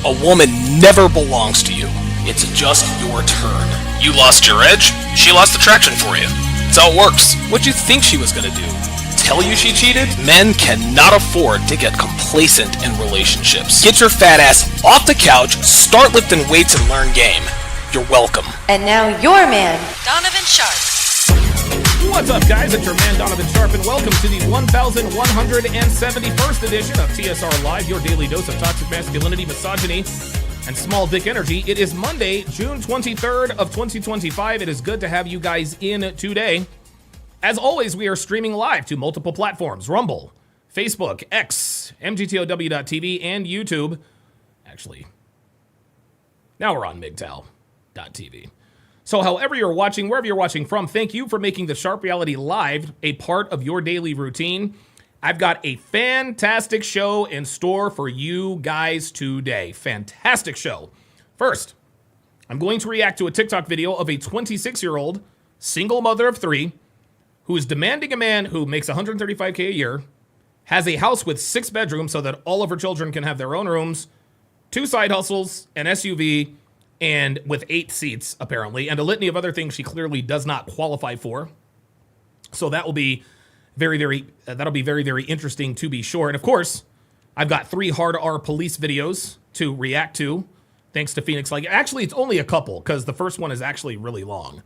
A woman never belongs to you. It's just your turn. You lost your edge, she lost attraction for you. That's how it works. What'd you think she was gonna do? Tell you she cheated? Men cannot afford to get complacent in relationships. Get your fat ass off the couch, start lifting weights, and learn game. You're welcome. And now your man, Donovan Sharp. What's up, guys? It's your man, Donovan Sharp, and welcome to the 1171st edition of TSR Live, your daily dose of toxic masculinity, misogyny, and small dick energy. It is Monday, June 23rd of 2025. It is good to have you guys in today. As always, we are streaming live to multiple platforms: Rumble, Facebook, X, MGTOW.tv, and YouTube. Actually, now we're on MGTOW.tv. So however you're watching, wherever you're watching from, thank you for making the Sharp Reality Live a part of your daily routine. I've got a fantastic show in store for you guys today. Fantastic show. First, I'm going to react to a TikTok video of a 26-year-old single mother of three who is demanding a man who makes $135K a year, has a house with 6 bedrooms so that all of her children can have their own rooms, 2 side hustles, an SUV, and with 8 seats, apparently, and a litany of other things she clearly does not qualify for. So that will be very interesting to be sure. And of course, I've got 3 hard R police videos to react to, thanks to Phoenix Light. Actually, it's only a couple, because the first one is actually really long.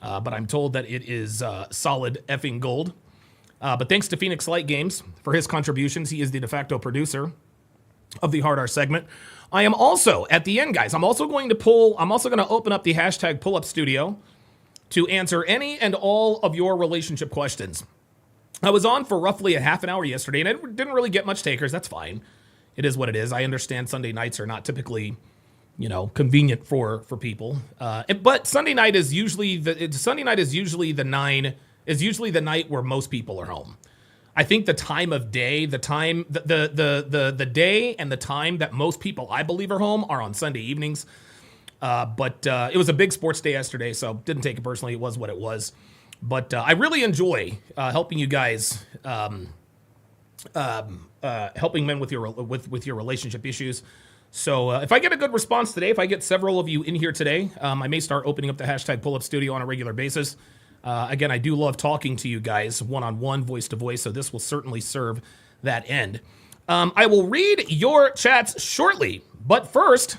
But I'm told that it is solid effing gold. But thanks to Phoenix Light Games for his contributions. He is the de facto producer of the hard R segment. I am also, at the end, guys, I'm also going to open up the hashtag Pull Up Studio to answer any and all of your relationship questions. I was on for roughly a half an hour yesterday, and I didn't really get much takers. That's fine. It is what it is. I understand Sunday nights are not typically, convenient for people. But Sunday night is usually the night where most people are home. I think the time of day, the day and the time that most people, I believe, are home are on Sunday evenings. But it was a big sports day yesterday, so didn't take it personally. It was what it was. But I really enjoy helping you guys, helping men with your relationship issues. So if I get a good response today, if I get several of you in here today, I may start opening up the hashtag Pull Up Studio on a regular basis. Again, I do love talking to you guys one-on-one, voice-to-voice, so this will certainly serve that end. I will read your chats shortly, but first,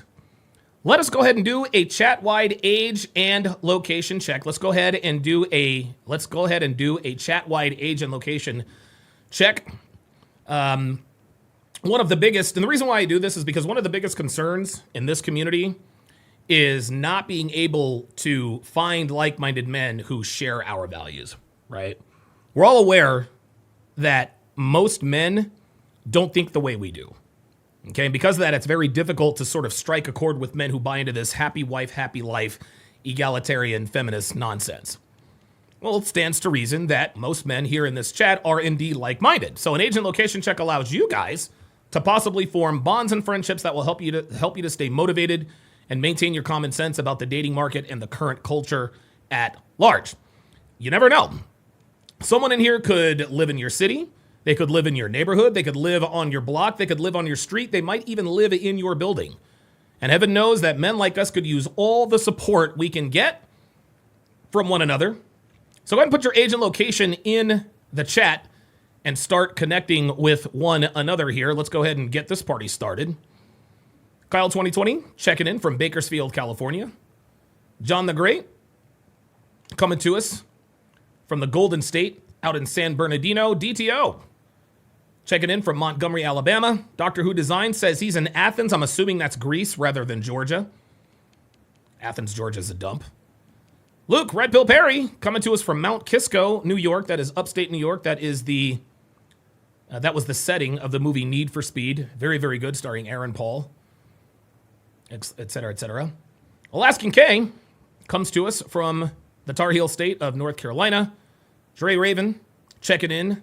let us go ahead and do a chat-wide age and location check. Let's go ahead and do a chat-wide age and location check. One of the biggest, and the reason why I do this is because one of the biggest concerns in this community is not being able to find like-minded men who share our values, right? We're all aware that most men don't think the way we do, okay? And because of that, it's very difficult to sort of strike a chord with men who buy into this happy wife, happy life, egalitarian, feminist nonsense. Well, it stands to reason that most men here in this chat are indeed like-minded. So an age and location check allows you guys to possibly form bonds and friendships that will help you to stay motivated and maintain your common sense about the dating market and the current culture at large. You never know. Someone in here could live in your city. They could live in your neighborhood. They could live on your block. They could live on your street. They might even live in your building. And heaven knows that men like us could use all the support we can get from one another. So go ahead and put your age and location in the chat and start connecting with one another here. Let's go ahead and get this party started. Kyle 2020 checking in from Bakersfield, California. John the Great coming to us from the Golden State out in San Bernardino. DTO checking in from Montgomery, Alabama. Doctor Who Design says he's in Athens. I'm assuming that's Greece rather than Georgia. Athens, Georgia is a dump. Luke Red Pill Perry coming to us from Mount Kisco, New York. That is upstate New York. That is that was the setting of the movie Need for Speed. Very, very good, starring Aaron Paul, et cetera, et cetera. Alaskan K comes to us from the Tar Heel state of North Carolina. Dre Raven checking in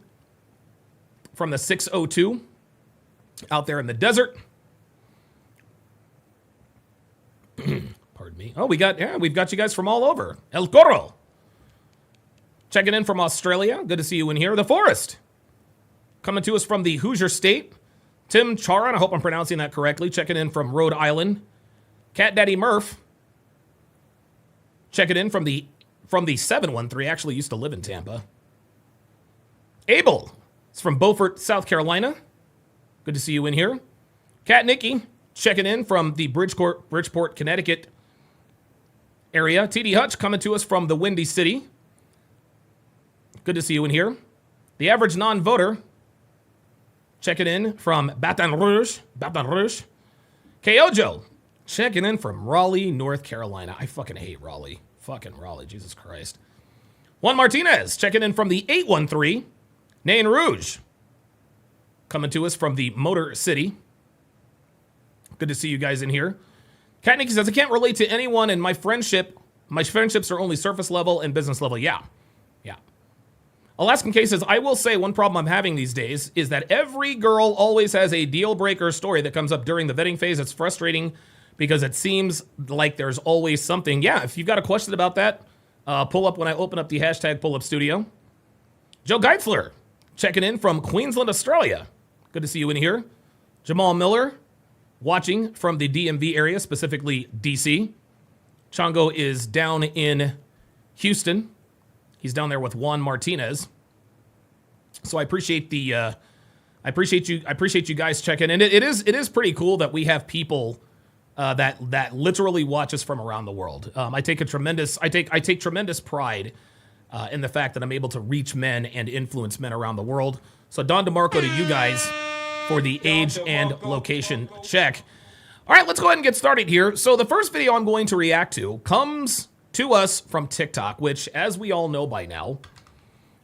from the 602 out there in the desert. Pardon me. Oh, we've got you guys from all over. El Coro checking in from Australia. Good to see you in here. The Forest coming to us from the Hoosier State. Tim Charan, I hope I'm pronouncing that correctly, checking in from Rhode Island. Cat Daddy Murph, checking in from the 713, actually used to live in Tampa. Abel, it's from Beaufort, South Carolina. Good to see you in here. Cat Nikki, checking in from the Bridgeport, Connecticut area. TD Hutch coming to us from the Windy City. Good to see you in here. The average non-voter, checking in from Baton Rouge. Kojo, checking in from Raleigh, North Carolina. I fucking hate Raleigh. Fucking Raleigh, Jesus Christ. Juan Martinez, checking in from the 813. Nain Rouge, coming to us from the Motor City. Good to see you guys in here. Cat Nikki says, I can't relate to anyone in my friendships are only surface level and business level. Yeah. Alaskan K says, I will say one problem I'm having these days is that every girl always has a deal breaker story that comes up during the vetting phase. It's frustrating because it seems like there's always something. Yeah, if you've got a question about that, pull up when I open up the hashtag pull up studio. Joe Geitzler, checking in from Queensland, Australia. Good to see you in here. Jamal Miller, watching from the DMV area, specifically DC. Chongo is down in Houston. He's down there with Juan Martinez. So I appreciate I appreciate you guys checking in. It is pretty cool that we have people that literally watch us from around the world. I take tremendous pride in the fact that I'm able to reach men and influence men around the world. So Don DeMarco to you guys for the age and location check. All right, let's go ahead and get started here. So the first video I'm going to react to comes to us from TikTok, which, as we all know by now,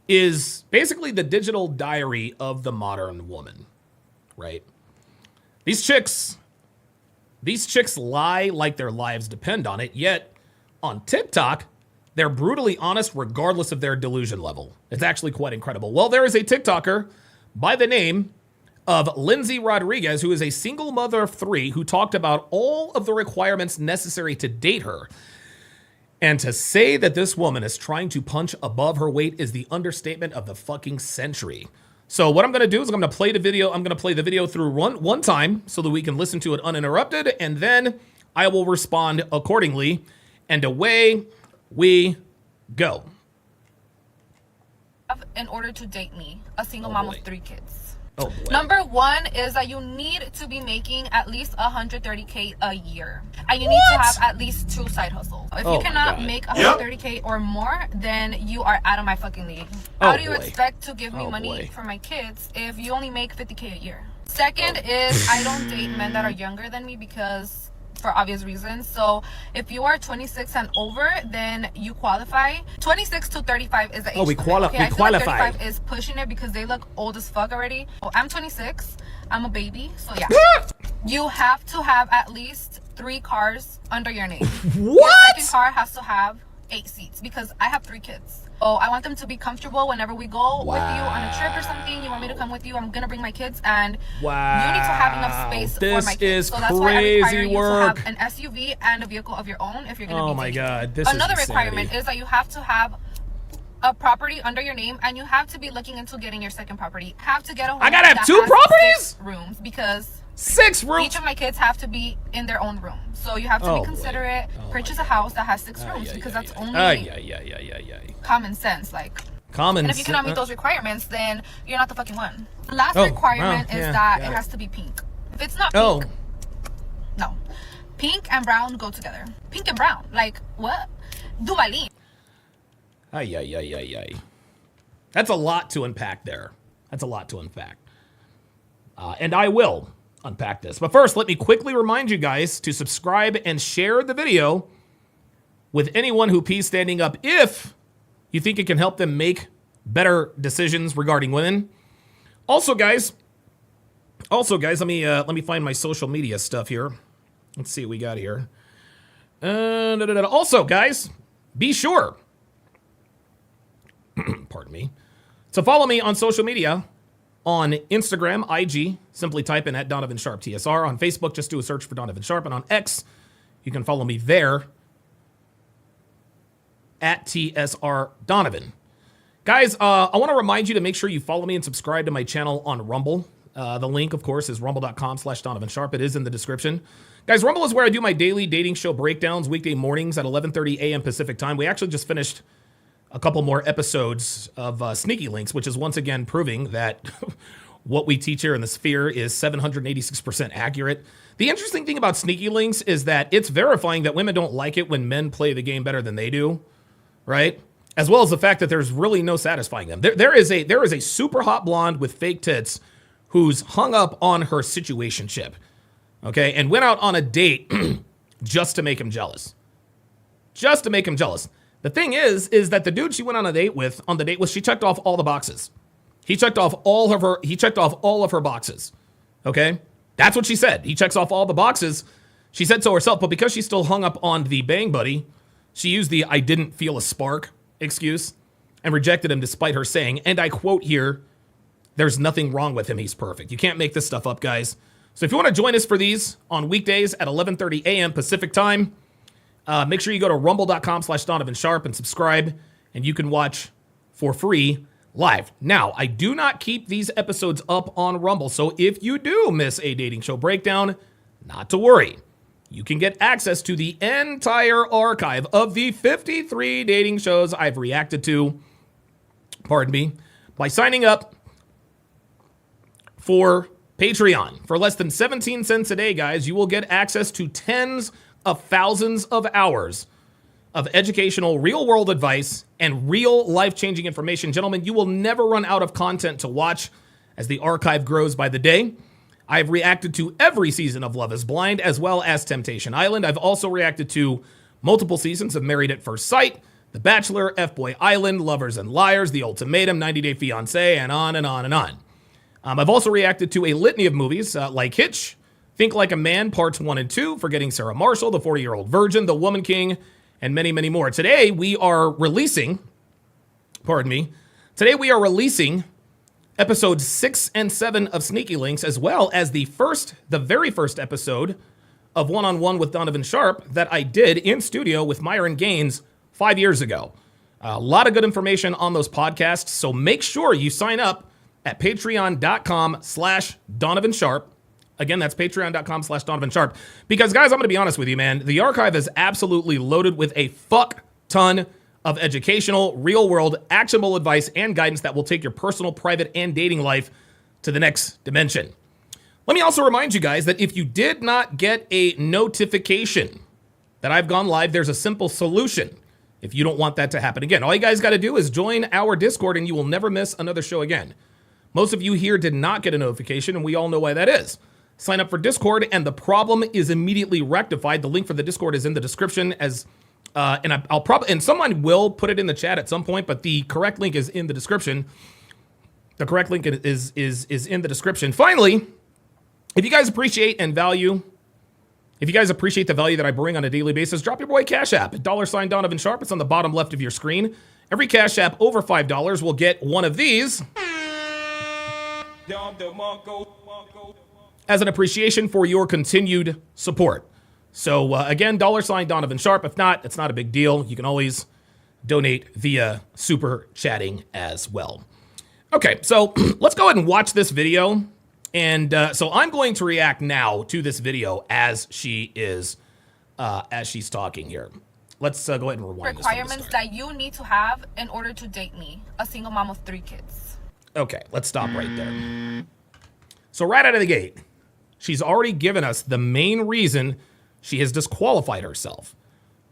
is basically the digital diary of the modern woman, right? These chicks lie like their lives depend on it, yet on TikTok, they're brutally honest regardless of their delusion level. It's actually quite incredible. Well, there is a TikToker by the name of Lindsay Rodriguez, who is a single mother of 3, who talked about all of the requirements necessary to date her. And to say that this woman is trying to punch above her weight is the understatement of the fucking century. So what I'm going to do is I'm going to play the video. I'm going to play the video through one time so that we can listen to it uninterrupted, and then I will respond accordingly. And away we go. In order to date me, a single mom with 3 kids. Oh, boy. Number 1 is that you need to be making at least $130K a year, and you need to have at least 2 side hustles. If you cannot make $130K or more, then you are out of my fucking league. How do you expect to give me money for my kids if you only make $50K a year? Second is I don't date men that are younger than me because for obvious reasons. So if you are 26 and over, then you qualify. 26 to 35 is the age. Oh, we qualify. Okay, I feel like 35 is pushing it because they look old as fuck already. Oh, I'm 26. I'm a baby. So yeah. You have to have at least 3 cars under your name. What? Your second car has to have 8 seats because I have 3 kids. Oh, I want them to be comfortable whenever we go with you on a trip or something. You want me to come with you? I'm gonna bring my kids, and you need to have enough space for my kids. So that's why I require you to have an SUV and a vehicle of your own if you're gonna be Oh my dating. God, this Another is requirement is that you have to have a property under your name, and you have to be looking into getting your second property. Have to get a home. I gotta have that 2 has properties? 6 rooms because 6 rooms. each of my kids have to be in their own room. So you have to be considerate. Purchase a house that has 6 rooms because that's only common sense. Like, common and if you cannot meet those requirements, then you're not the fucking one. The last requirement is that it has to be pink. If it's not pink, no. Pink and brown go together. Pink and brown. Like, what? Duvalin. That's a lot to unpack there. That's a lot to unpack. And I will unpack this. But first, let me quickly remind you guys to subscribe and share the video with anyone who pees standing up if you think it can help them make better decisions regarding women. Also, guys, let me find my social media stuff here. Let's see what we got here. Also, guys, be sure, pardon me, to follow me on social media. On Instagram, IG, simply type in @DonovanSharpTSR. On Facebook, just do a search for Donovan Sharp. And on X, you can follow me there @TSR Donovan. Guys, I want to remind you to make sure you follow me and subscribe to my channel on Rumble. The link, of course, is rumble.com/Donovan Sharp. It is in the description. Guys, Rumble is where I do my daily dating show breakdowns, weekday mornings at 11:30 a.m. Pacific time. We actually just finished a couple more episodes of Sneaky Links, which is once again proving that what we teach here in the Sphere is 786% accurate. The interesting thing about Sneaky Links is that it's verifying that women don't like it when men play the game better than they do, right? As well as the fact that there's really no satisfying them. There is a super hot blonde with fake tits who's hung up on her situationship, okay, and went out on a date just to make him jealous. Just to make him jealous. The thing is that the dude she went on the date with, she checked off all the boxes. He checked off all of her boxes. Okay? That's what she said. He checks off all the boxes. She said so herself, but because she's still hung up on the bang buddy, she used the "I didn't feel a spark" excuse and rejected him despite her saying, and I quote here, "There's nothing wrong with him. He's perfect." You can't make this stuff up, guys. So if you want to join us for these on weekdays at 11:30 a.m. Pacific time, make sure you go to rumble.com/Donovan Sharp and subscribe, and you can watch for free live. Now, I do not keep these episodes up on Rumble, so if you do miss a dating show breakdown, not to worry. You can get access to the entire archive of the 53 dating shows I've reacted to, by signing up for Patreon. For less than 17 cents a day, guys, you will get access to tens of thousands of hours of educational real-world advice and real life-changing information. Gentlemen, you will never run out of content to watch as the archive grows by the day. I've reacted to every season of Love is Blind, as well as Temptation Island. I've also reacted to multiple seasons of Married at First Sight, The Bachelor, F-Boy Island, Lovers and Liars, The Ultimatum, 90 Day Fiancé, and on and on and on. I've also reacted to a litany of movies like Hitch, Think Like a Man, Parts 1 and 2, Forgetting Sarah Marshall, The 40-Year-Old Virgin, The Woman King, and many, many more. Today we are releasing episodes 6 and 7 of Sneaky Links, as well as the very first episode of One-on-One with Donovan Sharp that I did in studio with Myron Gaines 5 years ago. A lot of good information on those podcasts, so make sure you sign up at patreon.com/Donovan Sharp. Again, that's patreon.com/Donovan Sharp. Because, guys, I'm going to be honest with you, man. The archive is absolutely loaded with a fuck ton of educational, real-world, actionable advice and guidance that will take your personal, private, and dating life to the next dimension. Let me also remind you guys that if you did not get a notification that I've gone live, there's a simple solution if you don't want that to happen again. All you guys got to do is join our Discord, and you will never miss another show again. Most of you here did not get a notification, and we all know why that is. Sign up for Discord, and the problem is immediately rectified. The link for the Discord is in the description, and someone will put it in the chat at some point, but the correct link is in the description. The correct link is in the description. Finally, if you guys appreciate the value that I bring on a daily basis, drop your boy Cash App at $Donovan Sharp. It's on the bottom left of your screen. Every Cash App over $5 will get one of these as an appreciation for your continued support. So again, $Donovan Sharp. If not, it's not a big deal. You can always donate via super chatting as well. Okay, so let's go ahead and watch this video. And so I'm going to react now to this video as she's talking here. Let's go ahead and rewind. Requirements that you need to have in order to date me, a single mom of 3 kids. Okay, let's stop right there. So right out of the gate, she's already given us the main reason she has disqualified herself.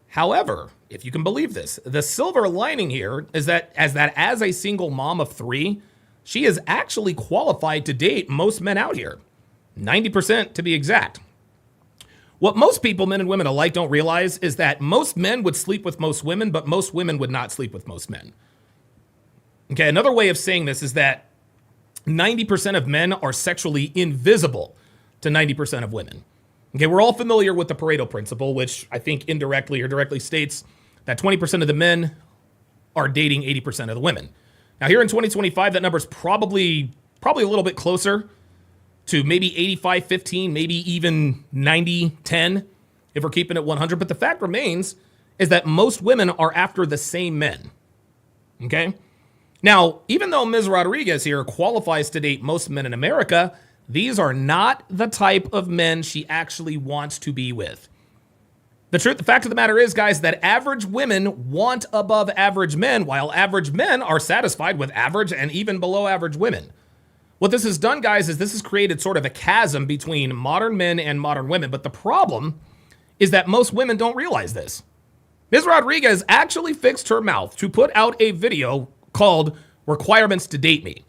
However, if you can believe this, the silver lining here is that as a single mom of 3, she is actually qualified to date most men out here. 90% to be exact. What most people, men and women alike, don't realize is that most men would sleep with most women, but most women would not sleep with most men. Okay, another way of saying this is that 90% of men are sexually invisible to 90% of women. Okay, we're all familiar with the Pareto principle, which I think indirectly or directly states that 20% of the men are dating 80% of the women. Now here in 2025, that number's probably a little bit closer to maybe 85-15, maybe even 90-10, if we're keeping it 100. But the fact remains is that most women are after the same men. Okay? Now, even though Ms. Rodriguez here qualifies to date most men in America, these are not the type of men she actually wants to be with. The fact of the matter is, guys, that average women want above average men, while average men are satisfied with average and even below average women. What this has done, guys, is this has created sort of a chasm between modern men and modern women. But the problem is that most women don't realize this. Ms. Rodriguez actually fixed her mouth to put out a video called Requirements to Date Me.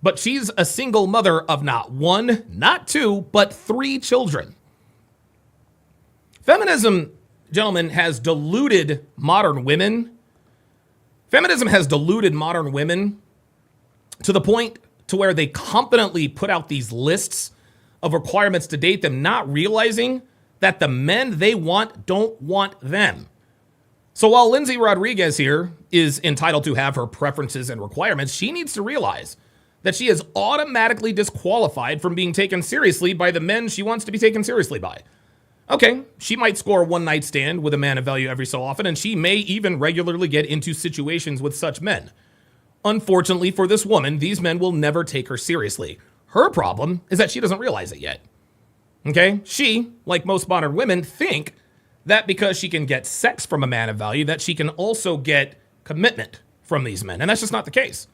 But she's a single mother of not one, not two, but 3 children. Feminism, gentlemen, has deluded modern women. Feminism has deluded modern women to the point to where they confidently put out these lists of requirements to date them, not realizing that the men they want don't want them. So while Lindsay Rodriguez here is entitled to have her preferences and requirements, she needs to realize that she is automatically disqualified from being taken seriously by the men she wants to be taken seriously by. Okay, she might score a one-night stand with a man of value every so often, and she may even regularly get into situations with such men. Unfortunately for this woman, these men will never take her seriously. Her problem is that she doesn't realize it yet. Okay, she, like most modern women, think that because she can get sex from a man of value, that she can also get commitment from these men, and that's just not the case.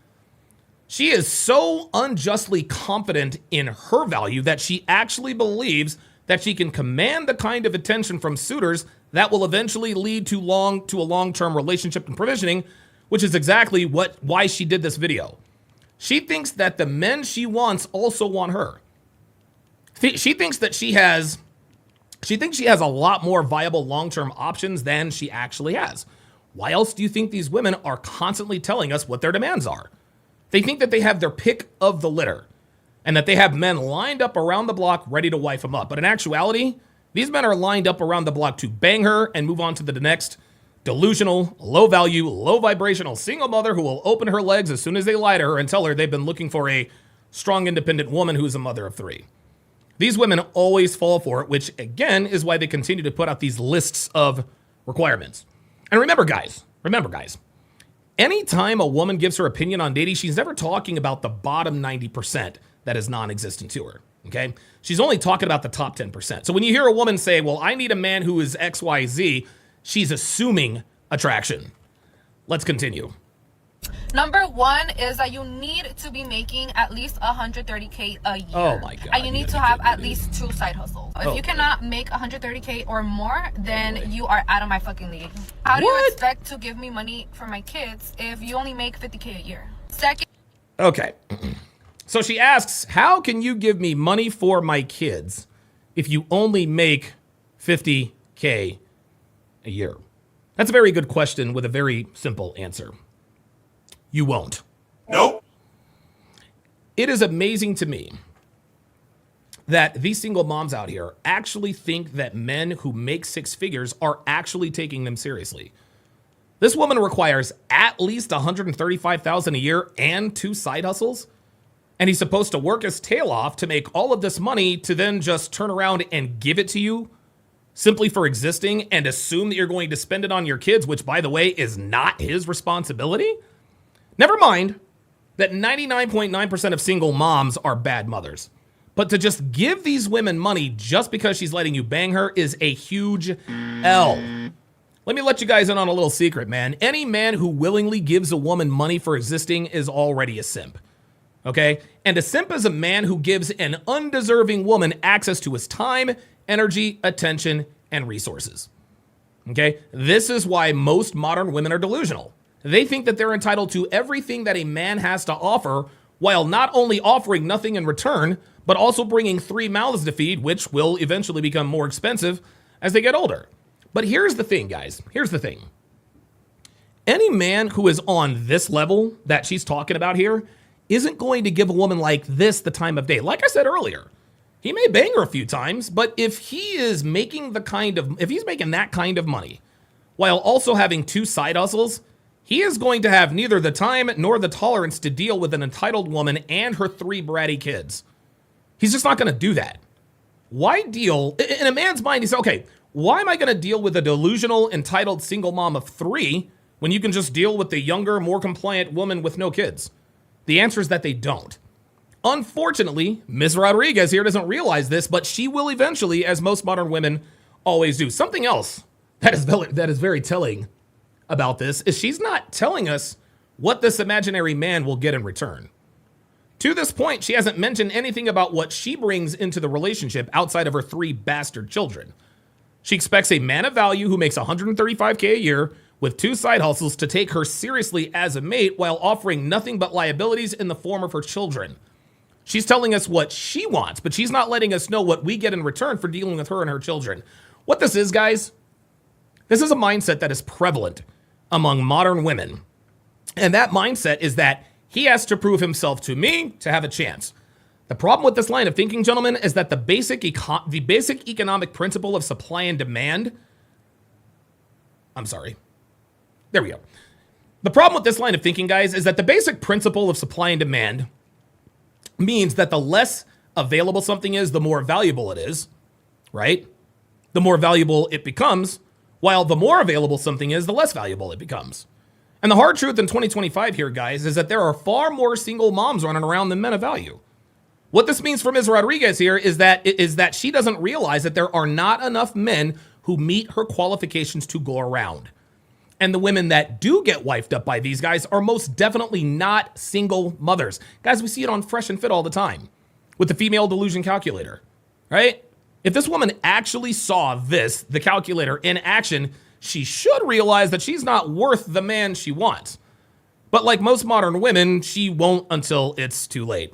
She is so unjustly confident in her value that she actually believes that she can command the kind of attention from suitors that will eventually lead to a long-term relationship and provisioning, which is exactly why she did this video. She thinks that the men she wants also want her. She thinks that she has a lot more viable long-term options than she actually has. Why else do you think these women are constantly telling us what their demands are? They think that they have their pick of the litter, and that they have men lined up around the block ready to wife them up. But in actuality, these men are lined up around the block to bang her and move on to the next delusional, low-value, low-vibrational single mother who will open her legs as soon as they lie to her and tell her they've been looking for a strong, independent woman who's a mother of 3. These women always fall for it, which, again, is why they continue to put out these lists of requirements. And remember, guys, anytime a woman gives her opinion on dating, she's never talking about the bottom 90% that is non-existent to her, okay? She's only talking about the top 10%. So when you hear a woman say, well, I need a man who is XYZ, she's assuming attraction. Let's continue. Number 1 is that you need to be making at least 130K a year. Oh my God. And you need to have at least 2 side hustles. If you cannot make 130K or more, then you are out of my fucking league. How do you expect to give me money for my kids if you only make 50K a year? Second. Okay. So she asks, how can you give me money for my kids if you only make 50K a year? That's a very good question with a very simple answer. You won't. Nope. It is amazing to me that these single moms out here actually think that men who make 6 figures are actually taking them seriously. This woman requires at least $135,000 a year and 2 side hustles. And he's supposed to work his tail off to make all of this money to then just turn around and give it to you simply for existing and assume that you're going to spend it on your kids, which, by the way, is not his responsibility. Never mind that 99.9% of single moms are bad mothers. But to just give these women money just because she's letting you bang her is a huge L. Let me let you guys in on a little secret, man. Any man who willingly gives a woman money for existing is already a simp. Okay? And a simp is a man who gives an undeserving woman access to his time, energy, attention, and resources. Okay? This is why most modern women are delusional. They think that they're entitled to everything that a man has to offer, while not only offering nothing in return, but also bringing 3 mouths to feed, which will eventually become more expensive as they get older. But here's the thing, guys. Here's the thing. Any man who is on this level that she's talking about here isn't going to give a woman like this the time of day. Like I said earlier, he may bang her a few times, but if he's making that kind of money while also having 2 side hustles, he is going to have neither the time nor the tolerance to deal with an entitled woman and her 3 bratty kids. He's just not going to do that. Why deal? In a man's mind, he said, okay, why am I going to deal with a delusional, entitled single mom of 3 when you can just deal with the younger, more compliant woman with no kids? The answer is that they don't. Unfortunately, Ms. Rodriguez here doesn't realize this, but she will eventually, as most modern women always do. Something else that is very telling about this is she's not telling us what this imaginary man will get in return. To this point, she hasn't mentioned anything about what she brings into the relationship outside of her 3 bastard children. She expects a man of value who makes $135K a year with 2 side hustles to take her seriously as a mate while offering nothing but liabilities in the form of her children. She's telling us what she wants, but she's not letting us know what we get in return for dealing with her and her children. What this is, guys, this is a mindset that is prevalent among modern women. And that mindset is that he has to prove himself to me to have a chance. The problem with this line of thinking, gentlemen, is that the basic economic principle of supply and demand. There we go. The problem with this line of thinking, guys, is that the basic principle of supply and demand means that the less available something is, the more valuable it is, right? The more valuable it becomes, while the more available something is, the less valuable it becomes. And the hard truth in 2025 here, guys, is that there are far more single moms running around than men of value. What this means for Ms. Rodriguez here is that she doesn't realize that there are not enough men who meet her qualifications to go around. And the women that do get wifed up by these guys are most definitely not single mothers. Guys, we see it on Fresh and Fit all the time with the female delusion calculator, right? If this woman actually saw the calculator in action, she should realize that she's not worth the man she wants. But like most modern women, she won't until it's too late.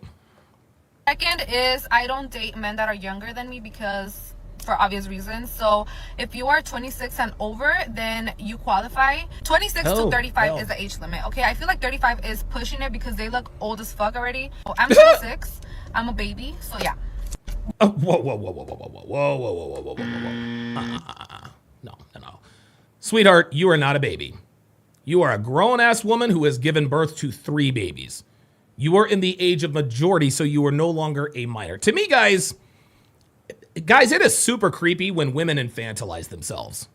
Second is I don't date men that are younger than me because for obvious reasons. So if you are 26 and over, then you qualify. 26 to 35 is the age limit. Okay, I feel like 35 is pushing it because they look old as fuck already. Oh, I'm 26. I'm a baby. So yeah. Whoa. No. Sweetheart, you are not a baby. You are a grown-ass woman who has given birth to 3 babies. You are in the age of majority, so you are no longer a minor. To me, guys, it is super creepy when women infantilize themselves.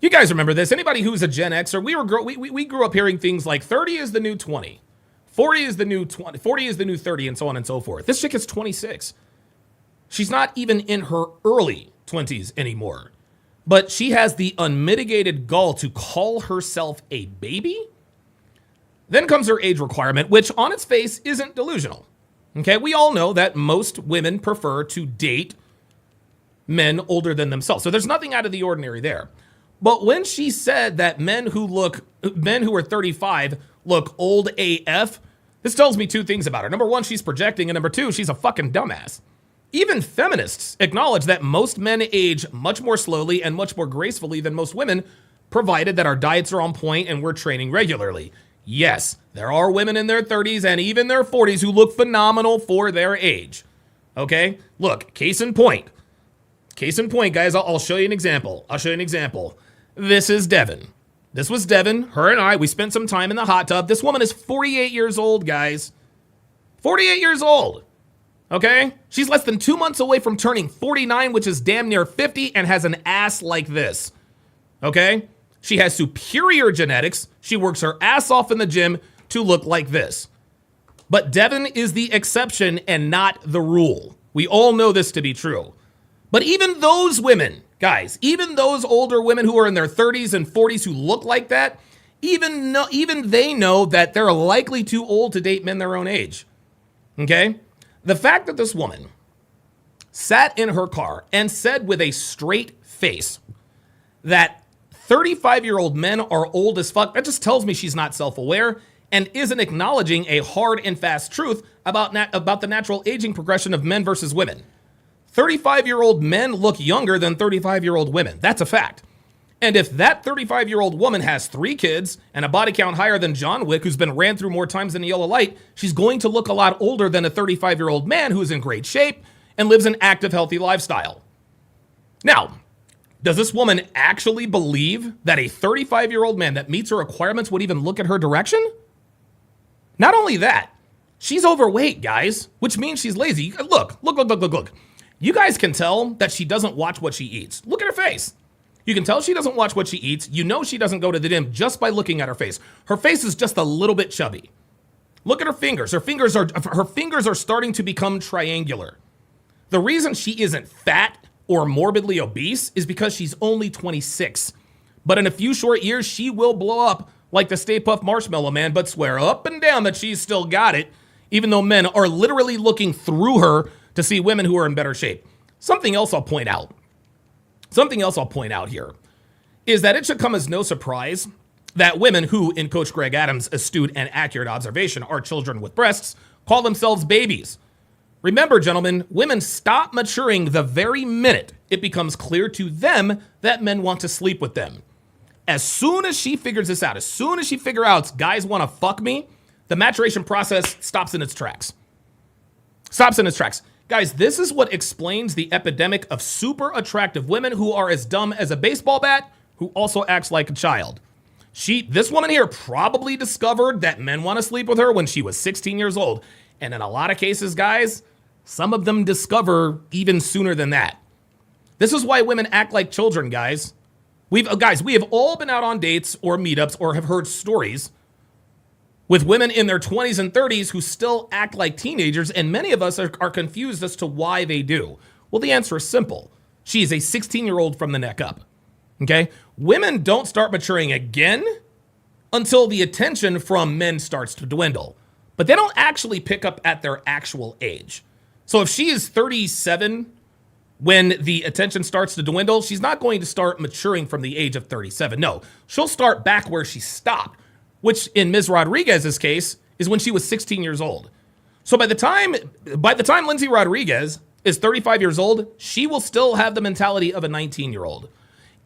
You guys remember this? Anybody who's a Gen Xer, we grew up hearing things like 30 is the new 20, 40 is the new 20, 40 is the new 30, and so on and so forth. This chick is 26. She's not even in her early 20s anymore. But she has the unmitigated gall to call herself a baby? Then comes her age requirement, which on its face isn't delusional. Okay, we all know that most women prefer to date men older than themselves. So there's nothing out of the ordinary there. But when she said that men who are 35 look old AF, this tells me 2 things about her. Number 1, she's projecting, and number 2, she's a fucking dumbass. Even feminists acknowledge that most men age much more slowly and much more gracefully than most women, provided that our diets are on point and we're training regularly. Yes, there are women in their 30s and even their 40s who look phenomenal for their age. Okay? Look, case in point. Case in point, guys, I'll show you an example. This is Devin. This was Devin, her and I. We spent some time in the hot tub. This woman is 48 years old, guys. 48 years old. Okay? She's less than 2 months away from turning 49, which is damn near 50, and has an ass like this. Okay? She has superior genetics. She works her ass off in the gym to look like this. But Devin is the exception and not the rule. We all know this to be true. But even those women, guys, even those older women who are in their 30s and 40s who look like that, even they know that they're likely too old to date men their own age. Okay? The fact that this woman sat in her car and said with a straight face that 35-year-old men are old as fuck, that just tells me she's not self-aware and isn't acknowledging a hard and fast truth about the natural aging progression of men versus women. 35-year-old men look younger than 35-year-old women. That's a fact. And if that 35-year-old woman has 3 kids and a body count higher than John Wick, who's been ran through more times than a yellow light, she's going to look a lot older than a 35-year-old man who's in great shape and lives an active, healthy lifestyle. Now, does this woman actually believe that a 35-year-old man that meets her requirements would even look at her direction? Not only that, she's overweight, guys, which means she's lazy. Look. You guys can tell that she doesn't watch what she eats. Look at her face. You can tell she doesn't watch what she eats. You know she doesn't go to the gym just by looking at her face. Her face is just a little bit chubby. Look at her fingers. Her fingers are starting to become triangular. The reason she isn't fat or morbidly obese is because she's only 26. But in a few short years, she will blow up like the Stay Puft Marshmallow Man, but swear up and down that she's still got it, even though men are literally looking through her to see women who are in better shape. Something else I'll point out here is that it should come as no surprise that women who, in Coach Greg Adams' astute and accurate observation, are children with breasts, call themselves babies. Remember, gentlemen, women stop maturing the very minute it becomes clear to them that men want to sleep with them. As soon as she figures this out, as soon as she figures out guys want to fuck me, the maturation process stops in its tracks. Guys, this is what explains the epidemic of super attractive women who are as dumb as a baseball bat, who also acts like a child. This woman here probably discovered that men want to sleep with her when she was 16 years old. And in a lot of cases, guys, some of them discover even sooner than that. This is why women act like children, guys. We have all been out on dates or meetups or have heard stories with women in their 20s and 30s who still act like teenagers, and many of us are confused as to why they do. Well, the answer is simple. She is a 16-year-old from the neck up. Okay? Women don't start maturing again until the attention from men starts to dwindle. But they don't actually pick up at their actual age. So if she is 37 when the attention starts to dwindle, she's not going to start maturing from the age of 37. No, she'll start back where she stopped, which in Ms. Rodriguez's case is when she was 16 years old. So by the time Lindsay Rodriguez is 35 years old, she will still have the mentality of a 19-year-old.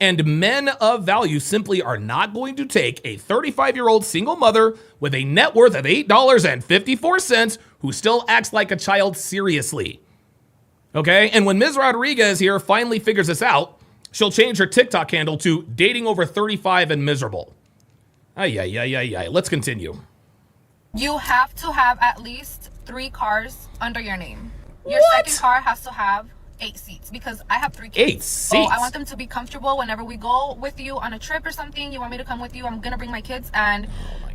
And men of value simply are not going to take a 35-year-old single mother with a net worth of $8.54 who still acts like a child seriously. Okay? And when Ms. Rodriguez here finally figures this out, she'll change her TikTok handle to dating over 35 and miserable. Ay. Let's continue. You have to have at least 3 cars under your name. Your second car has to have 8 seats because I have 3 kids. 8 seats? So I want them to be comfortable whenever we go with you on a trip or something. You want me to come with you? I'm going to bring my kids, and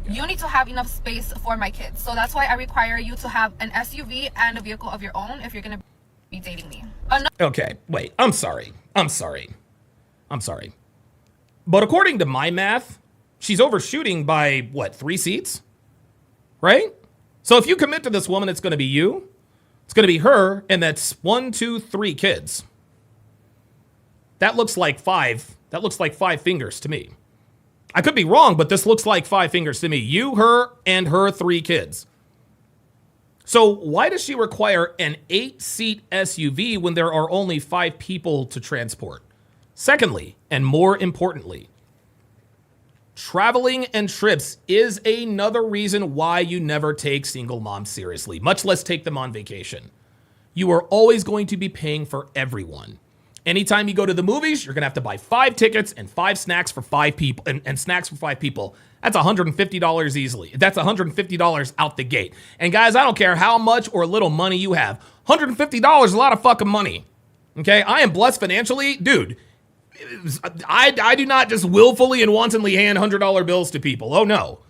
you need to have enough space for my kids. So that's why I require you to have an SUV and a vehicle of your own if you're going to be dating me. Okay, wait. I'm sorry. But according to my math, she's overshooting by, 3 seats? Right? So if you commit to this woman, it's going to be you, it's going to be her, and that's 1, 2, 3 kids. That looks like 5. That looks like 5 fingers to me. I could be wrong, but this looks like 5 fingers to me. You, her, and her 3 kids. So why does she require an 8-seat SUV when there are only 5 people to transport? Secondly, and more importantly, traveling and trips is another reason why you never take single moms seriously, much less take them on vacation. You are always going to be paying for everyone. Anytime you go to the movies, you're going to have to buy 5 tickets and 5 snacks for 5 people, and snacks for 5 people. That's $150 easily. That's $150 out the gate. And guys, I don't care how much or little money you have. $150 is a lot of fucking money. Okay? I am blessed financially. Dude, I do not just willfully and wantonly hand $100 bills to people. Oh, no.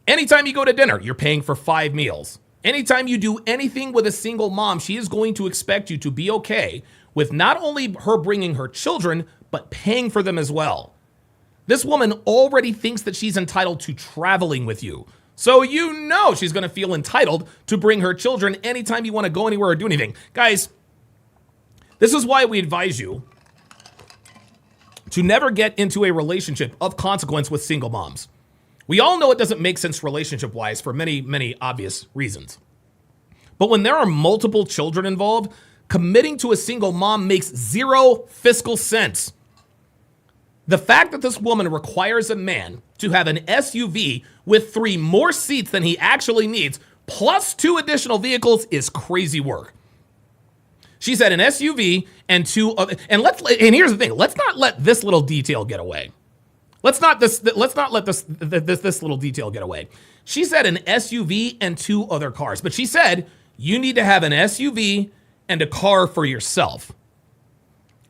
Anytime you go to dinner, you're paying for 5 meals. Anytime you do anything with a single mom, she is going to expect you to be okay with not only her bringing her children, but paying for them as well. This woman already thinks that she's entitled to traveling with you. So you know she's going to feel entitled to bring her children anytime you want to go anywhere or do anything. Guys, this is why we advise you to never get into a relationship of consequence with single moms. We all know it doesn't make sense relationship-wise for many, many obvious reasons. But when there are multiple children involved, committing to a single mom makes zero fiscal sense. The fact that this woman requires a man to have an SUV with 3 more seats than he actually needs, plus 2 additional vehicles, is crazy work. She said an SUV and 2 other, and here's the thing, let's not let this little detail get away. Let's not let this little detail get away. She said an SUV and 2 other cars, but she said you need to have an SUV and a car for yourself.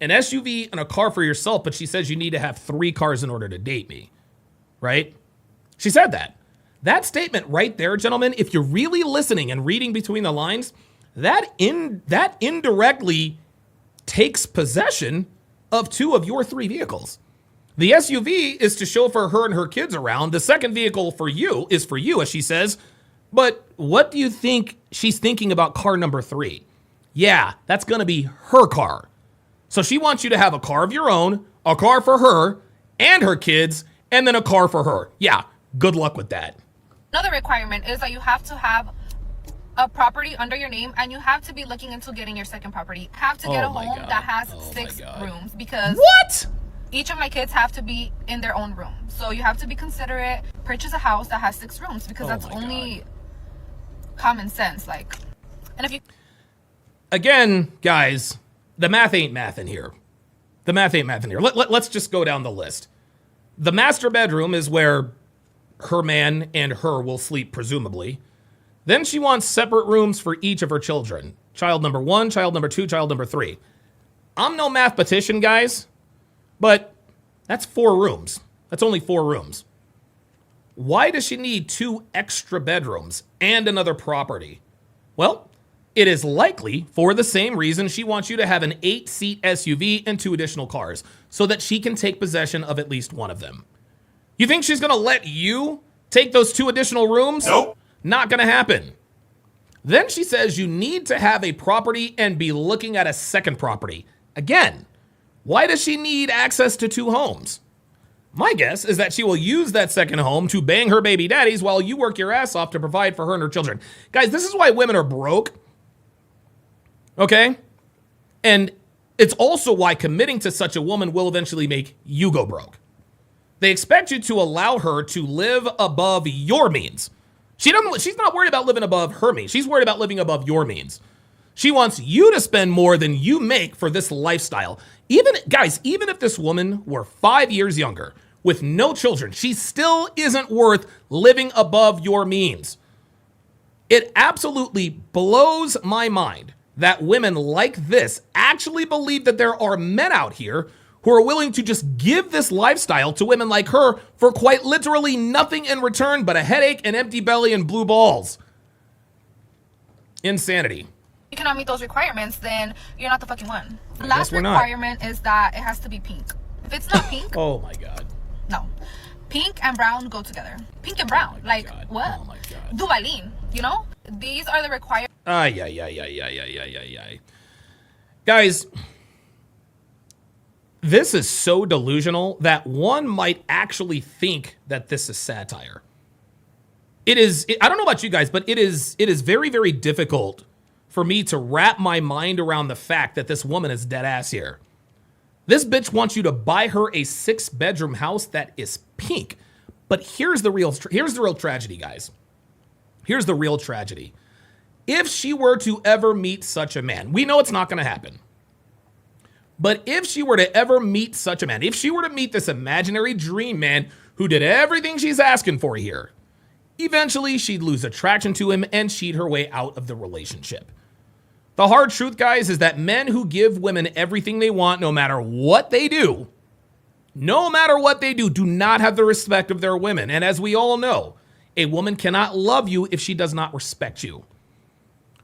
An SUV and a car for yourself, but she says you need to have 3 cars in order to date me, right? She said that. That statement right there, gentlemen, if you're really listening and reading between the lines, that indirectly takes possession of 2 of your 3 vehicles. The SUV is to chauffeur her and her kids around. The second vehicle for you is for you, as she says. But what do you think she's thinking about car number 3? Yeah, that's going to be her car. So she wants you to have a car of your own, a car for her and her kids, and then a car for her. Yeah, good luck with that. Another requirement is that you have to have a property under your name, and you have to be looking into getting your second property. Have to get a home that has 6 rooms, because what? Each of my kids have to be in their own room. So you have to be considerate. Purchase a house that has 6 rooms, because that's only common sense. Like, and if you again, guys, the math ain't math in here. The math ain't math in here. Let's just go down the list. The master bedroom is where her man and her will sleep, presumably. Then she wants separate rooms for each of her children. Child number 1, child number 2, child number 3. I'm no mathematician, guys, but that's 4 rooms. That's only 4 rooms. Why does she need 2 extra bedrooms and another property? Well, it is likely for the same reason she wants you to have an 8-seat SUV and 2 additional cars, so that she can take possession of at least one of them. You think she's going to let you take those 2 additional rooms? Nope. Not going to happen. Then she says you need to have a property and be looking at a second property. Again, why does she need access to 2 homes? My guess is that she will use that second home to bang her baby daddies while you work your ass off to provide for her and her children. Guys, this is why women are broke. Okay? And it's also why committing to such a woman will eventually make you go broke. They expect you to allow her to live above your means. She's not worried about living above her means. She's worried about living above your means. She wants you to spend more than you make for this lifestyle. Even if this woman were 5 years younger with no children, she still isn't worth living above your means. It absolutely blows my mind that women like this actually believe that there are men out here who are willing to just give this lifestyle to women like her for quite literally nothing in return but a headache, an empty belly, and blue balls. Insanity. You cannot meet those requirements, then you're not the fucking one. The last requirement is that it has to be pink. If it's not pink, oh my God. No. Pink and brown go together. Pink and brown. What? Oh my God. Duvalin, you know? These are the requirements. Guys, this is so delusional that one might actually think that this is satire. I don't know about you guys, but it is very, very difficult for me to wrap my mind around the fact that this woman is dead ass here. This bitch wants you to buy her a 6-bedroom house that is pink. But here's the real tragedy, guys. Here's the real tragedy. If she were to ever meet such a man, we know it's not going to happen. But if she were to ever meet such a man, if she were to meet this imaginary dream man who did everything she's asking for here, eventually she'd lose attraction to him and cheat her way out of the relationship. The hard truth, guys, is that men who give women everything they want, no matter what they do, do not have the respect of their women. And as we all know, a woman cannot love you if she does not respect you.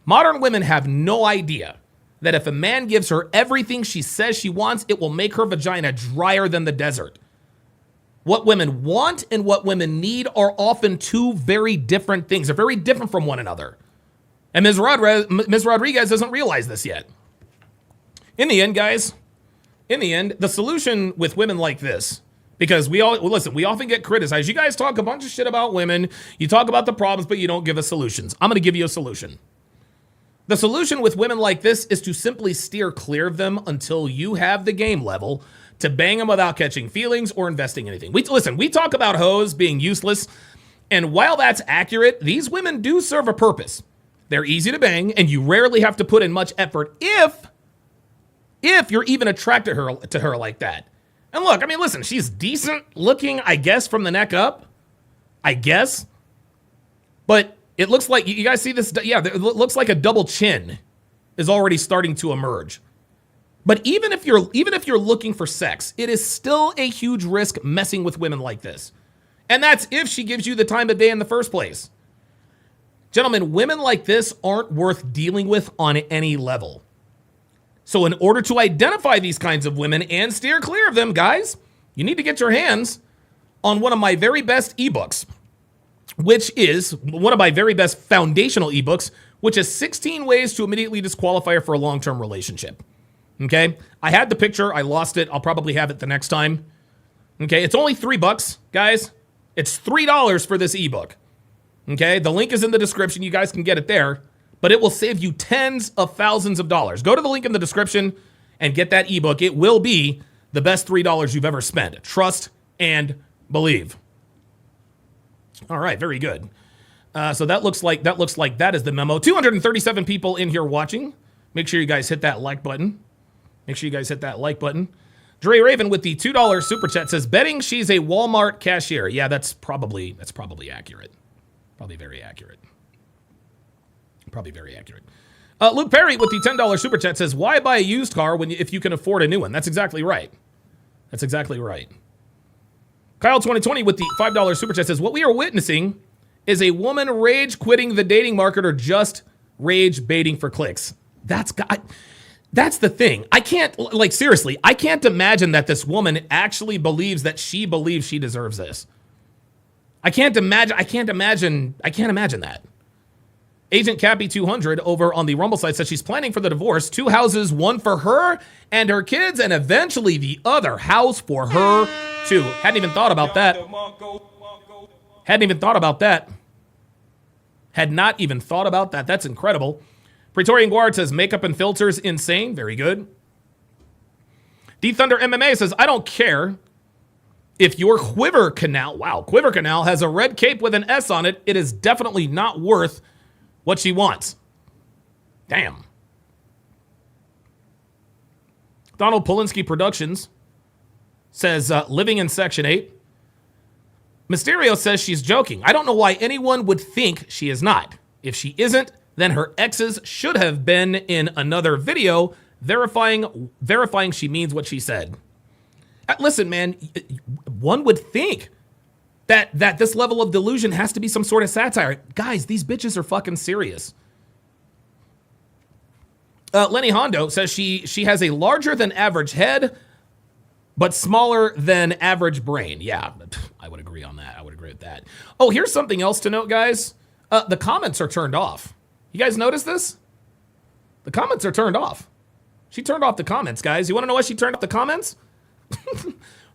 Modern women have no idea that if a man gives her everything she says she wants, it will make her vagina drier than the desert. What women want and what women need are often 2 very different things. They're very different from one another. And Ms. Rodriguez doesn't realize this yet. In the end, guys, the solution with women like this, because we often get criticized. You guys talk a bunch of shit about women. You talk about the problems, but you don't give us solutions. I'm going to give you a solution. The solution with women like this is to simply steer clear of them until you have the game level to bang them without catching feelings or investing anything. We talk about hoes being useless, and while that's accurate, these women do serve a purpose. They're easy to bang, and you rarely have to put in much effort if you're even attracted to her like that. And look, I mean, listen, she's decent looking, I guess, from the neck up. I guess. But it looks like, you guys see this? Yeah, it looks like a double chin is already starting to emerge. But even if you're looking for sex, it is still a huge risk messing with women like this. And that's if she gives you the time of day in the first place. Gentlemen, women like this aren't worth dealing with on any level. So in order to identify these kinds of women and steer clear of them, guys, you need to get your hands on one of my very best ebooks, which is one of my very best foundational ebooks, which is 16 ways to immediately disqualify her for a long-term relationship. Okay? I had the picture. I lost it. I'll probably have it the next time. Okay? It's only $3, guys. It's $3 for this ebook. Okay? The link is in the description. You guys can get it there, but it will save you tens of thousands of dollars. Go to the link in the description and get that ebook. It will be the best $3 you've ever spent. Trust and believe. All right, very good. So that looks like that is the memo. 237 people in here watching. Make sure you guys hit that like button. Make sure you guys hit that like button. Dre Raven with the $2 super chat says, betting she's a Walmart cashier. Yeah, that's probably accurate. Probably very accurate. Probably very accurate. Luke Perry with the $10 super chat says, why buy a used car if you can afford a new one? That's exactly right. That's exactly right. Kyle 2020 with the $5 super chat says, what we are witnessing is a woman rage quitting the dating market or just rage baiting for clicks. That's the thing. I can't, like, seriously, I can't imagine that this woman actually believes she deserves this. I can't imagine that. Agent Cappy 200 over on the Rumble site says she's planning for the divorce. 2 houses, one for her and her kids, and eventually the other house for her too. Hadn't even thought about that. Had not even thought about that. That's incredible. Praetorian Guard says makeup and filters insane. Very good. D Thunder MMA says, I don't care if your Quiver Canal, Quiver Canal has a red cape with an S on it. It is definitely not worth what she wants. Damn. Donald Polinsky Productions says, living in Section 8. Mysterio says she's joking. I don't know why anyone would think she is not. If she isn't, then her exes should have been in another video verifying she means what she said. Listen, man, one would think that this level of delusion has to be some sort of satire. Guys, these bitches are fucking serious. Lenny Hondo says she has a larger than average head, but smaller than average brain. Yeah, I would agree on that. I would agree with that. Oh, here's something else to note, guys. The comments are turned off. You guys notice this? The comments are turned off. She turned off the comments, guys. You want to know why she turned off the comments?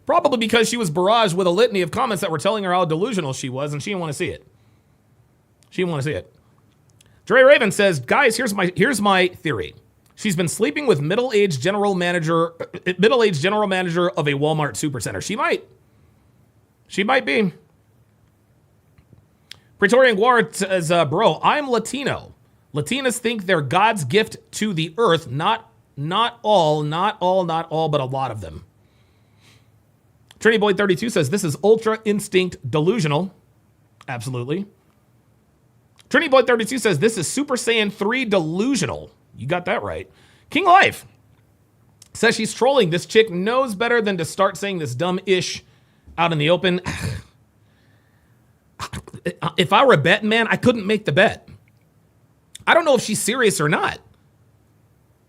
Probably because she was barraged with a litany of comments that were telling her how delusional she was, and she didn't want to see it. She didn't want to see it. Dre Raven says, guys, here's my theory. She's been sleeping with middle-aged general manager of a Walmart supercenter. She might be. Praetorian Guard says, bro, I'm Latino. Latinas think they're God's gift to the earth. Not all, but a lot of them. Trinity Boy 32 says, this is Ultra Instinct Delusional. Absolutely. Trinity Boy 32 says, this is Super Saiyan 3 Delusional. You got that right. King Life says she's trolling. This chick knows better than to start saying this dumb ish out in the open. If I were a betting man, I couldn't make the bet. I don't know if she's serious or not.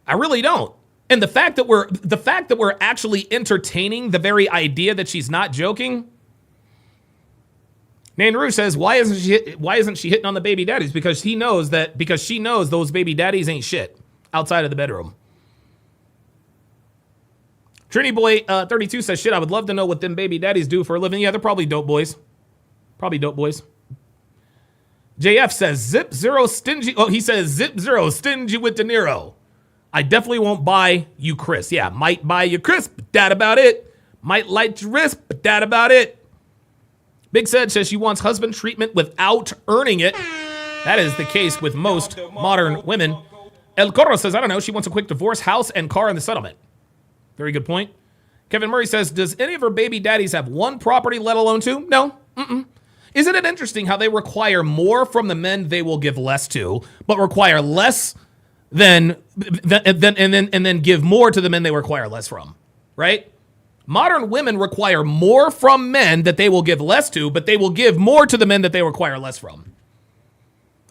I really don't. And the fact that we're actually entertaining the very idea that she's not joking. Nanru says, why isn't she hitting on the baby daddies? Because she knows those baby daddies ain't shit outside of the bedroom. Trinity Boy 32 says, shit, I would love to know what them baby daddies do for a living. Yeah, they're probably dope boys. JF says, zip zero stingy. Oh, he says, zip zero stingy with De Niro. I definitely won't buy you, Chris. Yeah, might buy you, Chris, but that about it. Might light your wrist, but that about it. Big Said says she wants husband treatment without earning it. That is the case with most modern women. El Corro says, I don't know, she wants a quick divorce, house, and car in the settlement. Very good point. Kevin Murray says, does any of her baby daddies have one property, let alone two? No. Isn't it interesting how they require more from the men they will give less to, but require less and then give more to the men they require less from, right? Modern women require more from men that they will give less to, but they will give more to the men that they require less from.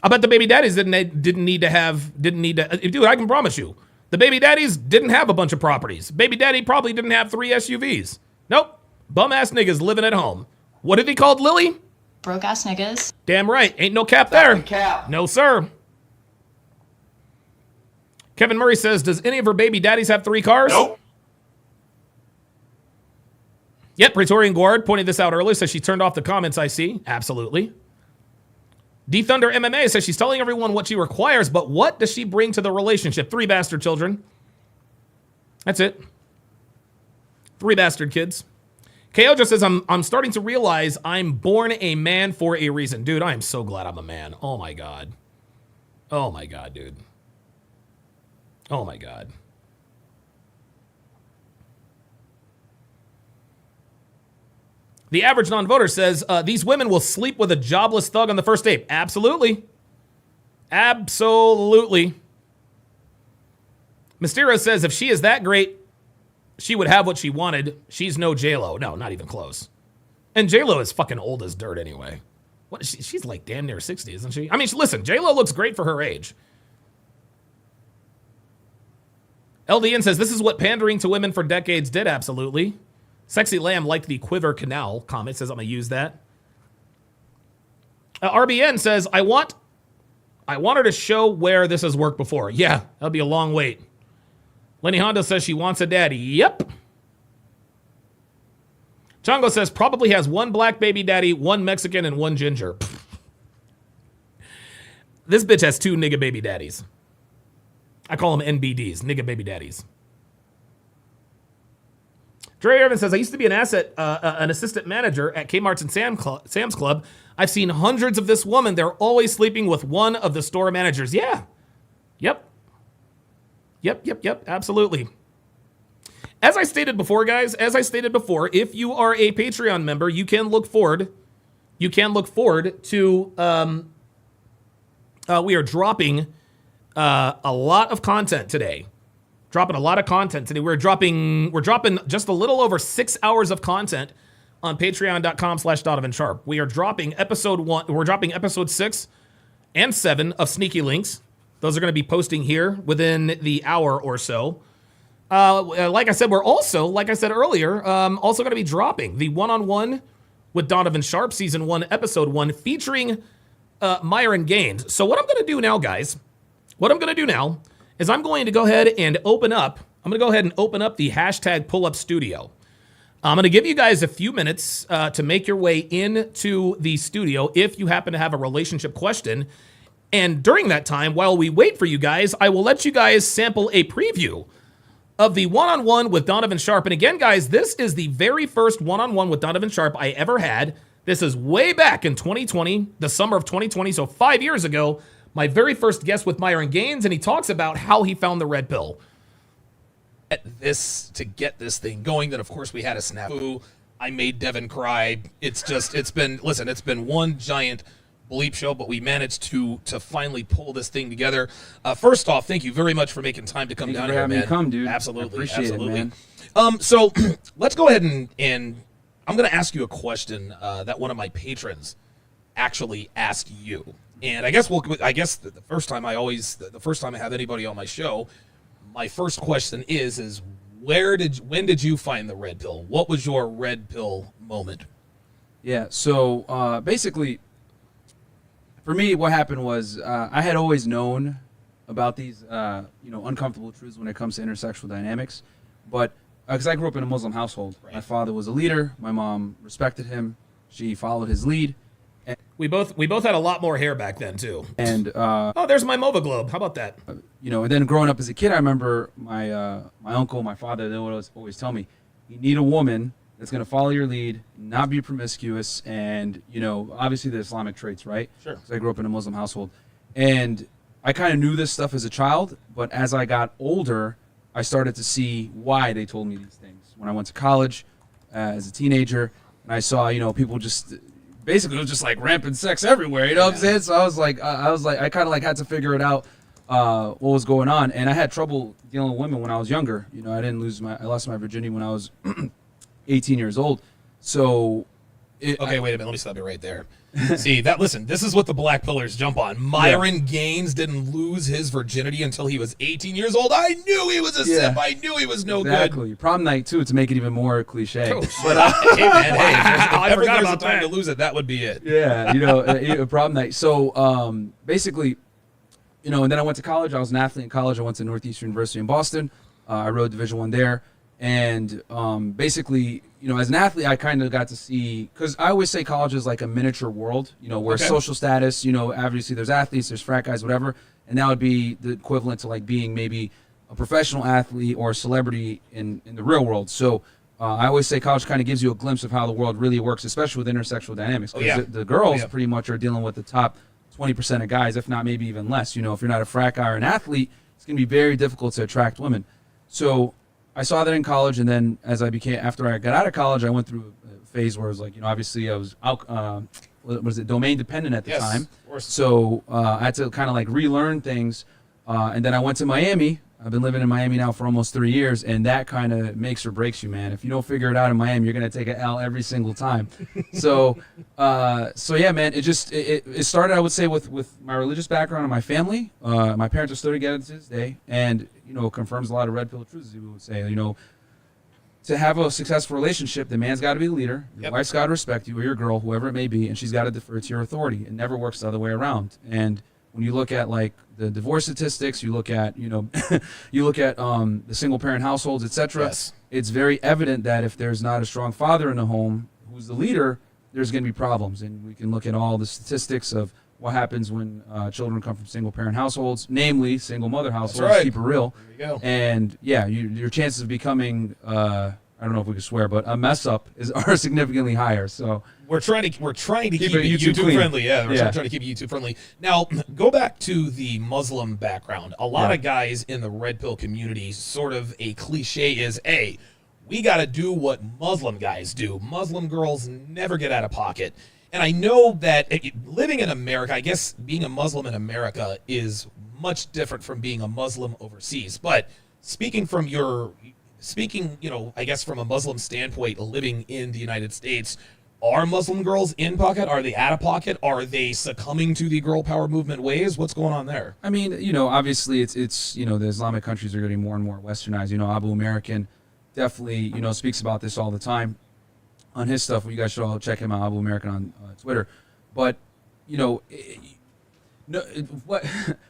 I bet the baby daddies didn't need to, dude, I can promise you, the baby daddies didn't have a bunch of properties. Baby daddy probably didn't have 3 SUVs. Nope. Bum-ass niggas living at home. What did he call Lily? Broke-ass niggas. Damn right. Ain't no cap there. Cap. No, sir. Kevin Murray says, does any of her baby daddies have 3 cars? Nope. Yep, Praetorian Guard pointed this out earlier, says she turned off the comments, I see. Absolutely. D-Thunder MMA says she's telling everyone what she requires, but what does she bring to the relationship? 3 bastard children. That's it. 3 bastard kids. KO just says, I'm starting to realize I'm born a man for a reason. Dude, I am so glad I'm a man. Oh, my God. Oh, my God, dude. Oh, my God. The average non-voter says, these women will sleep with a jobless thug on the first date. Absolutely. Absolutely. Mysterio says, if she is that great, she would have what she wanted. She's no J-Lo. No, not even close. And J-Lo is fucking old as dirt anyway. What? She's like damn near 60, isn't she? I mean, listen, J-Lo looks great for her age. LDN says, this is what pandering to women for decades did. Absolutely. Sexy Lamb liked the Quiver Canal comment, says I'm going to use that. RBN says, I want her to show where this has worked before. Yeah, that'll be a long wait. Lenny Honda says she wants a daddy. Yep. Chongo says probably has 1 black baby daddy, 1 Mexican, and 1 ginger. This bitch has 2 nigga baby daddies. I call them NBDs, nigga baby daddies. Dre Irvin says, I used to be an assistant manager at Kmart's and Sam's Club. I've seen hundreds of this woman. They're always sleeping with one of the store managers. Yeah. Yep. Absolutely. As I stated before, guys, if you are a Patreon member, you can look forward to, we are dropping a lot of content today. We're dropping just a little over 6 hours of content on patreon.com/DonovanSharp. We are dropping episode 6 and 7 of Sneaky Links. Those are going to be posting here within the hour or so. Like I said earlier, also going to be dropping the one-on-one with Donovan Sharp, season 1, episode 1, featuring Myron Gaines. So what I'm going to do now, guys, is I'm going to go ahead and open up the hashtag Pull-Up Studio. I'm going to give you guys a few minutes to make your way into the studio if you happen to have a relationship question. And during that time, while we wait for you guys, I will let you guys sample a preview of the one-on-one with Donovan Sharp. And again, guys, this is the very first one-on-one with Donovan Sharp I ever had. This is way back in 2020, the summer of 2020, so 5 years ago. My very first guest with Myron Gaines, and he talks about how he found the red pill. To get this thing going, then of course we had a snafu. I made Devin cry. It's been one giant bleep show, but we managed to finally pull this thing together. First off, thank you very much for making time to come down here, man. Come, dude. Absolutely, appreciate absolutely. It, man. So let's go ahead and I'm going to ask you a question that one of my patrons actually asked you. And I guess the first time I have anybody on my show, my first question is when did you find the red pill? What was your red pill moment? Yeah, so basically, for me, what happened was I had always known about these uncomfortable truths when it comes to intersexual dynamics, but because I grew up in a Muslim household, right. My father was a leader, my mom respected him, she followed his lead. We both had a lot more hair back then too. And there's my MOVA globe. How about that? And then growing up as a kid, I remember my uncle, my father, they would always tell me, you need a woman that's going to follow your lead, not be promiscuous, and obviously the Islamic traits, right? Sure. Because I grew up in a Muslim household, and I kind of knew this stuff as a child, but as I got older, I started to see why they told me these things. When I went to college as a teenager, and I saw people just. Basically, it was just like rampant sex everywhere, you know what I'm saying? So I was like, I kind of like had to figure it out, what was going on. And I had trouble dealing with women when I was younger. I lost my virginity when I was 18 years old. So, okay, wait a minute. Let me stop you right there. See that? Listen, this is what the black pillars jump on. Myron Gaines didn't lose his virginity until he was 18 years old. I knew he was a simp. I knew he was no good. Exactly. Prom night too, to make it even more cliche. Oh, but hey, man, hey, if ever there's a time to lose it, that would be it. Yeah, prom night. So basically, and then I went to college. I was an athlete in college. I went to Northeastern University in Boston. I rode Division I there. And basically, as an athlete, I kind of got to see, because I always say college is like a miniature world, where social status, obviously there's athletes, there's frat guys, whatever. And that would be the equivalent to like being maybe a professional athlete or a celebrity in the real world. So I always say college kind of gives you a glimpse of how the world really works, especially with intersexual dynamics. Because the girls pretty much are dealing with the top 20% of guys, if not maybe even less. If you're not a frat guy or an athlete, it's going to be very difficult to attract women. So I saw that in college, and then after I got out of college, I went through a phase where it was like, obviously I was out, domain dependent at the time. So I had to kind of like relearn things, and then I went to Miami. I've been living in Miami now for almost 3 years, and that kind of makes or breaks you, man. If you don't figure it out in Miami, you're gonna take an L every single time. So yeah, man. It started, I would say, with my religious background and my family. My parents are still together to this day, and confirms a lot of red pill truths, as you would say. To have a successful relationship, the man's got to be the leader. Your wife's got to respect you, or your girl, whoever it may be, and she's got to defer to your authority. It never works the other way around. And when you look at like the divorce statistics, you look at the single parent households, etc. It's very evident that if there's not a strong father in the home who's the leader, there's going to be problems. And we can look at all the statistics of what happens when children come from single parent households, namely single mother households. Keep it real. There you go. And yeah, your chances of becoming I don't know if we can swear, but a mess up are significantly higher. So we're trying to keep it YouTube friendly. Yeah, we're trying to keep it YouTube friendly. Now, go back to the Muslim background. A lot of guys in the red pill community, sort of a cliche is, hey, we got to do what Muslim guys do. Muslim girls never get out of pocket. And I know that living in America, I guess being a Muslim in America is much different from being a Muslim overseas. But speaking, I guess from a Muslim standpoint, living in the United States, are Muslim girls in pocket? Are they out of pocket? Are they succumbing to the girl power movement ways? What's going on there? I mean, obviously it's the Islamic countries are getting more and more westernized. Abu American definitely, speaks about this all the time on his stuff. You guys should all check him out, Abu American on Twitter. But, what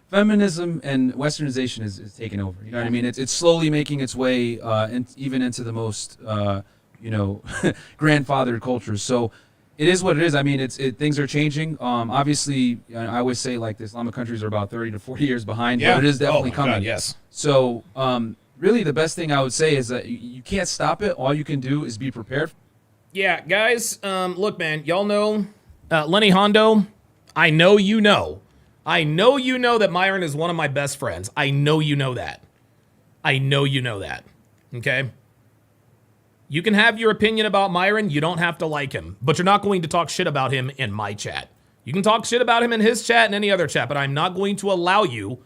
feminism and westernization is taking over. You know what I mean? It's slowly making its way even into the most grandfathered cultures. So it is what it is. I mean, things are changing. Obviously, I always say like the Islamic countries are about 30 to 40 years behind, but it is definitely coming. God, yes. So really, the best thing I would say is that you can't stop it. All you can do is be prepared. Yeah, guys. Look, man. Y'all know Lenny Hondo. I know you know that Myron is one of my best friends. I know you know that. Okay? You can have your opinion about Myron. You don't have to like him. But you're not going to talk shit about him in my chat. You can talk shit about him in his chat and any other chat, but I'm not going to allow you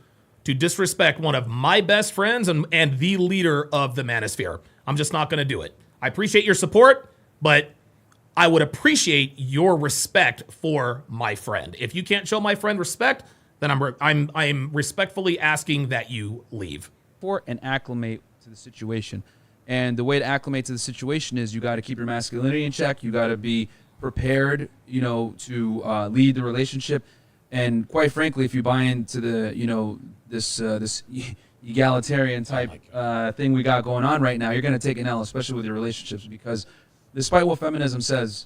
to disrespect one of my best friends and the leader of the Manosphere. I'm just not going to do it. I appreciate your support, but I would appreciate your respect for my friend. If you can't show my friend respect, then I'm respectfully asking that you leave. And acclimate to the situation. And the way to acclimate to the situation is you got to keep your masculinity in check. You got to be prepared, to lead the relationship. And quite frankly, if you buy into the, this egalitarian type thing we got going on right now, you're going to take an L, especially with your relationships, because despite what feminism says,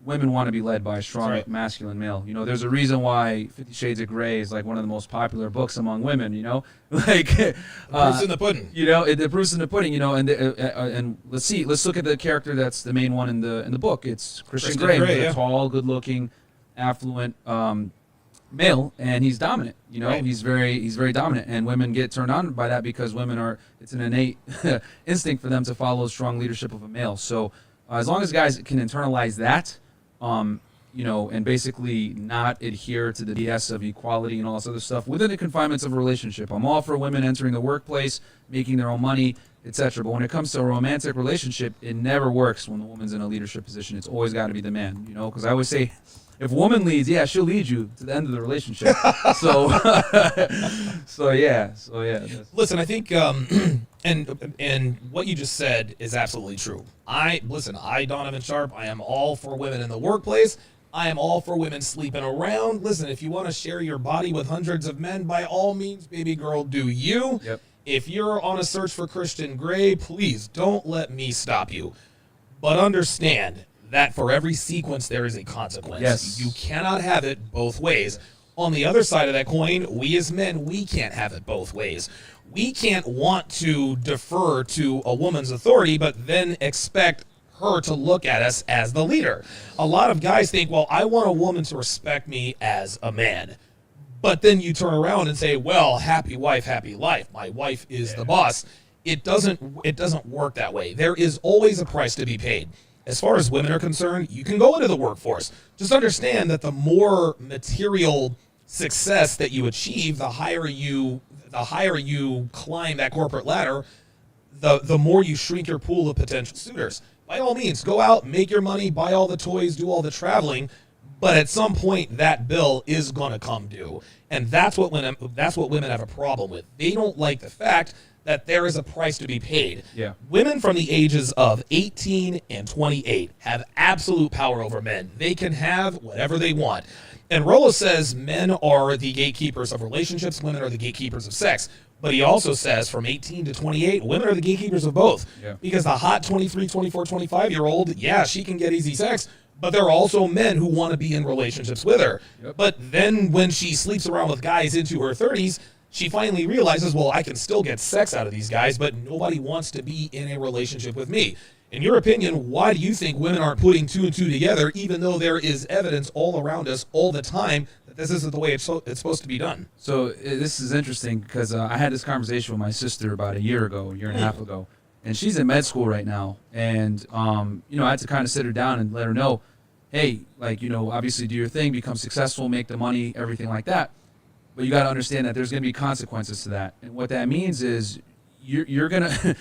women want to be led by a strong masculine male. There's a reason why 50 Shades of Grey is like one of the most popular books among women, like proof's in the pudding. The proof's in the pudding, and let's look at the character that's the main one in the book. It's Christian Grey, a tall, good-looking, affluent male, and he's dominant. He's very dominant, and women get turned on by that because it's an innate instinct for them to follow strong leadership of a male. So as long as guys can internalize that, and basically not adhere to the BS of equality and all this other stuff within the confinements of a relationship. I'm all for women entering the workplace, making their own money, etc. But when it comes to a romantic relationship, it never works when the woman's in a leadership position. It's always got to be the man, you know, because I always say, if a woman leads, yeah, she'll lead you to the end of the relationship. So yeah. Listen, I think, and what you just said is absolutely true. Donovan Sharp, I am all for women in the workplace. I am all for women sleeping around. Listen, if you want to share your body with hundreds of men, by all means, baby girl, do you. Yep. If you're on a search for Christian Grey, please don't let me stop you. But understand that for every sequence, there is a consequence. Yes. You cannot have it both ways. On the other side of that coin, we as men, we can't have it both ways. We can't want to defer to a woman's authority, but then expect her to look at us as the leader. A lot of guys think, well, I want a woman to respect me as a man. But then you turn around and say, well, happy wife, happy life. My wife is the boss. It doesn't work that way. There is always a price to be paid. As far as women are concerned, you can go into the workforce. Just understand that the more material success that you achieve, the higher you climb that corporate ladder, the more you shrink your pool of potential suitors. By all means, go out, make your money, buy all the toys, do all the traveling, but at some point that bill is going to come due. And that's what women have a problem with. They don't like the fact that there is a price to be paid. Yeah. Women from the ages of 18 and 28 have absolute power over men. They can have whatever they want. And Rollo says men are the gatekeepers of relationships, women are the gatekeepers of sex. But he also says from 18 to 28, women are the gatekeepers of both. Yeah. Because the hot 23, 24, 25-year-old, yeah, she can get easy sex, but there are also men who want to be in relationships with her. Yep. But then when she sleeps around with guys into her 30s, she finally realizes, well, I can still get sex out of these guys, but nobody wants to be in a relationship with me. In your opinion, why do you think women aren't putting two and two together, even though there is evidence all around us all the time that this isn't the way it's supposed to be done? So this is interesting because I had this conversation with my sister about a year and a half ago, and she's in med school right now. And, I had to kind of sit her down and let her know, hey, obviously do your thing, become successful, make the money, everything like that. But you got to understand that there's going to be consequences to that. And what that means is you're going to,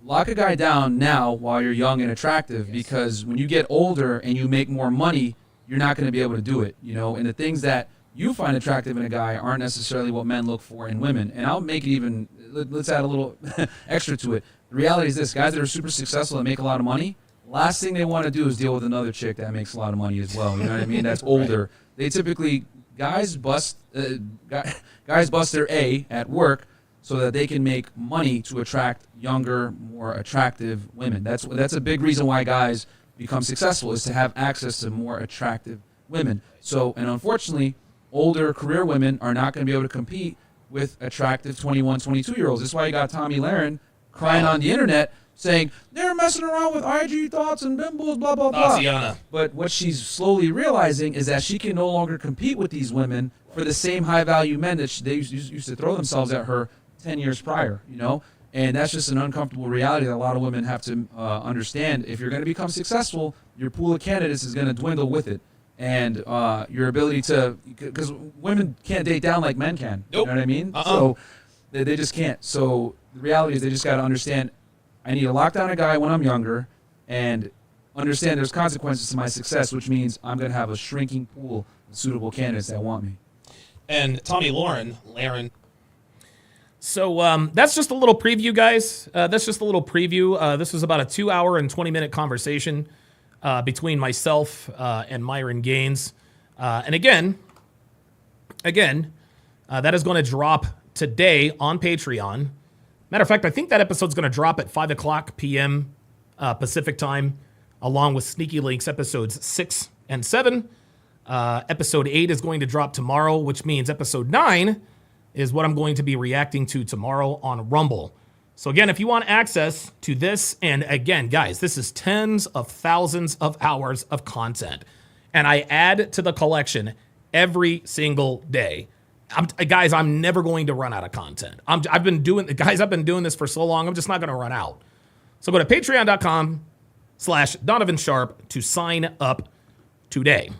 lock a guy down now while you're young and attractive, because when you get older and you make more money, you're not going to be able to do it, and the things that you find attractive in a guy aren't necessarily what men look for in women. And I'll make it even, let's add a little extra to it. The reality is this: guys that are super successful and make a lot of money, last thing they want to do is deal with another chick that makes a lot of money as well. You know what I mean? That's older. Right. They typically, guys bust their A at work so that they can make money to attract younger, more attractive women. That's a big reason why guys become successful, is to have access to more attractive women. So, and unfortunately, older career women are not going to be able to compete with attractive 21, 22-year-olds. That's why you got Tommy Lahren crying on the internet saying, they're messing around with IG thoughts and bimbos, blah, blah, blah. Tatiana. But what she's slowly realizing is that she can no longer compete with these women for the same high-value men that they used to throw themselves at her 10 years prior, And that's just an uncomfortable reality that a lot of women have to understand. If you're going to become successful, your pool of candidates is going to dwindle with it. And your ability to, because women can't date down like men can. Nope. You know what I mean? So they just can't. So the reality is they just got to understand, I need to lock down a guy when I'm younger and understand there's consequences to my success, which means I'm going to have a shrinking pool of suitable candidates that want me. And Tommy Lahren. So that's just a little preview, guys. That's just a little preview. This was about a 2-hour and 20-minute conversation between myself and Myron Gaines. And again, that is going to drop today on Patreon. Matter of fact, I think that episode's going to drop at 5 o'clock p.m. Pacific time, along with Sneaky Links episodes 6 and 7. Episode 8 is going to drop tomorrow, which means episode 9 is what I'm going to be reacting to tomorrow on Rumble. So again, if you want access to this, and again, guys, this is tens of thousands of hours of content, and I add to the collection every single day. I'm never going to run out of content. I've been doing this for so long, I'm just not going to run out. So go to patreon.com/Donovan Sharp to sign up today.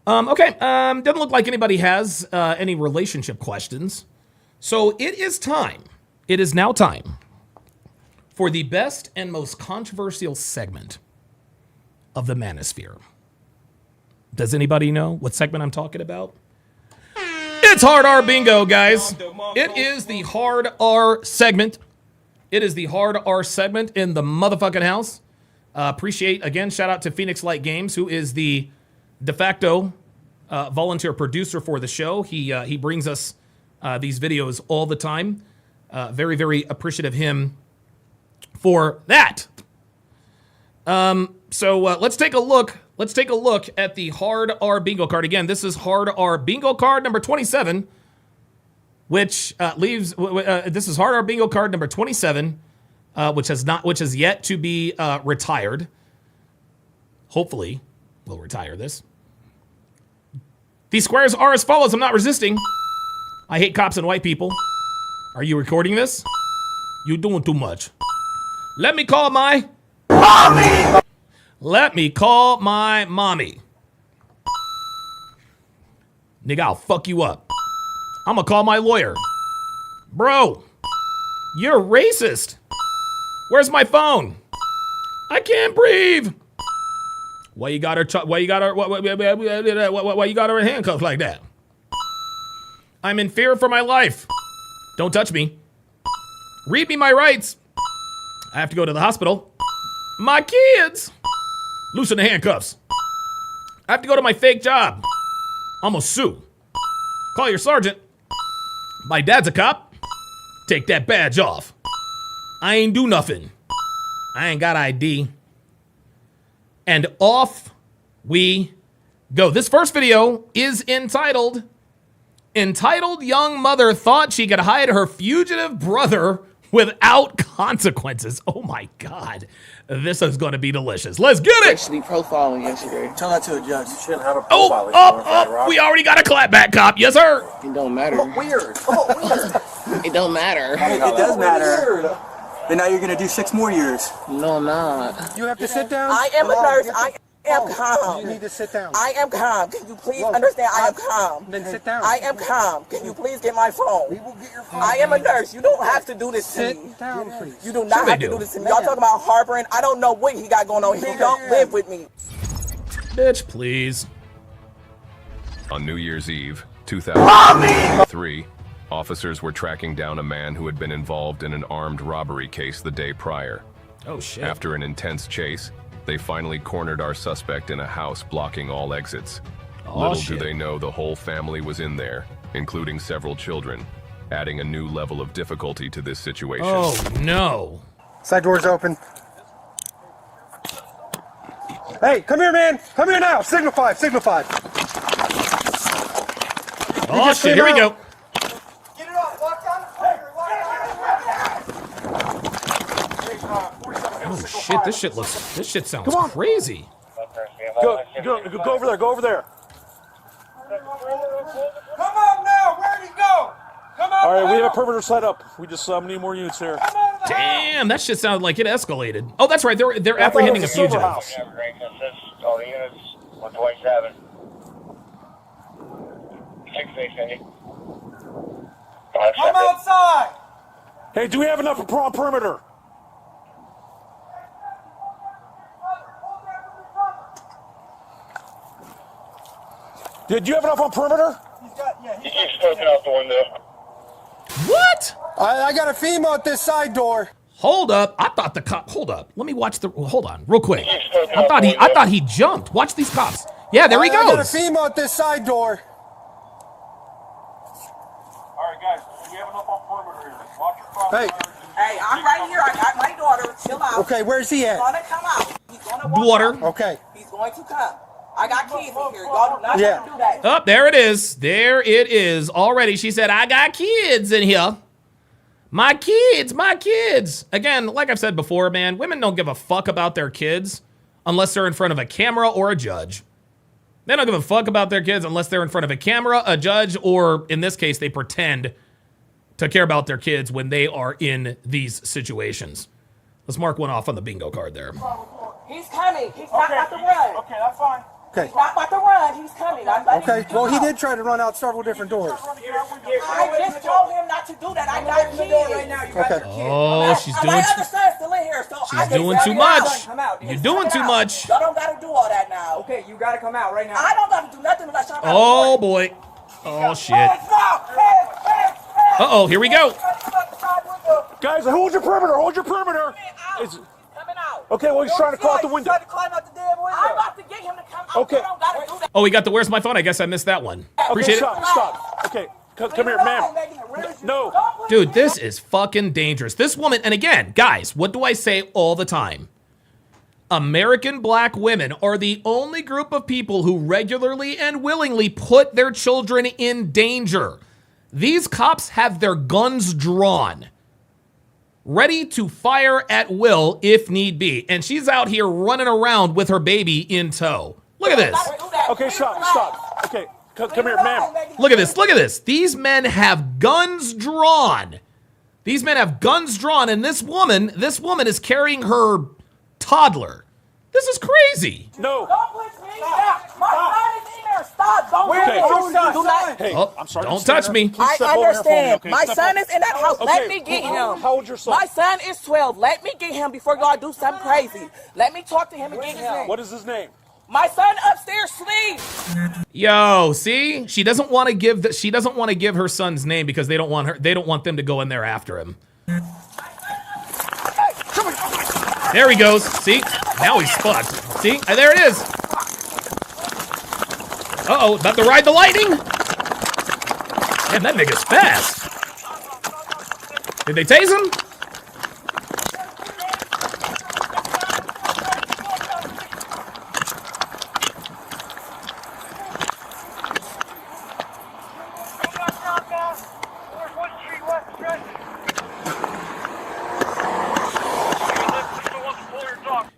Doesn't look like anybody has any relationship questions. So it is time, It is now time for the best and most controversial segment of the Manosphere. Does anybody know what segment I'm talking about? It's Hard R Bingo, guys. It is the Hard R segment. It is the Hard R segment in the motherfucking house. Appreciate, again, shout out to Phoenix Light Games, who is the de facto volunteer producer for the show. He brings us these videos all the time. Very, very appreciative of him for that. So let's take a look. Let's take a look at the Hard R Bingo card. Again, this is Hard R Bingo card number 27, which leaves. This is Hard R Bingo card number 27, which has yet to be retired. Hopefully, we'll retire this. These squares are as follows. I'm not resisting. I hate cops and white people. Are you recording this? You doing too much. Let me call my mommy. Let me call my mommy. Nigga, I'll fuck you up. I'm gonna call my lawyer. Bro, you're racist. Where's my phone? I can't breathe. Why you got her? Why you got her in handcuffs like that? I'm in fear for my life. Don't touch me. Read me my rights. I have to go to the hospital. My kids. Loosen the handcuffs. I have to go to my fake job. I'm gonna sue. Call your sergeant. My dad's a cop. Take that badge off. I ain't do nothing. I ain't got ID. And off we go. This first video is entitled Young Mother Thought She Could Hide Her Fugitive Brother Without Consequences. Oh my God. This is going to be delicious. Let's get it. Actually profiling yesterday. Tell that to a judge. Shit, how to Oh, we already got a clapback cop. Yes, sir. It don't matter. Weird. It don't matter. It does matter. Then now you're going to do 6 more years. No, I'm not. You have to sit down? I am a nurse. I am calm. You need to sit down. I am calm. Can you please understand? I am calm. Then sit down. I am calm. Can you please get my phone? We will get your phone. I am a nurse. You don't have to do this to me. Sit down, please. You do not have to do this to me. Y'all talking about harboring. I don't know what he got going on. He don't live with me. Bitch, please. On New Year's Eve, 2003, officers were tracking down a man who had been involved in an armed robbery case the day prior. Oh, shit. After an intense chase, they finally cornered our suspect in a house blocking all exits. Little do they know the whole family was in there, including several children, adding a new level of difficulty to this situation. Oh, no. Side door's open. Hey, come here, man. Come here now. Signal 5. Signal 5. Oh, shit. Here we go. Get it off. Walk down Oh, shit. This shit sounds crazy. Go over there. Go over there. Come on now. Where'd he go? Come on. All right, we have a perimeter set up. We just need more units here. Damn, that shit sounded like it escalated. Oh, that's right. They're apprehending a fugitive. All the units, 127. 680. Come outside. Hey, do we have enough on perimeter? Did you have enough on perimeter? He keeps poking out the window. What? I got a female at this side door. Hold up. I thought the cop. Hold up. Let me watch the. Hold on, real quick. I thought he jumped. Watch these cops. Yeah, there he goes. I got a female at this side door. All right, guys, we have enough on perimeter here. Watch your front. Hey, I'm right here. I got my daughter. Chill out. Okay, where's he at? He's gonna come out. He's gonna walk Daughter. out. Okay. He's going to come. I got kids in here. Y'all do not have to do that. Oh, there it is. There it is. Already, she said, I got kids in here. My kids. Again, like I've said before, man, women don't give a fuck about their kids unless they're in front of a camera or a judge. They don't give a fuck about their kids unless they're in front of a camera, a judge, or in this case, they pretend to care about their kids when they are in these situations. Let's mark one off on the bingo card there. He's coming. He's not about to run. Okay, that's fine. Okay. He's not about to run. He's coming. Okay. Well, he did try to run out several different doors. I just told him not to do that. I got kids. Okay. Oh, she's doing. My other son's still in here, so She's doing too much. You're doing too much. Y'all don't gotta do all that now. Okay, you gotta come out right now. I don't gotta do nothing unless y'all. Oh boy. Oh shit. Uh-oh, here we go. Guys, hold your perimeter. Hold your perimeter. Coming out. Okay, well, he's trying to crawl out the window. Trying to climb out the damn window. I'm about to get him to come out. Okay. I don't gotta do that. Oh, we got the where's my phone? I guess I missed that one. Appreciate it. Stop. Okay, come here, ma'am. No. Dude, this is fucking dangerous. This woman, and again, guys, what do I say all the time? American black women are the only group of people who regularly and willingly put their children in danger. These cops have their guns drawn, ready to fire at will if need be. And she's out here running around with her baby in tow. Look at this. Okay, stop. Okay, come here, ma'am. Look at this. These men have guns drawn. And this woman is carrying her toddler. This is crazy. No. Don't push me. My son is in there. Stop. Don't do that. Hey, Oh, I'm sorry. don't touch me. I understand. My son is in that house. Okay. Let me get him. How old's your son? My son is 12. Let me get him before y'all do something crazy. Let me talk to him and get him. What is his name? My son upstairs sleeps. Yo, see? She doesn't want to give her son's name because they don't want them to go in there after him. There he goes. See? Now he's fucked. See? There it is. Uh-oh, about to ride the lightning? Man, that nigga's fast. Did they tase him?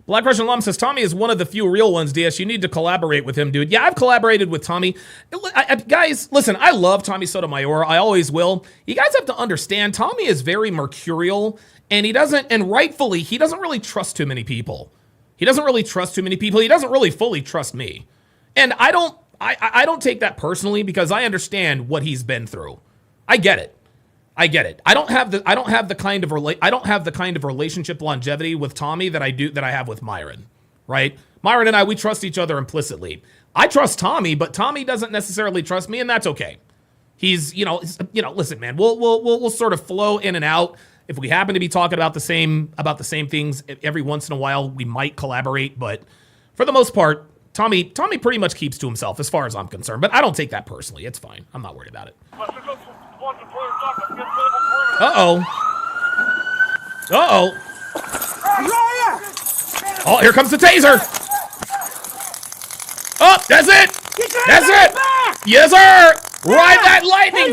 Black Russian Lum says, Tommy is one of the few real ones, DS. You need to collaborate with him, dude. Yeah, I've collaborated with Tommy. Guys, listen, I love Tommy Sotomayor. I always will. You guys have to understand, Tommy is very mercurial, and rightfully, he doesn't really trust too many people. He doesn't really fully trust me. And I don't take that personally because I understand what he's been through. I get it. I don't have the kind of relationship longevity with Tommy that I have with Myron, right? Myron and I, we trust each other implicitly. I trust Tommy, but Tommy doesn't necessarily trust me, and that's okay. He's, listen, man, we'll sort of flow in and out. If we happen to be talking about the same things every once in a while, we might collaborate, but for the most part, Tommy pretty much keeps to himself as far as I'm concerned, but I don't take that personally. It's fine. I'm not worried about it. Uh-oh. Oh, here comes the taser. Oh, that's it. That's it. Yes, sir. Ride that lightning.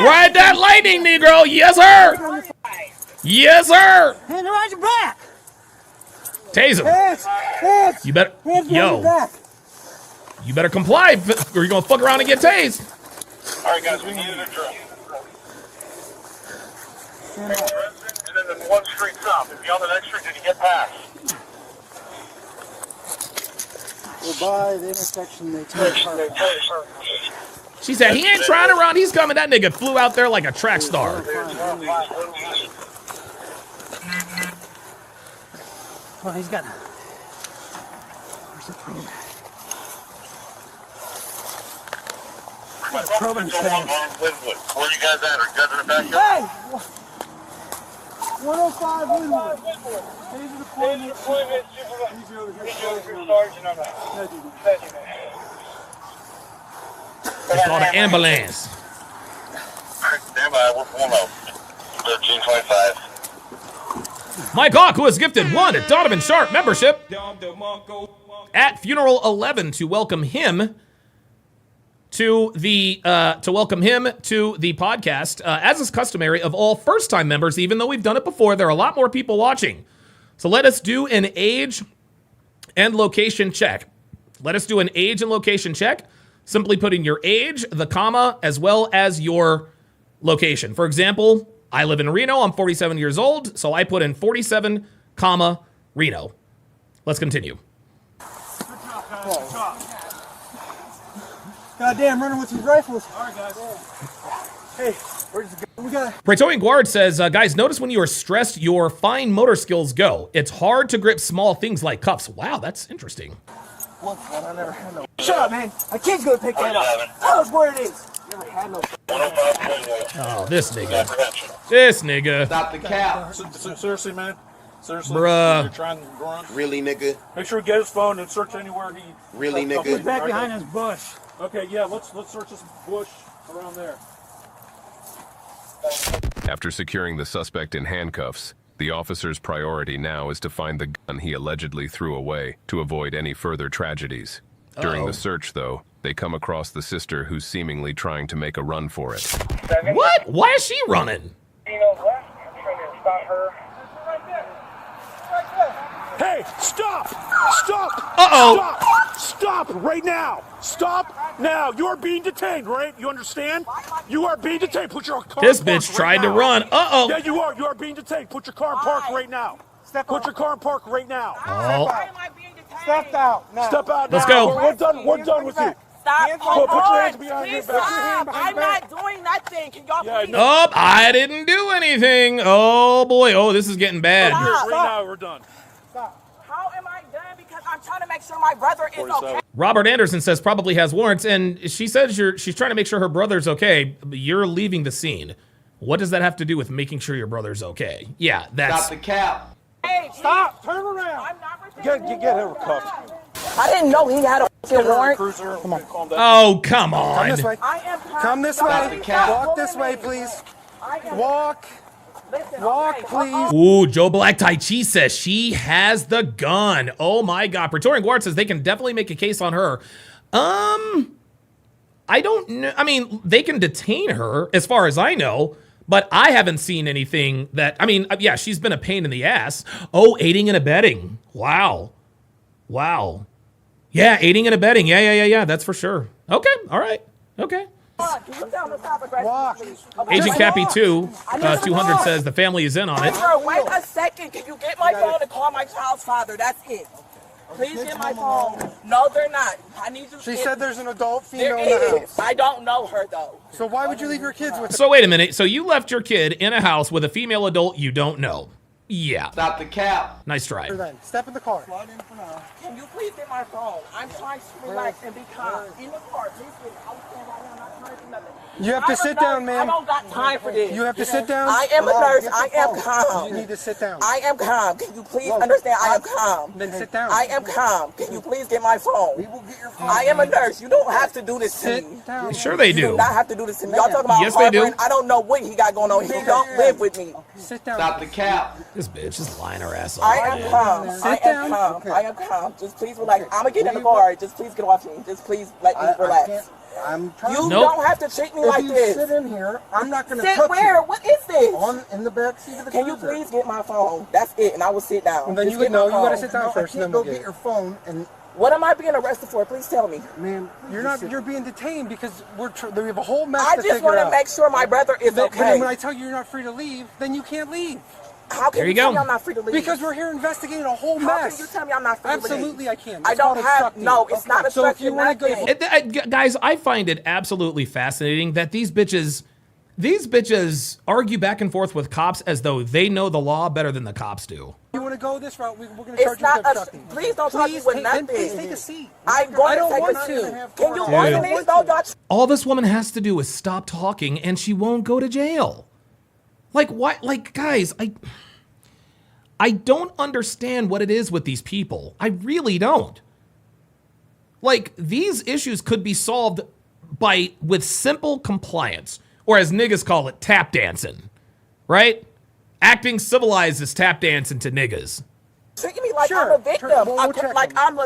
Ride that lightning, Negro. Yes, sir. Yes, sir. Hand around your back. Tase him. You better, you better comply or you're going to fuck around and get tased. All right, guys, we need a drill. And then the one street south. If you're on the next street, did you get past? We're by the intersection. They take She said, he ain't trying to run. He's coming. That nigga flew out there like a track star. Oh, he's got. Where's the probe? Where you guys at? Are you guys in the backyard? Hey! 105 Linwood. Taser deployment. It's called an ambulance. Stand by, we're pulling up. 1325. Mike Hawk, who has gifted one at Donovan Sharp membership at Funeral 11 to welcome him to the podcast, as is customary of all first-time members. Even though we've done it before, there are a lot more people watching. So let us do an age and location check. Simply put in your age, the comma, as well as your location. For example, I live in Reno. I'm 47 years old, so I put in 47, comma, Reno. Let's continue. Goddamn, running with these rifles. All right, guys. Hey, where's the gun? We got Praetorian Guard says, guys, notice when you are stressed, your fine motor skills go. It's hard to grip small things like cuffs. Wow, that's interesting. one. I never had no. Shut up, man. My kid's gonna pick that up. Tell us where it is. Never had no. Oh, this nigga. This nigga. Stop the cap. Seriously, man. Seriously, Bruh. You're trying to run. Really, nigga? Make sure you get his phone and search anywhere he. Really, nigga? He's back behind this bush. Okay, yeah. Let's search this bush around there. After securing the suspect in handcuffs, the officer's priority now is to find the gun he allegedly threw away to avoid any further tragedies. During the search, though, they come across the sister who's seemingly trying to make a run for it. What? Why is she running? You know what? I'm trying to stop her. Hey, stop! Stop! Uh-oh. Stop right now! Stop now! You are being detained, right? You understand? You are being detained. Put your car This in park bitch tried right to now. run. Uh-oh. Yeah, you are. You are being detained. Put your car in park right now. Put your car in park right now. Oh. Step out. Now. Step out now. Let's go. We're done. We're done with you. Stop. Put your hands behind your back. Stop. I'm not doing nothing. Can y'all Yeah, please? Oh, I didn't do anything. Oh, boy. Oh, this is getting bad. Right now, we're done. How am I done? Because I'm trying to make sure my brother is okay. Robert Anderson says probably has warrants, and she says she's trying to make sure her brother's okay. But you're leaving the scene. What does that have to do with making sure your brother's okay? Yeah, that's... Stop the cap. Hey, Stop. Turn around. I'm not Get him cuffed. I didn't know he had a warrant. Cruiser. Come on. Calm down. Oh, come on. Come this way. I am Come this way. Walk this way, please. Walk. Walk, please. Ooh, Joe Black Tai Chi says she has the gun. Oh my God. Praetorian Guard says they can definitely make a case on her. I don't know. I mean, they can detain her as far as I know, but I haven't seen anything that, I mean, yeah, she's been a pain in the ass. Oh, aiding and abetting. Wow. Wow. Yeah, aiding and abetting. Yeah. That's for sure. Okay. All right. Okay. Walk. Agent Cappy 2, 200 says the family is in on it. Sir, wait a second. Can you get my phone and call my child's father? That's it. Please get my phone. No, they're not. I need you to She said there's an adult there female in the is. house. I don't know her, though. So why would you leave your kids with So wait a minute. So you left your kid in a house with a female adult you don't know. Yeah. Stop the cap. Nice try. her then? Step in the car. Can you please get my phone? I'm trying to relax and be calm. In the car, please get it. I'm standing right here. I'm not trying to do nothing. You have to sit down, I ma'am. don't got time for this. You have to sit down. I am a nurse. I am calm. You need to sit down. I am calm. Can you please understand? I am calm. Then sit down. I am calm. Can you please get my phone? We will get your phone. I am a nurse. You don't have to do this to me. Sit down. Sure they You do do. not have to do this to me. Y'all talking about Yes, they do. harboring? I don't know what he got going on. He don't live with me. Sit down. Stop the cap. This bitch is lying her ass I off. am man. calm. I Sit am down. calm. Okay. I am calm. Just please relax. I'm gonna get in the car. Just please get off me. Just please let me relax. I'm trying. You Nope. don't have to treat me If like you this. sit in here, I'm not going to Sit touch where? you. What is this? In the back seat of the Can you cruiser. please get my phone? That's it, and I will sit down. And then Just you get would know. my You got to phone. sit down first, and then we'll get your phone. And What am I being arrested for? Please tell me. man, you're not. You're being detained because we have a whole mess I to just figure want to out. make sure my brother is But okay. when I tell you you're not free to leave, then you can't leave. How can There you tell go. me I'm not free to leave? Because we're here investigating a whole How mess. can you tell me I'm not free to leave? Absolutely, I can. I It's don't called have. obstructing. No, it's not So if you obstructing want to go, nothing. Guys, I find it absolutely fascinating that these bitches argue back and forth with cops as though they know the law better than the cops do. you want to go this route, we're going to It's charge you not. with obstructing. Please don't touch me with then please nothing. take a seat. I'm I going don't to want take a to. seat. Can you Dude. order these? No, y'all. All this woman has to do is stop talking and she won't go to jail. Like, why? Like, guys, I don't understand what it is with these people. I really don't. Like, these issues could be solved with simple compliance, or as niggas call it, tap dancing, right? Acting civilized is tap dancing to niggas. Treating me like Sure. I'm a victim. We'll check I'm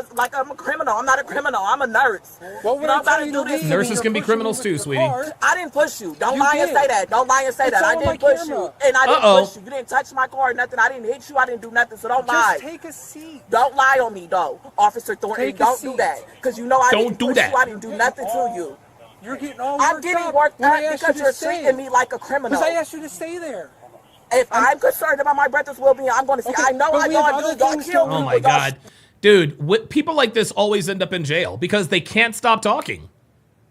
a criminal. I'm not a criminal. I'm a nurse. What would You I don't tell gotta you do to this. leave? Nurses You're can be pushing criminals me too, with the sweetie. car. I didn't push you. Don't You lie and did. say that. Don't lie and say It's that. I all on didn't my push camera. you. And I didn't Uh-oh. push you. You didn't touch my car or nothing. I didn't hit you. I didn't do nothing. So don't lie. Just take a seat. Don't lie on me, though, Officer Thornton. Take a Don't do seat. that. Because you know I Don't didn't do push that. you. I didn't do nothing to you. You're getting all I'm worked getting up worked when I up asked because you you're to stay. treating me like a criminal. Because I asked you to stay there. If I'm concerned about my brother's well-being, I'm going to see. Okay, I know but I we have don't other do. Y'all things to kill do. me. Oh my God. Dude, people like this always end up in jail because they can't stop talking.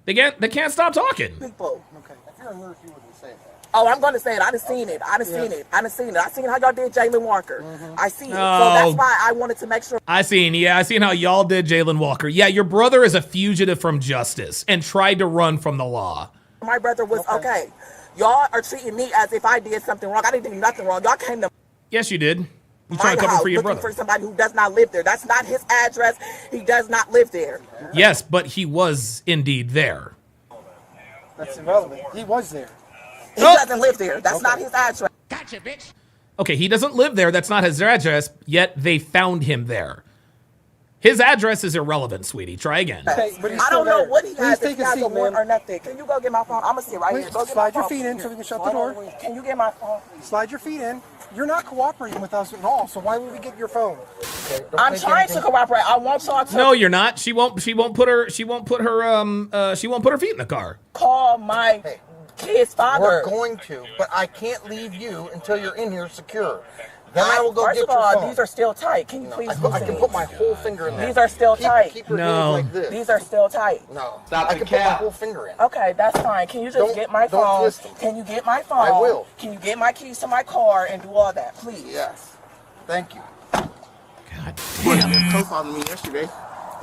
They can't stop talking. People. Okay, if you're a nurse, you wouldn't say that. Oh, I'm going to say it. I done seen it. I done seen it. I seen how y'all did Jalen Walker. I see it. So that's why I wanted to make sure. I seen how y'all did Jalen Walker. Yeah, your brother is a fugitive from justice and tried to run from the law. My brother was okay. Y'all are treating me as if I did something wrong. I didn't do nothing wrong. Y'all came to Yes, you did. You my trying to cover house for your looking brother. for somebody who does not live there. That's not his address. He does not live there. Yes, but he was indeed there. That's irrelevant. He was there. He doesn't live there. That's not his address. Gotcha, bitch. Okay, he doesn't live there. That's not his address, yet they found him there. His address is irrelevant, sweetie. Try again. Okay, but I don't know what he has. Please take If he a has seat, a warrant ma'am. or nothing. Can you go get my phone? I'm going to sit right here. Go get Slide my your phone. feet in so we can shut the door. Can you get my phone, please? Slide your feet in. You're not cooperating with us at all, so why would we get your phone? I'm trying to cooperate. I want y'all to No, you're not. She won't put her feet in the car. call my kid's father. We're going to, but I can't leave you until you're in here secure. Then I will go First get of all, your phone. these are still tight. Can you please I can put my whole finger in there. These are still tight. Keep your hands like this. These are still tight. No. Stop I the can put my cap. whole finger in. Okay, that's fine. Can you just get my don't phone? twist them. Can you get my phone? I will. Can you get my keys to my car and do all that, please? Yes. Thank you. God You damn. profiled me yesterday.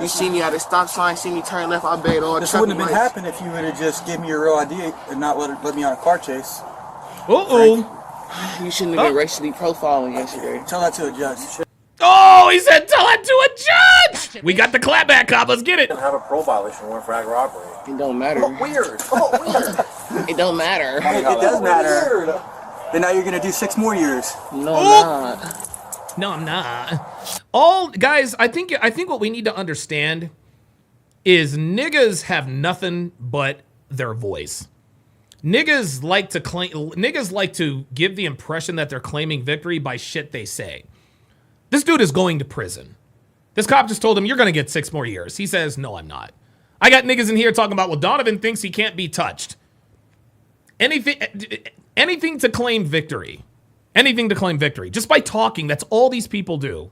You see me at a stop sign, see me turn left, I obeyed all This traffic wouldn't have been lights. happening if you would have just given me your real ID and not let me on a car chase. Uh-oh. You shouldn't have been racially profiling yesterday. Tell that to a judge. Oh, he said tell that to a judge. We got the clapback cop. Let's get it. have a parole violation warrant for aggravated robbery. It don't matter. Weird. It don't matter. It does matter. Then now you're gonna do 6 more years. No, I'm not. No, I'm not. All guys, I think what we need to understand is niggas have nothing but their voice. Niggas like to give the impression that they're claiming victory by shit they say. This dude is going to prison. This cop just told him, you're going to get 6 more years. He says, no, I'm not. I got niggas in here talking about, well, Donovan thinks he can't be touched. Anything to claim victory. Anything to claim victory. Just by talking, that's all these people do.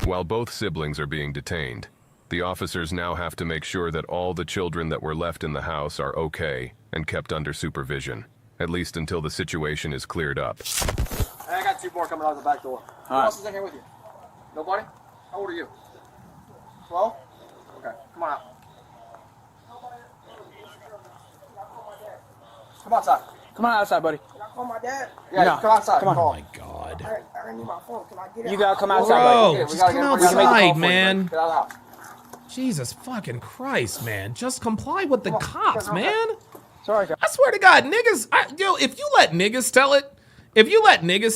While both siblings are being detained, the officers now have to make sure that all the children that were left in the house are okay and kept under supervision, at least until the situation is cleared up. Hey, I got 2 more coming out the back door. Who else is in here with you? Nobody? How old are you? 12? Okay, come on out. Come outside. Come on outside, buddy. Can I call my dad? Yeah, No. come outside. Come on. Oh my God. I need my phone. Can I get it? You gotta come outside, Bro, buddy. just come we gotta make the call outside, for you, man. buddy. Get out of the house. Jesus fucking Christ, man. Just comply with the cops, man. Sorry, guys. I swear to God, niggas, if you let niggas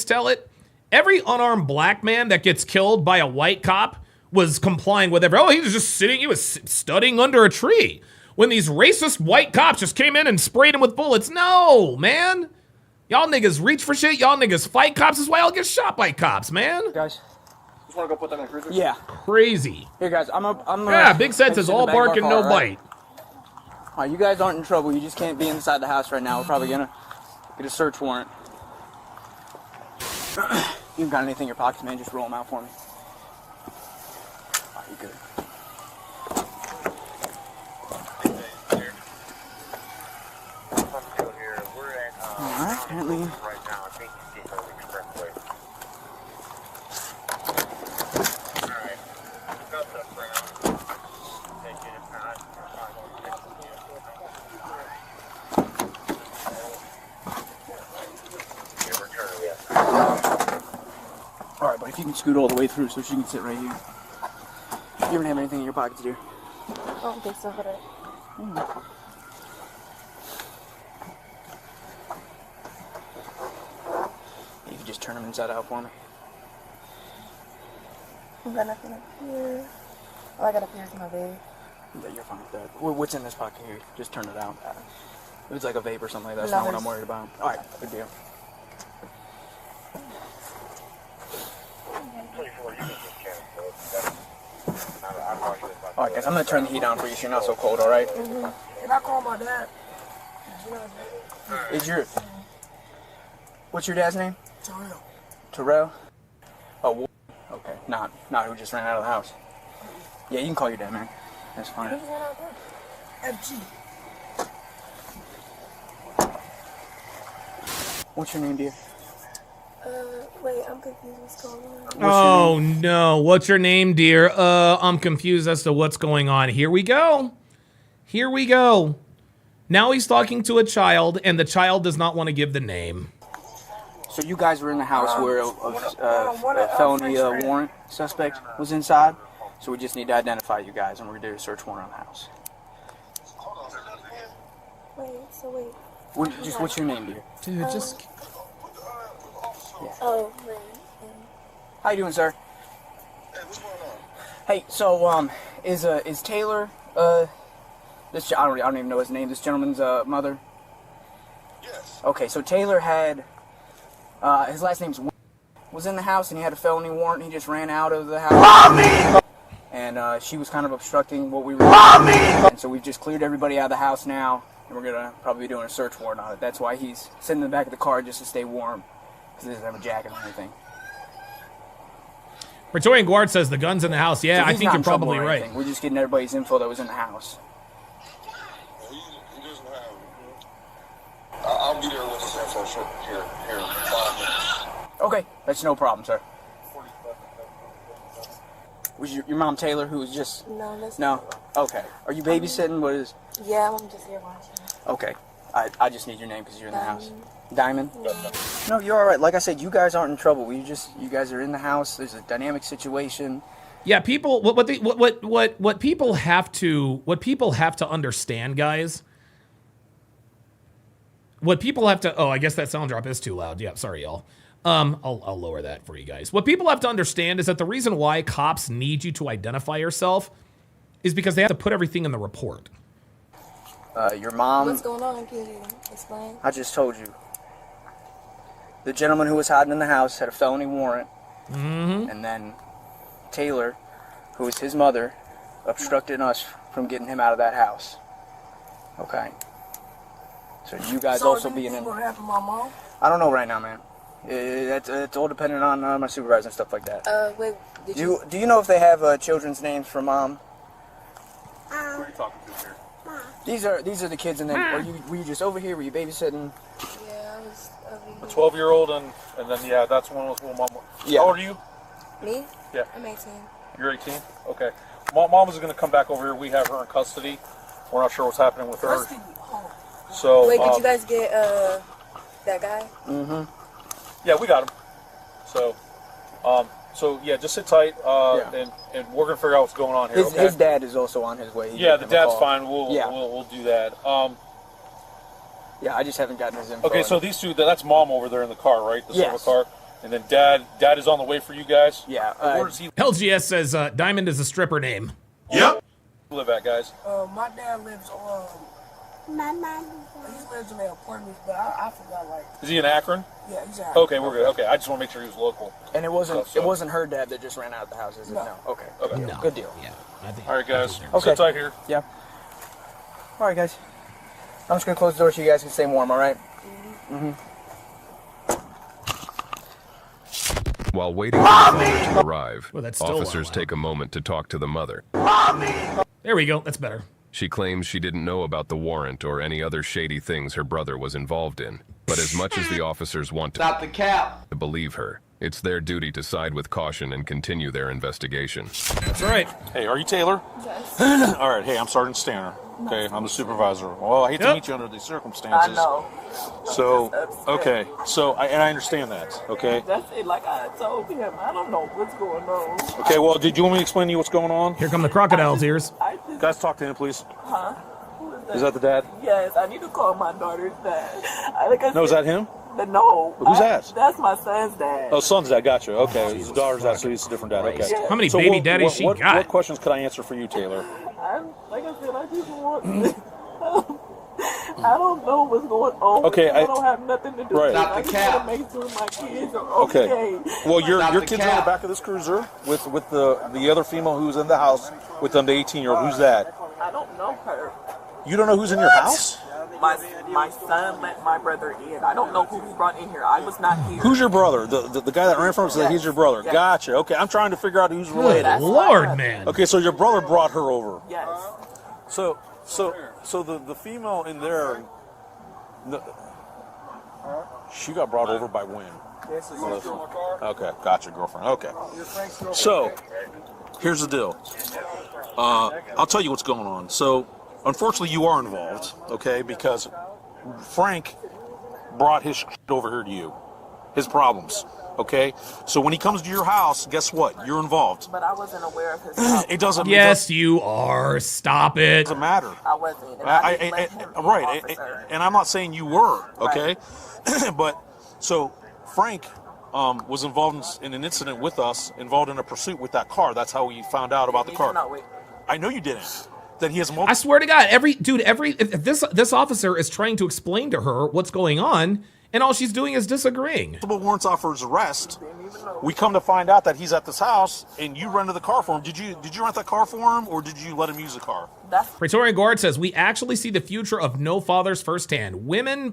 tell it, every unarmed black man that gets killed by a white cop was complying with every, he was just sitting, he was studying under a tree. When these racist white cops just came in and sprayed him with bullets. No, man. Y'all niggas reach for shit. Y'all niggas fight cops. That's why y'all get shot by cops, man. Guys. Just want to go put them in the cruiser? Yeah. Crazy. Here, guys. I'm Yeah, Big Sense is all bark and no bite. All right, you guys aren't in trouble. You just can't be inside the house right now. We're probably gonna get a search warrant. You got anything in your pockets, man? Just roll them out for me. All right, you good. Alright, apparently. Alright, but if you can scoot all the way through so she can sit right here. You don't have anything in your pockets, dear? I don't think so, but You can just turn them inside out for me. I got nothing up here. All I got up here is my bag. Yeah, you're fine with that. What's in this pocket here? Just turn it out. If it's like a vape or something like that, that's No, not what I'm there's- worried about. Alright, good deal. Alright guys, I'm gonna turn the heat on for you so you're not so cold, alright? Can I call my dad? Is your... What's your dad's name? Terrell. Terrell? Oh, okay. Not who just ran out of the house. Yeah, you can call your dad, man. That's fine. FG. What's your name, dear? Wait, I'm confused. What's going on? Oh no! What's your name, dear? I'm confused as to what's going on. Here we go. Here we go. Now he's talking to a child, and the child does not want to give the name. So you guys were in the house where a felony warrant suspect was inside. So we just need to identify you guys, and we're gonna do a search warrant on the house. What's your name, dear? Dude, just. Yeah. Oh, man. How you doing, sir? Hey, so is Taylor this I don't even know his name. This gentleman's mother. Yes. Okay, so Taylor had his last name's was in the house, and he had a felony warrant. And he just ran out of the house. Mommy! And she was kind of obstructing what we were doing. Mommy! And so we've just cleared everybody out of the house now, and we're gonna probably be doing a search warrant on it. That's why he's sitting in the back of the car just to stay warm, because he doesn't have a jacket or anything. Praetorian Guard says the gun's in the house. Yeah, So I he's think not you're in trouble probably or right. anything. We're just getting everybody's info that was in the house. I'll be there with his info here in 5 minutes. Okay, that's no problem, sir. Was your mom Taylor who was just... No, that's No? Okay. Are you babysitting? What is... Yeah, I'm just here watching. Okay. I just need your name because you're in the house. Diamond? No, you're all right. Like I said, you guys aren't in trouble. You guys are in the house. There's a dynamic situation. Yeah, people. What people have to understand, guys. What people have to. Oh, I guess that sound drop is too loud. Yeah, sorry, y'all. I'll lower that for you guys. What people have to understand is that the reason why cops need you to identify yourself is because they have to put everything in the report. Your mom... What's going on? Can you explain? I just told you. The gentleman who was hiding in the house had a felony warrant. Mm-hmm. And then Taylor, who was his mother, obstructed us from getting him out of that house. Okay. So you guys also being in... What happened to my mom? I don't know right now, man. It's all dependent on my supervisor and stuff like that. Wait, Do you know if they have children's names for mom? Who are you talking to here? These are the kids, and then were you just over here? Were you babysitting? Yeah, I was over here. A 12-year-old and then, yeah, that's one was mom. Yeah. How old are you? Me? Yeah. I'm 18. You're 18? Okay. Mom is going to come back over here. We have her in custody. We're not sure what's happening with her. So, Wait, did you guys get that guy? Mm-hmm. Yeah, we got him. So yeah, just sit tight, and we're gonna figure out what's going on here. His dad is also on his way. He Yeah, gave the him a dad's call. fine. We'll do that. Yeah, I just haven't gotten his info. Okay, so these two, that's mom over there in the car, right? The Yes. silver car. And then dad is on the way for you guys. Yeah. Where does he LGS says Diamond is a stripper name. live at, guys? My dad lives on. He lives in the apartments, but I forgot like. Is he in Akron? Yeah, exactly. Okay, we're good. Okay, I just want to make sure he was local. And it wasn't So- it wasn't her dad that just ran out of the house, is it? No. Okay. Okay. No. Good deal. Yeah. All right, guys. Okay. Sit tight here. Yeah. All right, guys. I'm just gonna close the door so you guys can stay warm. All right. Mm-hmm. While waiting for the father to arrive, Well, that's still officers loud. take a moment to talk to the mother. There we go. That's better. She claims she didn't know about the warrant or any other shady things her brother was involved in. But as much as the officers want Stop the cap. to believe her, it's their duty to side with caution and continue their investigation. That's right. Hey, are you Taylor? Yes. All right. Hey, I'm Sergeant Stanner. Okay, I'm the supervisor. Well, I hate to meet you under these circumstances. I know. So, okay. So, I understand that. Okay. That's it. Like I told him, I don't know what's going on. Okay. Well, did you want me to explain to you what's going on? Here come the crocodile's ears. Guys, talk to him, please. Huh? Is that the dad? Yes, I need to call my daughter's dad. No, is that him? No. Who's that? That's my son's dad. Oh, son's dad. Gotcha. Okay. His daughter's dad, so he's a different dad. Okay. How many So baby what- daddies what- she what- got? What questions could I answer for you, Taylor? Like I said, I just want. I don't know what's going on. Okay, I I- don't have nothing to do Right. with it. Stop I the just cap. want to make sure my kids are Okay. okay. Well, your Stop the kids are in the cap. back of this cruiser with the other female who's in the house with them, the 18-year-old. Who's that? I don't know her. You don't know who's in your house? My son let my brother in. I don't know who he brought in here. I was not here. Who's your brother? The guy that ran from us said he's your brother. Yes. Gotcha. Okay, I'm trying to figure out who's Good related. Lord, man. Okay, so your brother brought her over. Yes. So the female in there, She got brought over by Wynn. Yes, so you stole my car? Okay, gotcha, girlfriend. Okay. You're Frank's girlfriend. So, here's the deal. I'll tell you what's going on. So, unfortunately, you are involved, okay? Because Frank brought his shit over here to you, his problems, okay? So when he comes to your house, guess what? You're involved. But I wasn't aware of his problem. It doesn't. Yes, you are. Stop it. Doesn't matter. I wasn't. And I didn't let him be an Right, officer. and I'm not saying you were, okay? But so Frank was involved in an incident with us, involved in a pursuit with that car. That's how we found out about the car. No, wait. I know you didn't. That he has multiple. I swear to God, if this officer is trying to explain to her what's going on, and all she's doing is disagreeing. Multiple warrants off for his arrest. We come to find out that he's at this house, and you rented the car for him. Did you rent that car for him, or did you let him use the car? Praetorian Guard says, we actually see the future of no fathers firsthand. Women,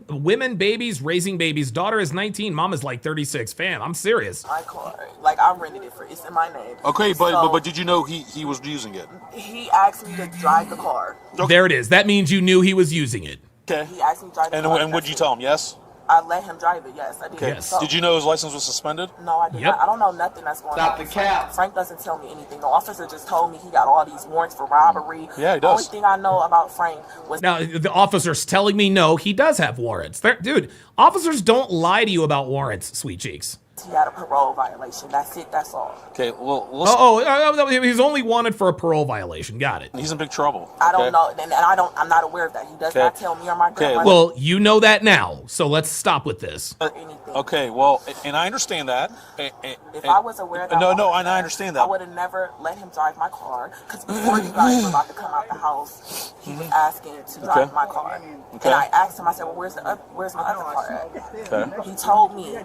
babies, raising babies. Daughter is 19, mom is like 36. Fam, I'm serious. My car, like I rented it it's in my name. Okay, but So, but did you know he was using it? he asked me to drive the car. There it is. That means you knew he was using it. Okay. He asked me to drive the car. And what did you tell him? Yes. I let him drive it. Yes, I did. Yes. So, Did you know his license was suspended? No, I did Yep. not. I don't know nothing that's going Stop on. the cap. Frank doesn't tell me anything. The officer just told me he got all these warrants for robbery. Yeah, he The only does. thing I know about Frank was Now, the officer's telling me no, he does have warrants. Dude, officers don't lie to you about warrants, sweet cheeks. he had a parole violation. That's it. That's all. Okay, well, listen, He's only wanted for a parole violation. Got it. he's in big trouble. I don't okay? know, and I'm not aware of that. He does not tell me or my grandmother Well, you know that now, so let's stop with this. anything. Okay, well, and I understand that. If I was aware of that, No, and I understand that. I would have never let him drive my car. Because before you guys were about to come out the house, he was asking to drive my car. Okay. And I asked him, I said, well, where's my other car at? Okay. He told me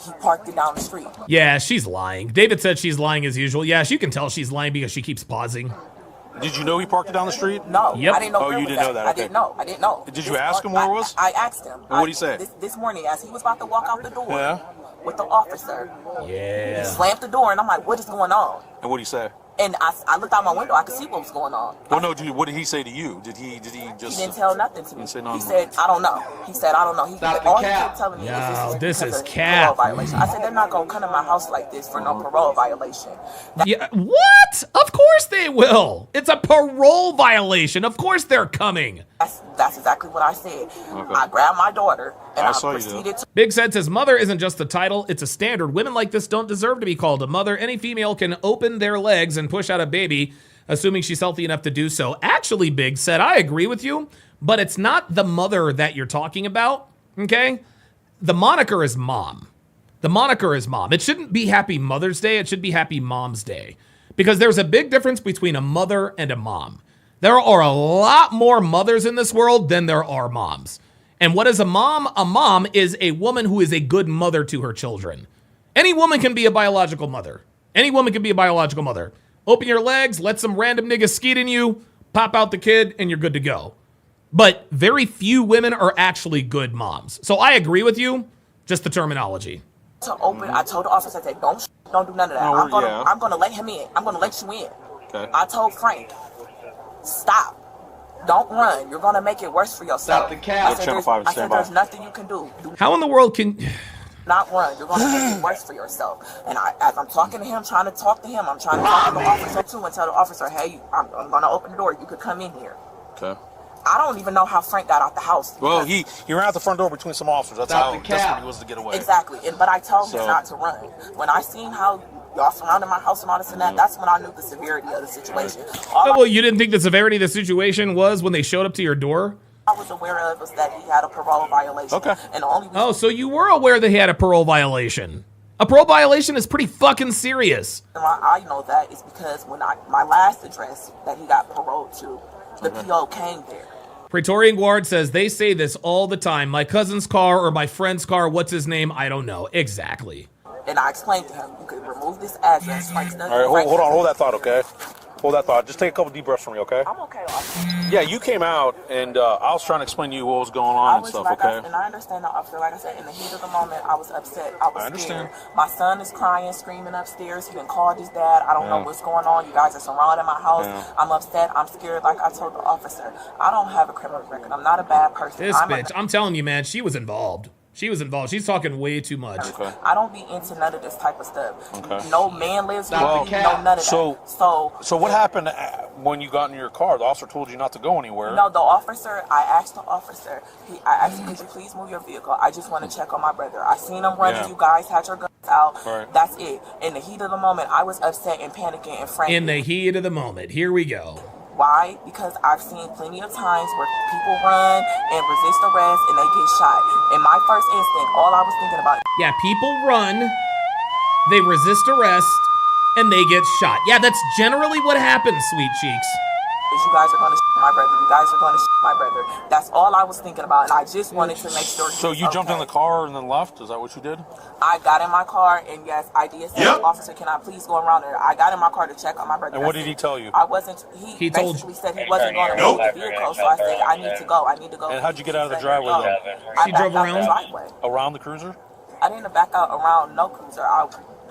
he parked it down the street. Yeah, she's lying. David said she's lying as usual. Yeah, you can tell she's lying because she keeps pausing. Did you know he parked it down the street? No, Yep. I didn't know. Oh, where you it was didn't know at. that, I okay. didn't know. Did you ask him where it was? I asked him. And what'd he say? This morning, as he was about to walk out the door Yeah. with the officer, he Yeah. slammed the door, and I'm like, what is going on? And what did he say? And I looked out my window. I could see what was going on. Well, no, what did he say to you? Did he He just? didn't tell nothing to me. Didn't say nothing. He said, I don't know. He said, I don't know. Stop the all he cap. kept telling me No, is this because is of cap. parole violation. I said, they're not going to come to my house like this for no parole violation. Yeah, what? Of course they will. It's a parole violation. Of course they're coming. That's exactly what I said. I grabbed my daughter and I saw you do. proceeded to Big said says mother isn't just a title, it's a standard. Women like this don't deserve to be called a mother. Any female can open their legs and push out a baby, assuming she's healthy enough to do so. Actually, Big said, I agree with you, but it's not the mother that you're talking about, okay? The moniker is mom. The moniker is mom. It shouldn't be Happy Mother's Day. It should be Happy Mom's Day. Because there's a big difference between a mother and a mom. There are a lot more mothers in this world than there are moms. And what is a mom? A mom is a woman who is a good mother to her children. Any woman can be a biological mother. Any woman can be a biological mother. Open your legs, let some random nigga skeet in you, pop out the kid, and you're good to go. But very few women are actually good moms. So I agree with you, just the terminology. open. I told the officer, I said, don't do none of that. No, I'm gonna let him in. I'm gonna let you in. Okay. I told Frank, stop. Don't run. You're gonna make it worse for yourself. Stop the cap. I said there's nothing you can do. Do How in the world can... not run. You're gonna make it worse for yourself. And as I'm talking to him, trying to talk to him, I'm trying to talk to the officer too and tell the officer, hey, I'm gonna open the door. You could come in here. Okay. I don't even know how Frank got out the house. Well, he ran out the front door between some officers. That's what he was to get away. Exactly. But I told him not to run. When I seen how y'all surrounded my house and all this and that, that's when I knew the severity of the situation. Well, you didn't think the severity of the situation was when they showed up to your door? I was aware of was that he had a parole violation. Okay. And the only reason Oh, so you were aware that he had a parole violation. A parole violation is pretty fucking serious. I know that is because when my last address that he got paroled to, the PO came there. Praetorian Guard says they say this all the time. My cousin's car or my friend's car, what's his name? I don't know. Exactly. And I explained to him, you could remove this address. All right, hold on, hold that thought, okay? Hold that thought. Just take a couple deep breaths for me, okay? I'm okay. Yeah, you came out, and I was trying to explain to you what was going on and stuff, okay? And I understand that, officer. Like I said, in the heat of the moment, I was upset. I was understand. scared. My son is crying, screaming upstairs. He done called his dad. I don't know what's going on. You guys are surrounding my house. I'm upset. I'm scared. Like I told the officer, I don't have a criminal record. I'm not a bad person. This bitch, I'm telling you, man, she was involved. She was involved. She's talking way too much. Okay. I don't be into none of this type of stuff. Okay. No man lives with me. No none of that. So what happened when you got in your car? The officer told you not to go anywhere. No, the officer, I asked the officer, I asked him, could you please move your vehicle? I just want to check on my brother. I seen him running. You guys had your guns out. Right. That's it. In the heat of the moment, I was upset and panicking and frantic. In the heat of the moment. Here we go. Why? Because I've seen plenty of times where people run and resist arrest and they get shot. In my first instinct, all I was thinking about... Yeah, people run, they resist arrest, and they get shot. Yeah, that's generally what happens, sweet cheeks. You guys are going to shoot my brother. You guys are going to shoot my brother. That's all I was thinking about, and I just wanted to make sure... So you jumped in the car and then left? Is that what you did? I got in my car, and yes, I did say, officer, can I please go around there? I got in my car to check on my brother. And what did he tell you? I wasn't... He basically said he wasn't going to move the vehicle, so I said, I need to go. I need to go. And how'd you get out of the driveway, though? She drove around? Around the cruiser? I didn't back out around no cruiser. I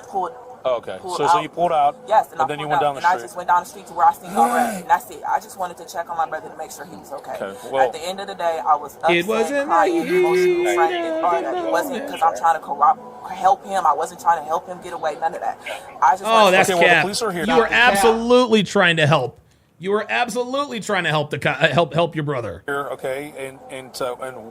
pulled... Oh, okay. So you pulled out. Yes, and then you went down the street. And I just went down the street to where I seen y'all at, and that's it. I just wanted to check on my brother to make sure he was okay. Well, at the end of the day, I was upset, it wasn't crying, emotional, frantic. It wasn't because I'm trying to help him. I wasn't trying to help him get away. None of that. I just that's well, the police are here. You were absolutely trying to help. You were absolutely trying to help help your brother. Okay, and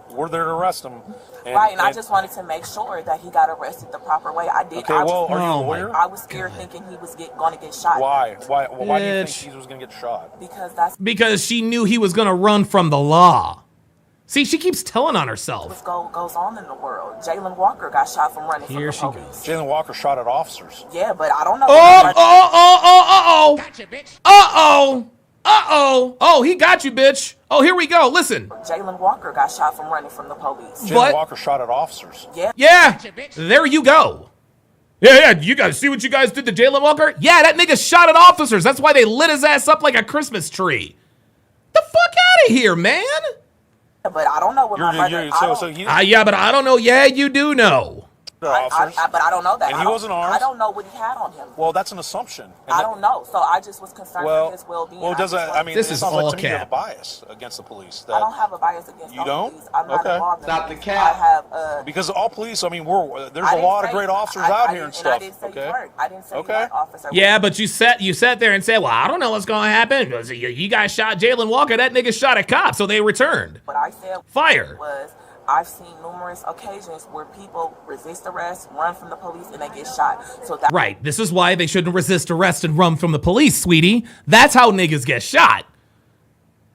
we're there to arrest him. And I just wanted to make sure that he got arrested the proper way. I did. Okay, are you a lawyer? I was scared thinking he was going to get shot. Why? Why do you think he was going to get shot? Because she knew he was going to run from the law. See, she keeps telling on herself. What goes on in the world? Jalen Walker got shot from running from the police. Jalen Walker shot at officers. Yeah, but I don't know. Gotcha, bitch. Oh, he got you, bitch. Oh, here we go. Listen. Jalen Walker got shot from running from the police. Jalen Walker shot at officers. Yeah. Yeah. There you go. Yeah. You guys see what you guys did to Jalen Walker? Yeah, that nigga shot at officers. That's why they lit his ass up like a Christmas tree. The fuck out of here, man. But I don't know what my brother... Yeah, but I don't know. Yeah, you do know. But I don't know that. And he wasn't armed? I don't know what he had on him. Well, that's an assumption. I don't know. So I just was concerned for his well-being. Well, this is all cap. You have a bias against the police. I don't have a bias against the police. I'm not involved in Not the cap. I have... because all police, there's a lot of great officers out here and stuff. I didn't say you weren't. I didn't say you weren't, officer. Yeah, but you sat there and said, well, I don't know what's going to happen. You guys shot Jalen Walker. That nigga shot a cop, so they returned. What I said was... I've seen numerous occasions where people resist arrest, run from the police, and they get shot. Right. This is why they shouldn't resist arrest and run from the police, sweetie. That's how niggas get shot.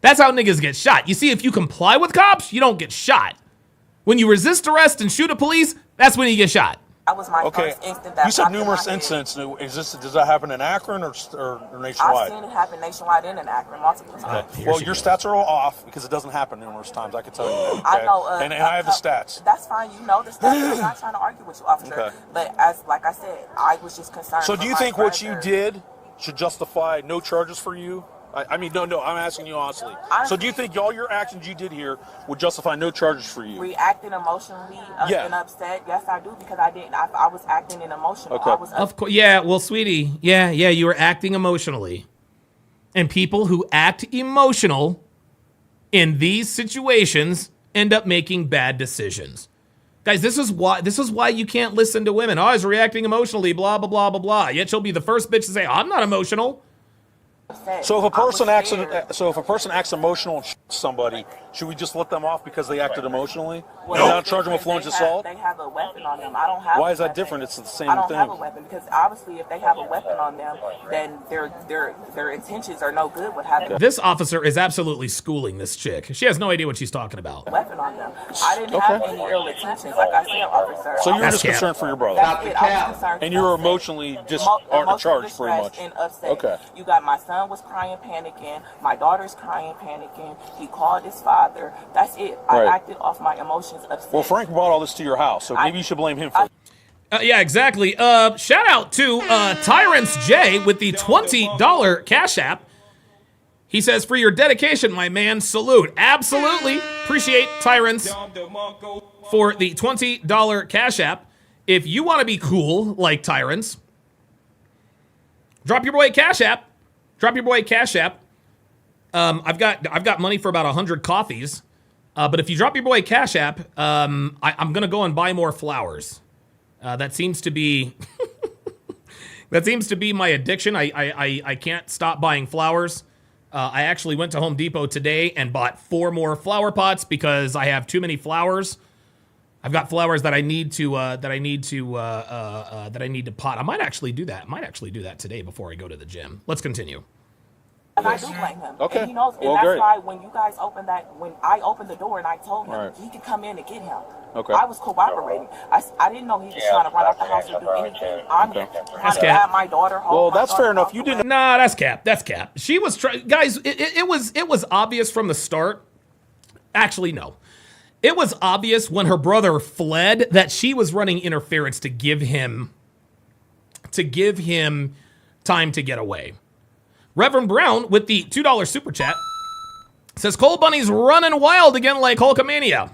That's how niggas get shot. You see, if you comply with cops, you don't get shot. When you resist arrest and shoot a police, that's when you get shot. That was my first instant. You said numerous incidents. Does that happen in Akron or nationwide? I've seen it happen nationwide and in Akron multiple times. Okay. Well, your stats are all off because it doesn't happen numerous times. I can tell you that. Okay? I know. And I have the stats. That's fine. You know the stats. I'm not trying to argue with you, officer. Okay. But like I said, I was just concerned. So do you think what you did should justify no charges for you? I mean, no, I'm asking you honestly. So do you think all your actions you did here would justify no charges for you? Reacting emotionally and upset? Yes, I do, because I didn't. I was acting in emotional. Okay. Of course, yeah. Well, sweetie, yeah, you were acting emotionally. And people who act emotional in these situations end up making bad decisions. Guys, this is why you can't listen to women. Oh, I was reacting emotionally, blah, blah, blah, blah, blah. Yet she'll be the first bitch to say, I'm not emotional. So if a person acts emotional and shoots somebody, should we just let them off because they acted emotionally? And not charge them with felonious assault? They have a weapon on them. I don't have. Why is that different? It's the same thing. I don't have a weapon because obviously, if they have a weapon on them, then their intentions are no good with having. This officer is absolutely schooling this chick. She has no idea what she's talking about. Weapon on them. I didn't have any ill intentions, like I said, officer. So you were just concerned for your brother. And you were emotionally charged pretty much. And upset. Okay. You got my son was crying, panicking. My daughter's crying, panicking. He called his father. That's it. I acted off my emotions, upset. Well, Frank brought all this to your house, so maybe you should blame him for it. Yeah, exactly. Shout out to Tyrants J with the $20 Cash App. He says, for your dedication, my man, salute. Absolutely. Appreciate Tyrants for the $20 Cash App. If you want to be cool like Tyrants, drop your boy Cash App. Drop your boy Cash App. I've got money for about 100 coffees. But if you drop your boy Cash App, I'm going to go and buy more flowers. That seems to be my addiction. I can't stop buying flowers. I actually went to Home Depot today and bought 4 more flower pots because I have too many flowers. I've got flowers that I need to pot. I might actually do that today before I go to the gym. Let's continue. And I do blame him. Okay. And he knows, and Well, that's great. why when you guys opened that, when I opened the door and I told him he could come in and get him. Okay. I was cooperating. I didn't know he was trying to run out the house or do anything. I'm trying to cap. have my daughter home. Well, that's fair enough. You didn't. Nah, that's cap. That's cap. She was trying, guys. It was obvious from the start. Actually, no. It was obvious when her brother fled that she was running interference to give him time to get away. Reverend Brown with the $2 super chat says Cole Bunny's running wild again like Hulkamania.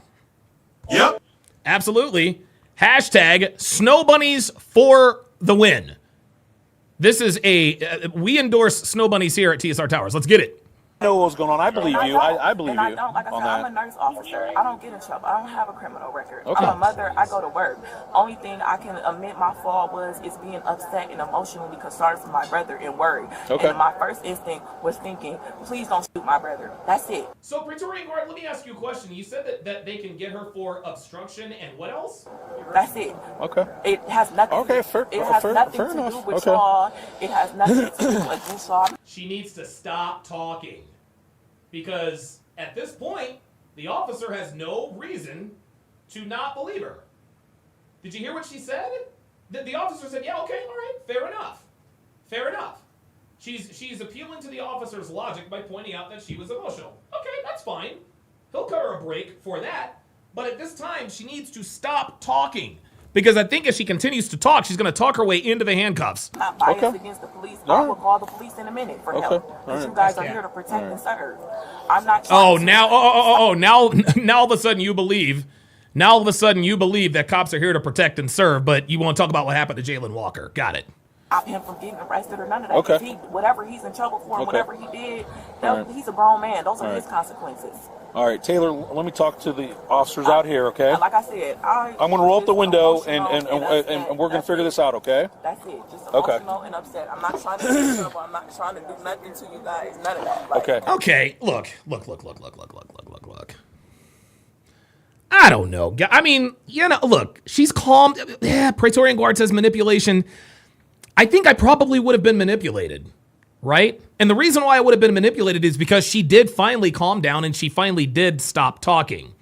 Yep. Absolutely. Hashtag Snow Bunnies for the win. This is we endorse Snow Bunnies here at TSR Towers. Let's get it. I know what's going on. I believe you. I believe And you. I don't. Like I said, I'm a nurse officer. I don't get in trouble. I don't have a criminal record. Okay. I'm a mother. I go to work. Only thing I can admit my fault is being upset and emotionally concerned for my brother and worried. Okay. And my first instinct was thinking, please don't shoot my brother. That's it. So, Praetorian Guard, let me ask you a question. You said that they can get her for obstruction and what else? That's it. Okay. It has nothing. Okay, fair. It has nothing fair to enough. do with Okay. y'all. It has nothing to do with y'all. She needs to stop talking. Because at this point, the officer has no reason to not believe her. Did you hear what she said? The officer said, yeah, okay, all right, fair enough. Fair enough. She's appealing to the officer's logic by pointing out that she was emotional. Okay, that's fine. He'll cut her a break for that. But at this time, she needs to stop talking. Because I think if she continues to talk, she's going to talk her way into the handcuffs. I'm not biased against the police. I will call the police in a minute for help. Because you guys are here to protect and serve. I'm not trying to... Now all of a sudden you believe. Now all of a sudden you believe that cops are here to protect and serve, but you won't talk about what happened to Jalen Walker. Got it. Stop him from getting arrested or none of that. Okay. Whatever he's in trouble for, whatever he did, Right. he's a grown man. Those are Right. his consequences. All right, Taylor. Let me talk to the officers out here. Okay. Like I said, I'm going to roll up the window emotional and we're going to figure this out. Okay. That's it. Just Okay. emotional and upset. I'm not trying to get in trouble. I'm not trying to do nothing to you guys. None of that. Like, Okay. Okay, look. I don't know. I mean, look, she's calm. Yeah, Praetorian Guard says manipulation. I think I probably would have been manipulated, right? And the reason why I would have been manipulated is because she did finally calm down and she finally did stop talking.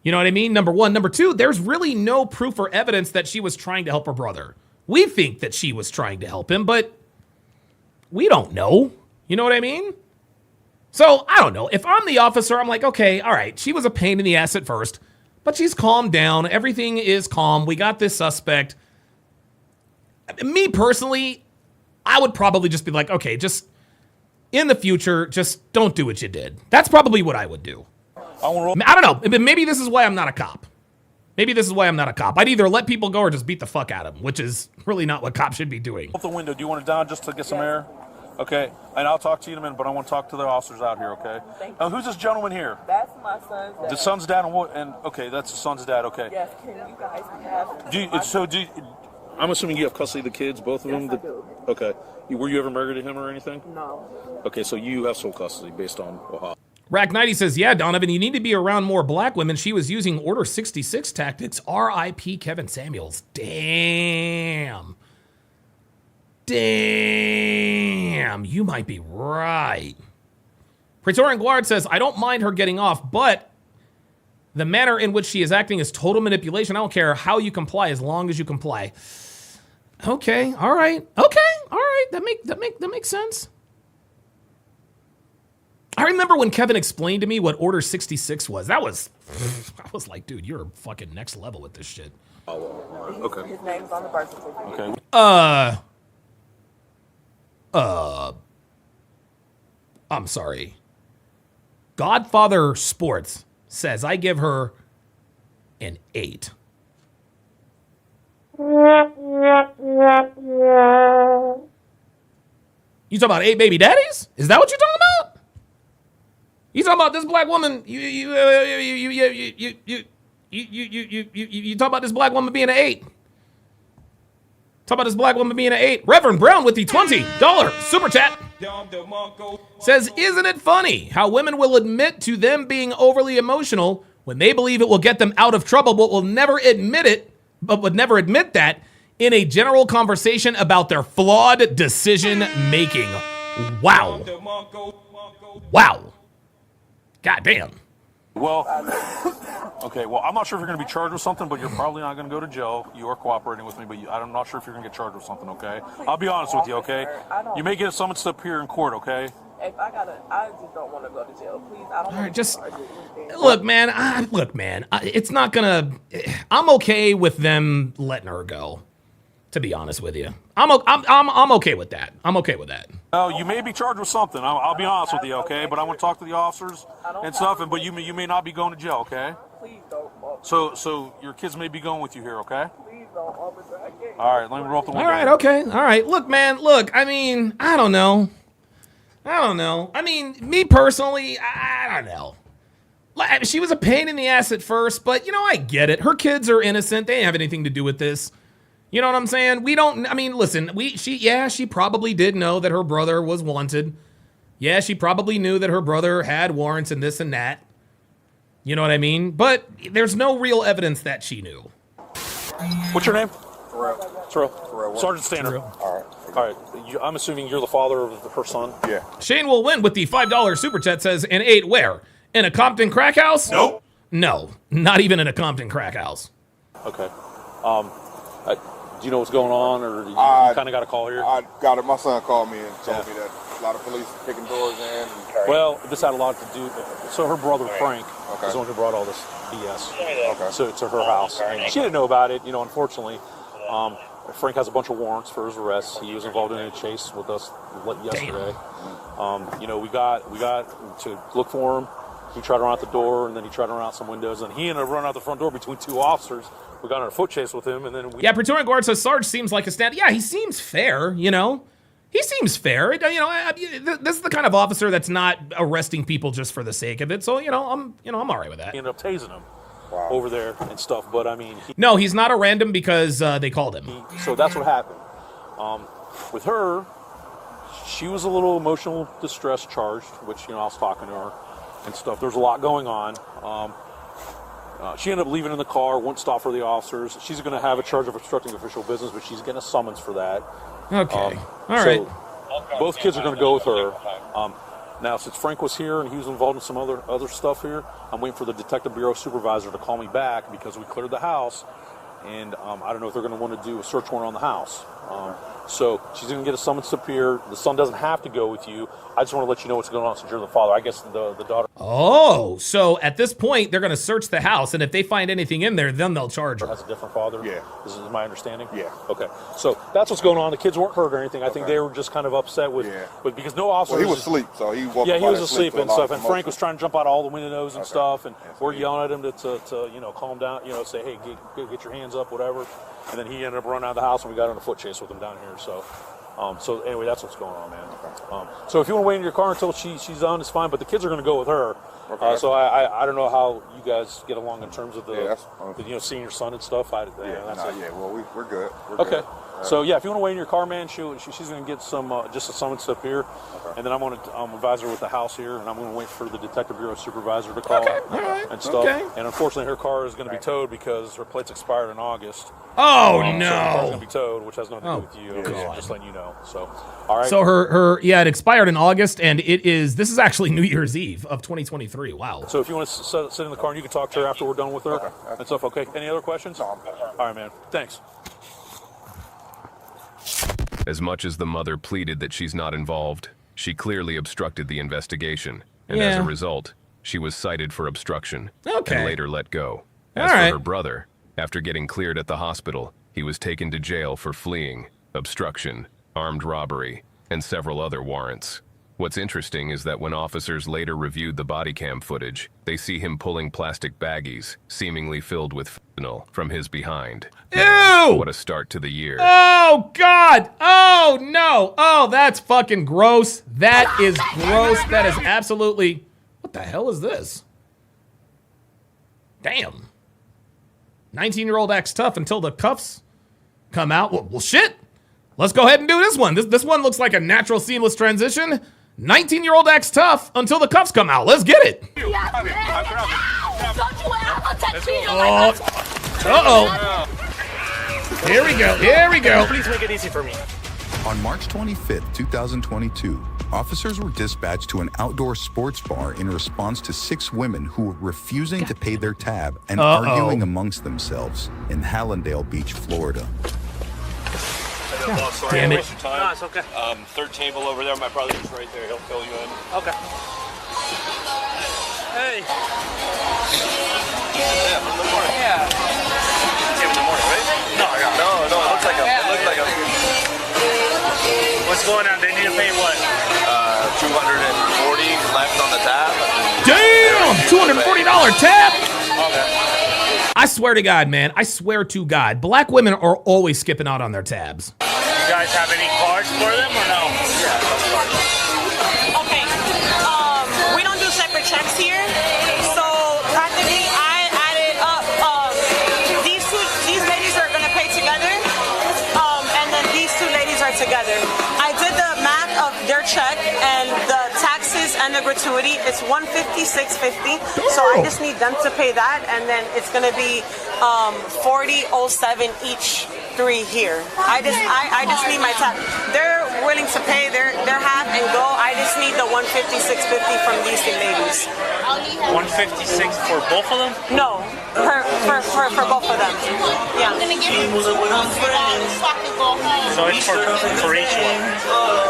You know what I mean? Number one. Number two, there's really no proof or evidence that she was trying to help her brother. We think that she was trying to help him, but we don't know. You know what I mean? So, I don't know. If I'm the officer, I'm like, okay, all right, she was a pain in the ass at first, but she's calmed down. Everything is calm. We got this suspect. Me personally, I would probably just be like, okay, just in the future, just don't do what you did. That's probably what I would do. I don't know. Maybe this is why I'm not a cop. I'd either let people go or just beat the fuck out of them, which is really not what cops should be doing. Off the window. Do you want it down just to get some air? Okay. And I'll talk to you in a minute, but I want to talk to the officers out here. Okay. Now, who's this gentleman here? That's my son's dad. The son's dad and what? And okay, that's the son's dad. Okay. Yes, can you guys have... I'm assuming you have custody of the kids, both of them? Yes, I do. Okay. Were you ever married to him or anything? No. Okay, so you have sole custody based on Ohio. Rack 90 says, yeah, Donovan, you need to be around more black women. She was using Order 66 tactics. R.I.P. Kevin Samuels. Damn. You might be right. Praetorian Guard says, I don't mind her getting off, but the manner in which she is acting is total manipulation. I don't care how you comply as long as you comply. Okay, all right. That makes sense. I remember when Kevin explained to me what Order 66 was. I was like, dude, you're fucking next level with this shit. Okay. His name's on the birth certificate. Okay. I'm sorry. Godfather Sports says I give her an 8. You talking about 8 baby daddies? Is that what you're talking about? You talking about this black woman? You talking about this black woman being an 8? Talk about this black woman being an 8. Reverend Brown with the $20 super chat says, isn't it funny how women will admit to them being overly emotional when they believe it will get them out of trouble, but will never admit it, but would never admit that in a general conversation about their flawed decision making. Wow. Wow. God damn. Well, okay, well, I'm not sure if you're going to be charged with something, but you're probably not going to go to jail. You are cooperating with me, but I'm not sure if you're going to get charged with something, okay? I'll be honest with you, okay? You may get summoned up here in court, okay? If I just don't want to go to jail. Please, I don't want Just look, man. It's not gonna. I'm okay with them letting her go. To be honest with you, I'm okay with that. I'm okay with that. No, you may be charged with something. I'll be honest with you, okay? But I want to talk to the officers and stuff. But you may not be going to jail, okay? Please don't. So your kids may be going with you here, okay? Please don't, officer. I can't. All right, let me roll up the window. All right, okay, all right. Look, man. Look, I mean, I don't know. I mean, me personally, I don't know. She was a pain in the ass at first, but, I get it. Her kids are innocent. They didn't have anything to do with this. You know what I'm saying? Listen, she probably did know that her brother was wanted. Yeah, she probably knew that her brother had warrants and this and that. You know what I mean? But there's no real evidence that she knew. What's your name? Terrell. Sergeant Stander. All right. I'm assuming you're the father of her son? Yeah. Shane will win with the $5 super chat says, an 8 where? In a Compton crack house? Nope. No, not even in a Compton crack house. Okay. Do you know what's going on, or you kind of got a call here? I got it. My son called me and told me that a lot of police are kicking doors in. Well, this had a lot to do. So her brother Frank is the one who brought all this BS. Okay. So to her house, and she didn't know about it. Unfortunately, Frank has a bunch of warrants for his arrest. He was involved in a chase with us yesterday. We got to look for him. He tried to run out the door, and then he tried to run out some windows, and he ended up running out the front door between two officers. We got in a foot chase with him, and then Yeah, Praetorian Guard says Sarge seems like a stand. Yeah, he seems fair, He seems fair. This is the kind of officer that's not arresting people just for the sake of it. So, I'm all right with that. He ended up tasing him over there and stuff, but No, he's not a random because they called him. So that's what happened. With her, she was a little emotional distress charged, which, I was talking to her and stuff. There's a lot going on. She ended up leaving in the car, wouldn't stop for the officers. She's going to have a charge of obstructing official business, but she's getting a summons for that. Okay. All right. Both kids are going to go with her. Now, since Frank was here and he was involved in some other stuff here, I'm waiting for the Detective Bureau supervisor to call me back because we cleared the house, and I don't know if they're going to want to do a search warrant on the house. So she's going to get a summons up here. The son doesn't have to go with you. I just want to let you know what's going on since you're the father. I guess the daughter. Oh, so at this point, they're going to search the house, and if they find anything in there, then they'll charge her. That's a different father? Yeah. This is my understanding? Yeah. Okay. So that's what's going on. The kids weren't hurt or anything. I think they were just kind of upset with because no officer. Well, he was asleep, so he woke Yeah, he up was asleep and stuff. And Frank was trying to jump out all the windows and stuff, and we're yelling at him to calm down, say, hey, get your hands up, whatever. And then he ended up running out of the house, and we got in a foot chase with him down here. So anyway, that's what's going on, man. So if you want to wait in your car until she's on, it's fine. But the kids are going to go with her. Okay. So I don't know how you guys get along in terms of seeing your son and stuff. Well, we're good. Okay. Good. So yeah, if you want to wait in your car, man, she's going to get some just a summons up here, and then I'm going to advise her with the house here, and I'm going to wait for the Detective Bureau supervisor to call and stuff. Okay. And unfortunately, her car is going to be towed because her plates expired in August. Oh So no! her car's going to be towed, which has nothing to do with you. Okay, just letting you know. So, all right. So it expired in August, and this is actually New Year's Eve of 2023. Wow. So if you want to sit in the car and you can talk to her after we're done with her and stuff. Okay. Any other questions? All right, man. Thanks. As much as the mother pleaded that she's not involved, she clearly obstructed the investigation. and as Yeah. a result, she was cited for obstruction Okay. and later let go. All As for right. her brother, after getting cleared at the hospital, he was taken to jail for fleeing, obstruction, armed robbery, and several other warrants. What's interesting is that when officers later reviewed the body cam footage, they see him pulling plastic baggies, seemingly filled with fentanyl, from his behind. Ew! What a start to the year. Oh, God. Oh, no. Oh, that's fucking gross. That is gross. That is absolutely... What the hell is this? Damn. 19-year-old acts tough until the cuffs come out. Well, shit. Let's go ahead and do this one. This one looks like a natural, seamless transition. 19-year-old acts tough until the cuffs come out. Let's get it. Don't you ever touch me. Oh. Uh-oh. Here we go. Here we go. Please make it easy for me. On March 25th, 2022, officers were dispatched to an outdoor sports bar in response to 6 women who were refusing to pay their tab and arguing amongst themselves in Hallandale Beach, Florida. Damn it. No, it's okay. Third table over there. My brother's right there. He'll fill you in. Okay. Hey. Yeah, in the morning. Yeah. In the morning, right? No. It looks like a. What's going on? They need to pay what? 240 left on the tab. Damn! $240 tab? Okay. I swear to God, man. I swear to God. Black women are always skipping out on their tabs. You guys have any cards for them or no? Okay. We don't do separate checks here. So practically I added up these ladies are gonna pay together. And then these 2 ladies are together. I did the math of their check and the taxes and the gratuity. It's $150, $650. So I just need them to pay that, and then it's gonna be $40.07 each 3 here. I just need my tax. They're willing to pay their half and go. I just need the $150, $650 from these 2 ladies. 156 for both of them? No, for both of them. Yeah. So it's for each one.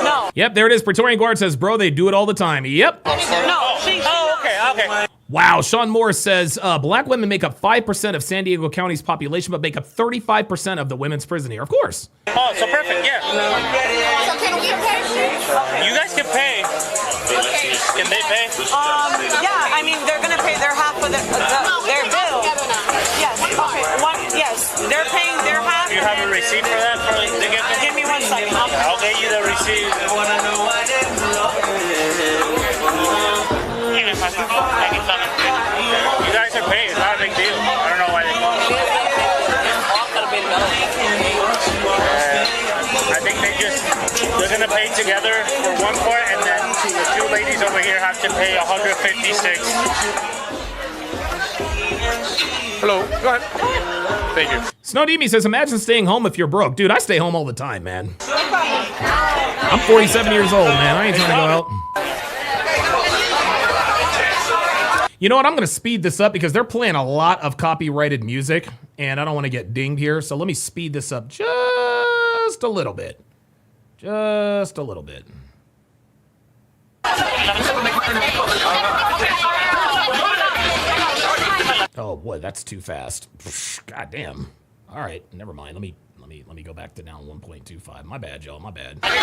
No. Yep, there it is. Praetorian Guard says, bro, they do it all the time. Yep. No. Okay. Wow. Sean Morris says, black women make up 5% of San Diego County's population, but make up 35% of the women's prison here. Of course. Oh, so perfect, yeah. So can we pay? You guys can pay. Can they pay? Yeah, I mean, they're gonna pay their half of their bill. Yes, okay, yes, they're paying their half. Do you have a receipt for that? Give me 1 second. I'll get you the receipt. You guys are paying, it's not a big deal. I don't know why they call it. I think they're gonna pay together for one part, and then the 2 ladies over here have to pay $156. Hello. Go ahead. Thank you. Snowdemi says, imagine staying home if you're broke. Dude, I stay home all the time, man. I'm 47 years old, man. I ain't trying to go out. You know what? I'm going to speed this up because they're playing a lot of copyrighted music, and I don't want to get dinged here. So let me speed this up just a little bit. Just a little bit. Oh boy, that's too fast. God damn. All right, never mind. Let me go back to down 1.25. My bad, y'all. My bad. Let's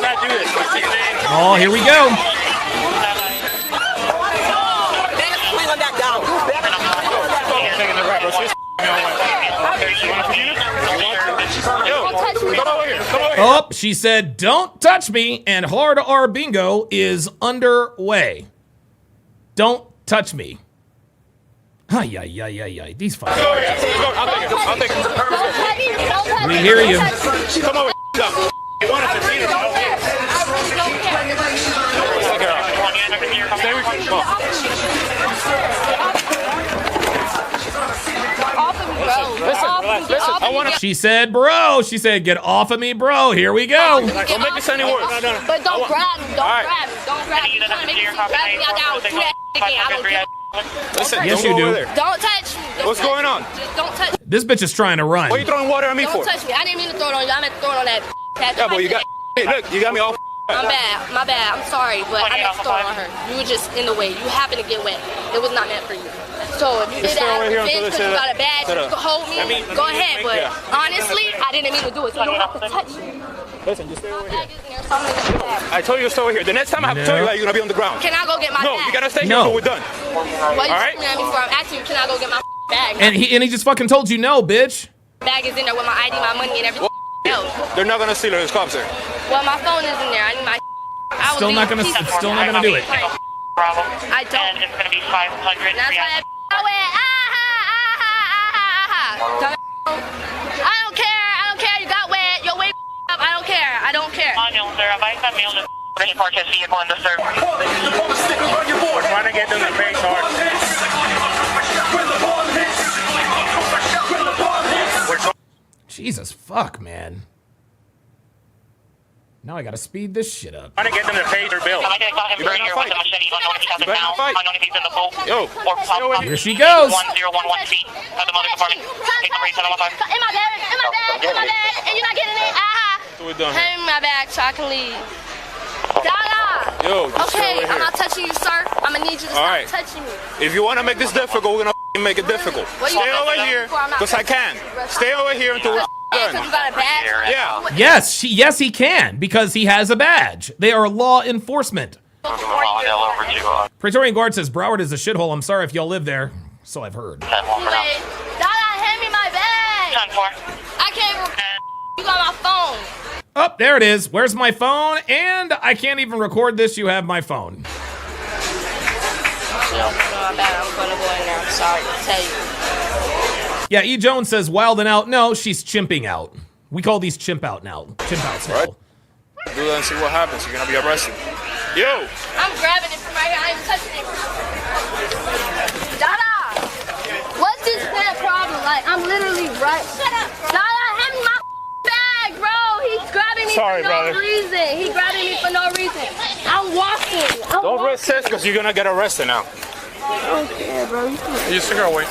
not do this. Oh, here we go. Oh, she said, don't touch me, and Hard R Bingo is underway. Don't touch me. Ay, ay, ay, ay, ay. These fucking... I'll take it. We hear you. Come over. You want to see it? Stay with me. Listen. I want to. She said, bro. She said, get off of me, bro. Here we go. Don't make this any worse. No. But don't grab him. Don't grab him. Don't grab him. Trying to make me grab me. I gotta do that again. I don't do that. Listen, yes, don't you go do. over there. Don't touch me. What's going on? Just don't touch me. This bitch is trying to run. What are you throwing water at me Don't for? touch me. I didn't mean to throw it on you. I meant to throw it on that. Yeah, but you got. Hey, look, you got me all. I'm bad. My bad. I'm sorry, but I meant to throw it on her. You were just in the way. You happened to get wet. It was not meant for you. So if you did that out of revenge because you got a badge, you could hold me. Go ahead, but honestly, I didn't mean to do it. So you don't have to touch me. Listen, just stay over here. I told you to stay over here. The next time I have to tell you, you're gonna be on the ground. Can I go get my No, bag? you gotta stay here until we're done. What you screaming at me for? I'm asking you, can I go get my bag? And he just fucking told you no, bitch. Bag is in there with my ID, my money, and everything else. They're not gonna steal it. There's cops there. Well, my phone is in there. I need my. Still not gonna do it. I don't. And it's gonna be 500. That's why I don't care. I don't care. You got wet. Your way up. I don't care. I don't care. Park his vehicle in the service. We're trying to get them to pay charge. Jesus fuck, man. Now I gotta speed this shit up. Trying to get them to pay their bill. You better not fight. You better not fight. Yo, here she goes. 1011 feet at the mother compartment. Take the race at my time. In my bag, and you're not getting it. So we're done. Hand me my bag so I can leave. Dada. Yo, just stay okay, over I'm here. not touching you, sir. I'm gonna need you to stop touching me. If you want to make this difficult, we're gonna make it difficult. Stay over here, because I can. Stay over here until we're done. You got a badge? Yeah. Yes, he can because he has a badge. They are law enforcement. Praetorian Guard says Broward is a shithole. I'm sorry if y'all live there. So I've heard. Dada, hand me my bag. I can't. You got my phone. Oh, there it is. Where's my phone? And I can't even record this. You have my phone. I'm gonna go in there. I'm sorry to tell you. Yeah, E. Jones says wild and out. No, she's chimping out. We call these chimp out now. Chimp outs now. Right. Do that and see what happens. You're gonna be arrested. Yo! I'm grabbing it from right here. I ain't touching it. Dada! What's this bad problem? Like, I'm literally right. Shut up, bro. Dada, hand me my bag, bro. He's grabbing me for no reason. He's grabbing me for no reason. I'm walking. Don't resist because you're gonna get arrested now. I don't care, bro. You stick her away.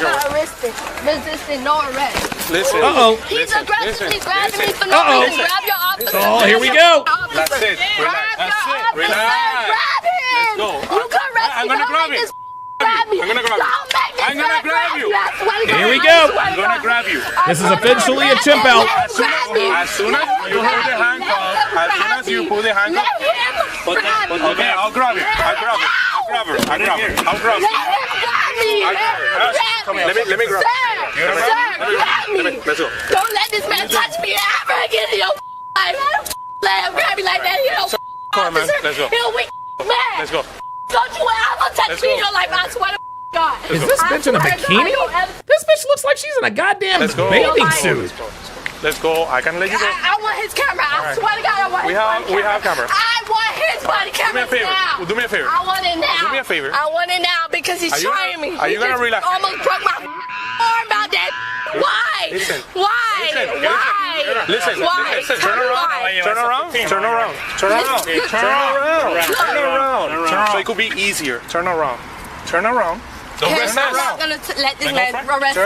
Not arrested. Resisting, no arrest. Listen. Uh-oh. He's aggressively grabbing me for no reason. Grab your officer. Oh, here we go. That's it. Relax. That's it. Relax. Grab him. Let's go. You can arrest me. I'm gonna grab you. I'm gonna grab you. I'm gonna grab you. Here we go. I'm gonna grab you. This is officially a chimp out. As soon as you hold the handcuff, as soon as you pull the handcuff, okay, I'll grab you. I'll grab you. I'll grab her. I'll grab her. I'll grab her. Come here. Let me grab you. Sir, grab me. Let's go. Don't let this man touch me ever again in your life. Let him grab me like that. He don't Come on, man. Let's go. He'll weak man. Let's go. Don't you ever touch me in your life. I swear to God. Is this bitch in a bikini? This bitch looks like she's in a goddamn bathing suit. Let's go. I can let you go. I want his camera. I swear to God, I want his body camera. We have camera. I want his body camera now. Do me a favor. I want it now. Do me a favor. I want it now because he's trying me. Are you gonna relax? Almost broke my arm about that. Why? Listen. Why? Why? Listen. Why? Listen. Turn around. Turn around. Turn around. Turn around. Turn around. Turn around. So it could be easier. Turn around. Turn around. I'm not gonna let this man arrest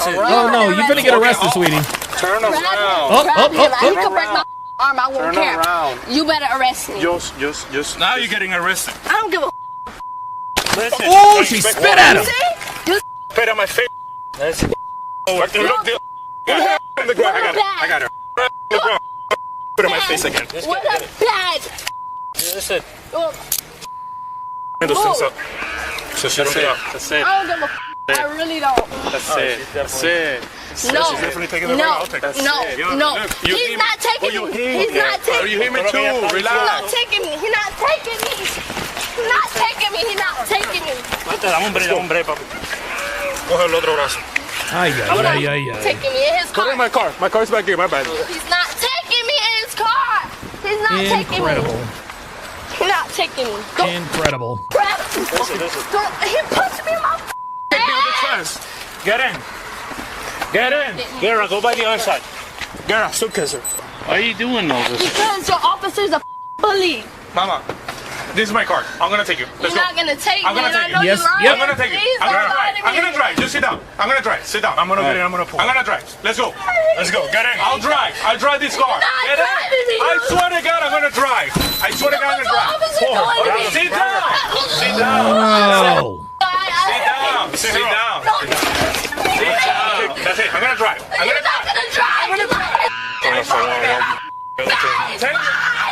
me. Oh no, you're gonna get arrested, sweetie. Turn around. Grab him. He could break my arm. I won't care. You better arrest me. Just. Now you're getting arrested. I don't give a. Listen. Oh, she spit at him. You spit at my face. Look, I got her. Put it on my face again. What a badge. Listen. That's it. That's it. I don't give a. I really don't. That's it. That's it. No. She's definitely taking the No. I'll take that. No. He's not taking me. He's not taking me. You hear me too. He's not Relax. taking me. He's not taking me. He's not taking me. He's not taking me. Dame un break, papi. Coge el otro brazo. Ay, ay, ay, ay, ay. Taking me in his car. Put it in my car. My car's back here. My bad. He's not taking me in his car. He's not taking me. Incredible. He's not taking me. Incredible. Grab him. He punched me in my ass. Get in. Get in. Gara, go by the other side. Gara, suitcase her. Why are you doing all this? Because your officer's a bully. Mama, This is my card. I'm gonna take you. Let's You're go. not gonna take me. I'm gonna and I take know you. you're lying. I'm gonna take you. Please I'm gonna don't lie drive. to I'm me. gonna drive. Just sit down. I'm gonna drive. Sit down. I'm gonna get in. I'm gonna pull. I'm gonna drive. Let's go. Let's go. Get in. I'll drive. I'll drive this car. You're not Get in. driving me. I swear to God, I'm gonna drive. I swear to God, I'm gonna drive. Sit down. Sit down. Oh. Sit down. Sit down. Sit down. That's it. I'm gonna drive. I'm gonna drive. I'm gonna drive. I'm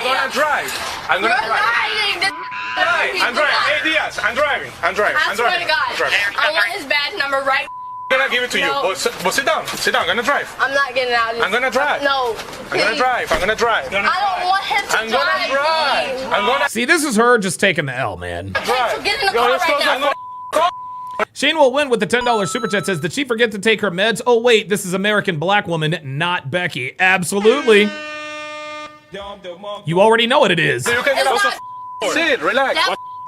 gonna drive. I'm gonna drive. I'm driving. Hey, Diaz, I'm driving. I'm driving. I I'm swear driving. to God. I'm driving. I want his badge number right. I'm gonna give it to you. No. But sit down. Sit down. I'm gonna drive. I'm not getting out of this. I'm gonna drive. No. I'm gonna please. drive. I'm gonna drive. I don't want him to I'm gonna drive. please. I'm gonna See, this is her just taking the L, man. drive. Get in the car right now. Shane will win with the $10 super chat. Says, did she forget to take her meds? Oh wait, this is American black woman, not Becky. Absolutely. You already know what it is. You can get out. Sit. Relax.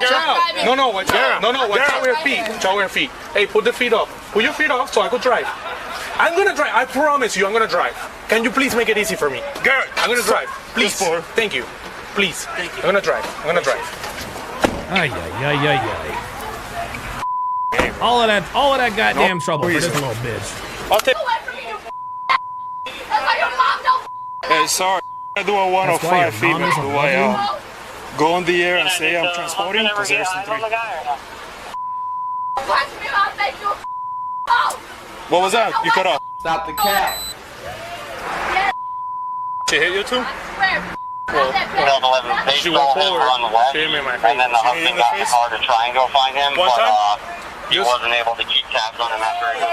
Chill out. No, watch out. No, watch out with your feet. Watch out with your feet. Hey, put the feet up. Put your feet up so I could drive. I'm gonna drive. I promise you, I'm gonna drive. Can you please make it easy for me? Girl, I'm gonna drive. Please. Thank you. Please. Thank you. I'm gonna drive. I'm gonna drive. Ay, ay, ay, ay, ay. All of that goddamn trouble for this little bitch. I'll take. Hey, sorry. I do a 105 female. Do I go on the air and say I'm transporting? Because there's some three. What was that? You cut off. Stop the cap. She hit you too? Well, she went forward. She hit me in my face. And then the husband got in the car to try and go find him, One but time? he wasn't able to keep tabs on him after he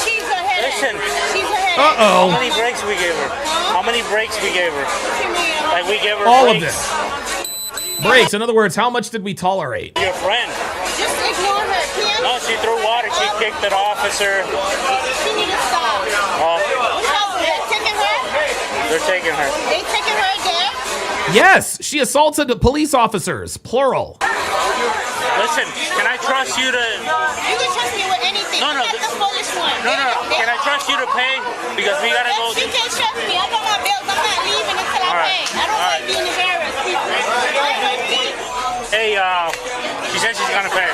She's ahead. Listen. She's ahead. Uh-oh. How many breaks we gave her? How many breaks we gave her? Like we gave her All of breaks. this. Breaks. In other words, how much did we tolerate? Your friend. Just ignore her. No, she threw water. She kicked an officer. She need to stop. They're taking her? They're taking her. They taking her again? Yes, she assaulted the police officers, plural. Listen, can I trust you to... You can trust me with anything. No, no. That's the foolish one. No. Can I trust you to pay? Because we gotta go... She can't trust me. I got my bills. I'm not leaving until I pay. I don't like being embarrassed. Hey, she said she's gonna pay.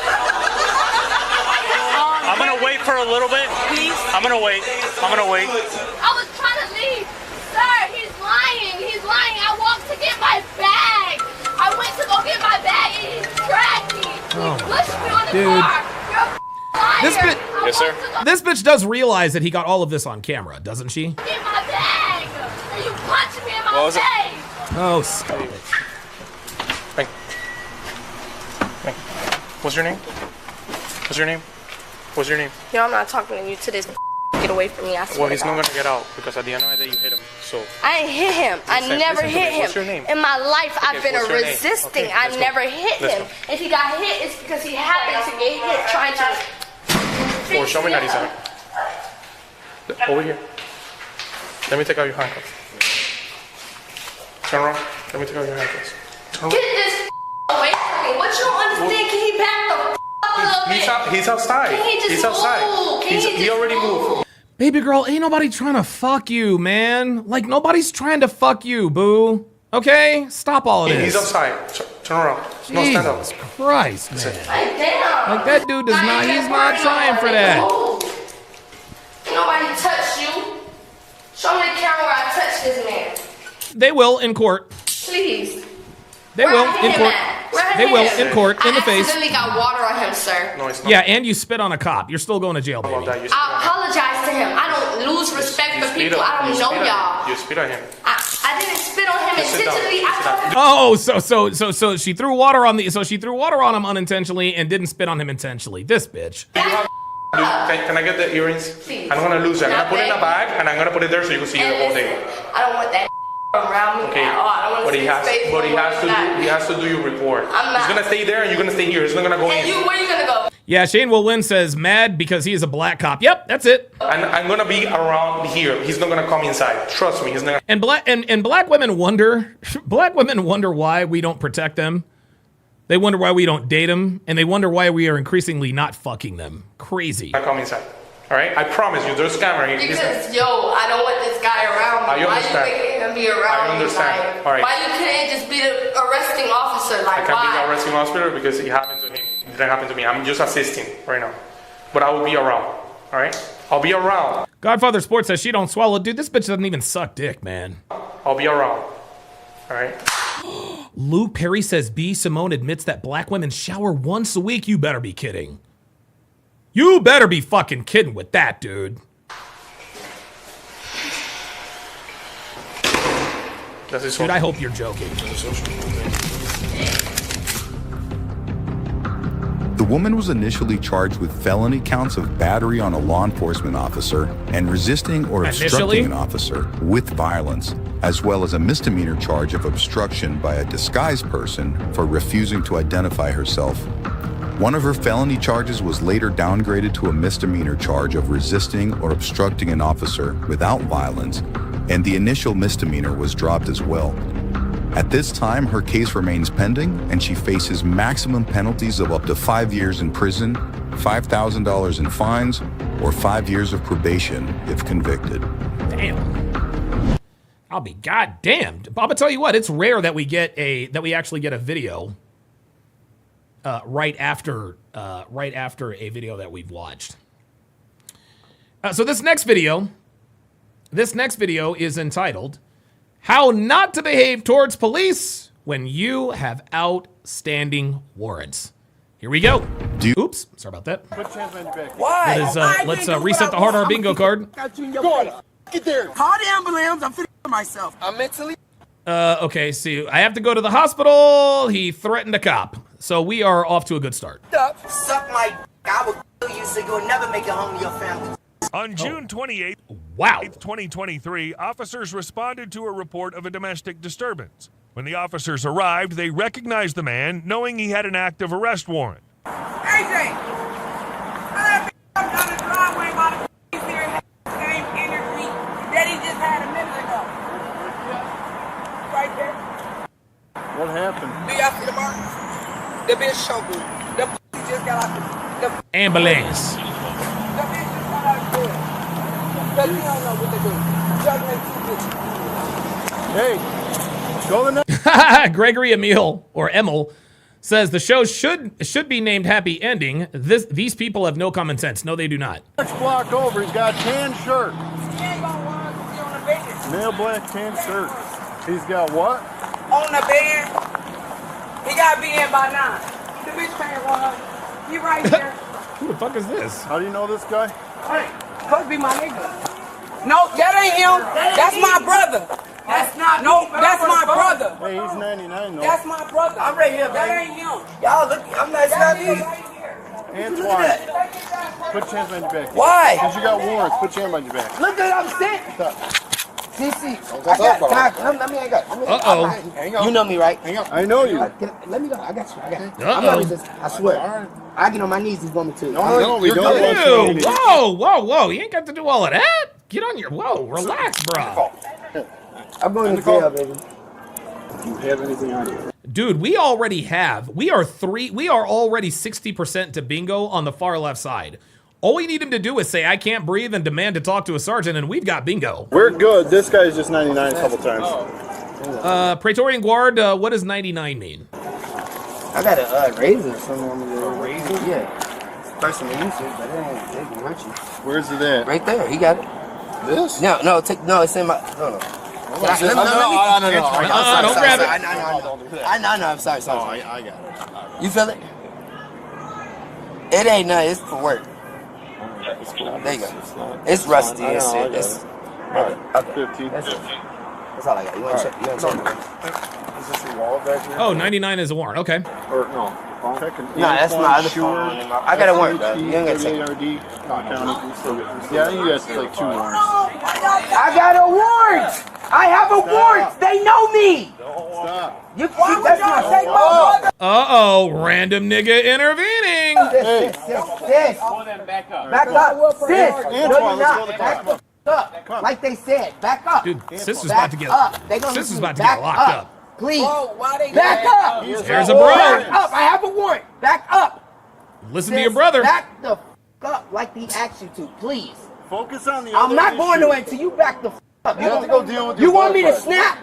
I'm gonna wait for a little bit. Please. I'm gonna wait. I was trying to leave. Sir, he's lying. He's lying. I walked to get my bag. I went to go get my bag and he dragged me. He pushed me on the Dude. car. You're a liar. This bitch, Yes, sir. this bitch does realize that he got all of this on camera, doesn't she? Get my bag. And you punched me in my What was it? face. Oh, stop it. What's your name? What's your name? What's your name? Yo, I'm not talking to you to this. Get away from me. I swear Well, to he's God. not gonna get out because at the end of the day you hit him. So I ain't hit him. I Listen, never listen to hit me. him. What's your name? In my life, I've been a what's your name? resisting. Okay, I let's go. never hit Let's him. go. If he got hit, it's because he happened to get hit trying to. Or show me 97. Over here. Let me take out your handcuffs. Turn around. Let me take out your handcuffs. Turn Get around. this away from me. What you don't understand? Can he back the up a little bit? He's outside. Can he just He's outside. move? Can he He just already moved. Baby girl, ain't nobody trying to fuck you, man. Like, nobody's trying to fuck you, boo. Okay? Stop all of this. He's outside. Turn around. No, stand up. Jesus Christ, man. Like, damn. Like, that dude does not, he's not trying for that. Nobody touched you. Show me the camera where I touched this man. They will in court. Please. They will in court. They will in court, in the I face. accidentally got water on him, sir. No, it's not. Yeah, and you spit on a cop. You're still going to jail, baby. I apologize to him. I don't lose respect for people. I don't know y'all. You spit on him. I didn't spit on him Just sit down. intentionally. I Oh, so she threw water on him unintentionally and didn't spit on him intentionally. This bitch. Can I get the earrings? Please. I'm gonna lose it. I'm gonna put it in a bag and I'm gonna put it there so you can see it the whole day. I don't want that around me Okay. at all. I don't want But to see his face. he has to do your report. I'm not. He's gonna stay there and you're gonna stay here. He's not gonna go And in. you, where you gonna go? Yeah, Shane will win says mad because he is a black cop. Yep, that's it. And I'm gonna be around here. He's not gonna come inside. Trust me, he's not. And black women wonder why we don't protect them. They wonder why we don't date them, and they wonder why we are increasingly not fucking them. Crazy. Gonna come inside. All right, I promise you. There's a camera here. Because yo, I don't want this guy around me. I understand. Why you making him be around I understand. me? Like, All right. why you couldn't just be the officer. Like, I can't be why? arresting hospital because it happened to him. It didn't happen to me. I'm just assisting right now. But I will be around. All right? I'll be around. Godfather Sports says she don't swallow. Dude, this bitch doesn't even suck dick, man. I'll be around. All right? Luke Perry says B. Simone admits that black women shower once a week. You better be kidding. You better be fucking kidding with that, dude. Dude, I hope you're joking. The woman was initially charged with felony counts of battery on a law enforcement officer and resisting or obstructing an officer with violence, as well as a misdemeanor charge of obstruction by a disguised person for refusing to identify herself. One of her felony charges was later downgraded to a misdemeanor charge of resisting or obstructing an officer without violence, and the initial misdemeanor was dropped as well. At this time, her case remains pending, and she faces maximum penalties of up to 5 years in prison, $5,000 in fines, or 5 years of probation if convicted. Damn. I'll be goddamned. Bob, I'll tell you what, it's rare that we actually get a video right after a video that we've watched. So this next video is entitled "How Not to Behave Towards Police When You Have Outstanding Warrants." Here we go. Oops, sorry about that. Why? Let's reset the hard R bingo card. Get there. Call the ambulance. I'm finna myself. I'm mentally. Okay, see, I have to go to the hospital. He threatened a cop. So we are off to a good start. Suck my. I will kill you so you'll never make it home to your family. On June 28th, 2023, officers responded to a report of a domestic disturbance. When the officers arrived, they recognized the man, knowing he had an active arrest warrant. AJ! That down the driveway by the here same energy that he just had a minute ago. Right there. What happened? Do y'all see the mark? The bitch show good. The just got out the ambulance. The bitch just got out of jail. Because you don't know what they do. Judge make 2 bitches. Hey, go the next. Gregory Emil says the show should be named Happy Ending. These people have no common sense. No, they do not. Next block over, he's got a tan shirt. He ain't gonna run because he on the bed. Male black tan shirt. He's got what? On the bed. He gotta be in by 9. The bitch can't run. He right there. Who the fuck is this? How do you know this guy? Hey, supposed to be my nigga. No, that ain't him. That's my brother. That's not no. That's my brother. Hey, he's 99 though. That's my brother. I'm right here, that ain't him. Y'all look. I'm not snapping. Antoine, put your hands behind your back. Why? Because you got warrants. Put your hand behind your back. Look at I'm sick. CC, let me hang up. You know me, right? Hang up. I know you. Let me go. I got you. I'm not resisting. I swear. I get on my knees. This woman too. No, we don't. Dude, whoa! You ain't got to do all of that. Get on your relax, bro. I'm going to jail, baby. Do you have anything on you? Dude, we are already 60% to bingo on the far left side. All we need him to do is say, "I can't breathe," and demand to talk to a sergeant, and we've got bingo. We're good. This guy's just 99 a couple times. Praetorian Guard, what does 99 mean? I got a razor or something on me. Razor? Yeah. Person to use it, but they can hurt you. Where's it at? Right there. He got it. This? No, it's in my. No. No, don't grab it. I know. I'm sorry. Oh, I got it. You feel it? It ain't nothing. It's for work. There you go. It's rusty. It's shit. Okay. 15. That's all I got. You want to check? You want to check? Is this a wall back here? Oh, 99 is a warrant. Okay. Or no. No, that's my other phone. I got a warrant, though. You ain't got to check. Yeah, you got like 2 warrants. I got a warrant. I have a warrant. They know me. Stop. That's my take my brother. Uh-oh, random nigga intervening. Sis. Back up. Sis. No, you're not. Back up. Like they said. Back up. Dude, sis is about to get locked up. Please. Back up. There's a bro. Back up. I have a warrant. Back up. Listen to your brother. Back the up like he asked you to. Please. Focus on the I'm not going nowhere until you back the up. You have to go deal with You want me to snap?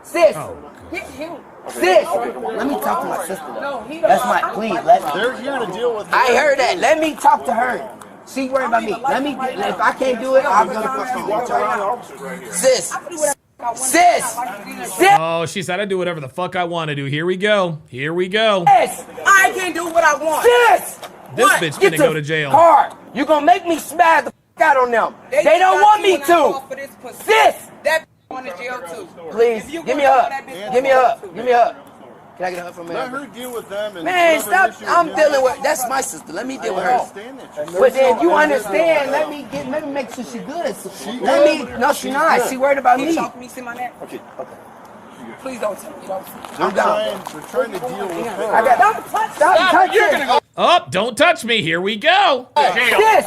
Sis. Oh, Get him. Sis, let me talk to my sister. That's my please. They're here to deal with. I heard that. Let me talk to her. She worried about me. Let me. If I can't do it, I'm gonna. Sis. Sis. Oh, she said I do whatever the fuck I want to do. Here we go. Here we go. Sis, I can do what I want. Sis. This bitch gonna go to jail. Car. You gonna make me smash the fuck out on them. They don't want me to. Sis. That going to jail too. Please, give me a hug. Give me a hug. Give me a hug. Can I get a hug from her? Let her deal with them. And man, stop. I'm dealing with. That's my sister. Let me deal with her. But then you understand. Let me make sure she's good. Let me. No, she's not. She worried about me. Okay. Please don't tell me. I'm trying to deal with her. I got. Stop. You're gonna go. Oh, don't touch me. Here we go. Yes.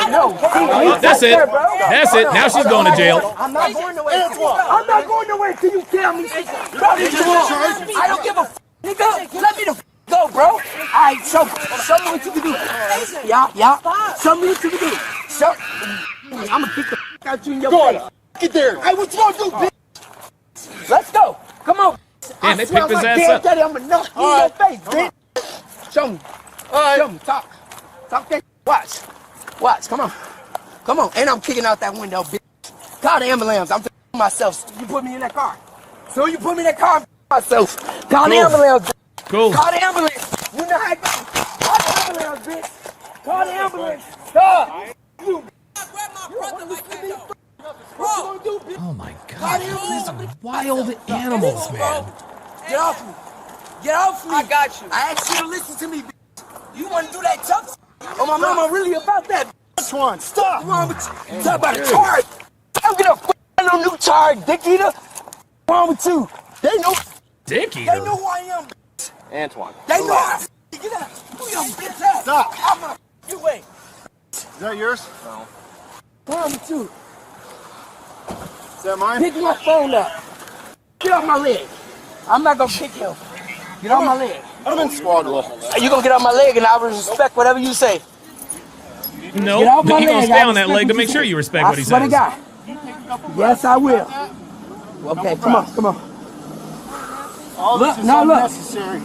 No. That's it. That's it. Now she's going to jail. I'm not going nowhere. I'm not going nowhere until you tell me. I don't give a f***, nigga. Let me the f*** go, bro. All right, show me what you can do. Yeah. Show me what you can do. I'm gonna kick the f*** out you in your face. Get there. Hey, what you gonna do, bitch? Let's go. Come on. Damn, they picked his ass up. Daddy, I'm gonna knock you in your face, bitch. Show me. Show me. Talk that. Watch. Come on. And I'm kicking out that window, bitch. Call the ambulance. I'm taking myself. You put me in that car. So you put me in that car, I'm myself. Call the ambulance. Cool. Call the ambulance. You know how it goes. Call the ambulance, bitch. Call the ambulance. Stop. You. Oh my God. These are wild animals, man. Get off me. Get off me. I got you. I asked you to listen to me, bitch. You want to do that tough? Oh, my mama really about that. Which one? Stop. What's wrong with you? Talk about a charge. I don't get a no new charge, dick eater. What's wrong with you? They know. Dick eater? They know who I am, bitch. Antoine. They know how to get out. Who your bitch ass? Stop. I'm gonna you wait. Is that yours? No. What's wrong with you? Is that mine? Pick my phone up. Get off my leg. I'm not gonna kick him. Get off my leg. I'm in squad law. You gonna get off my leg and I will respect whatever you say. No, Get off my you're gonna leg. stay I on that respect leg to what make you sure say. you respect what he I swear to says. God. Yes, I will. Okay, come on.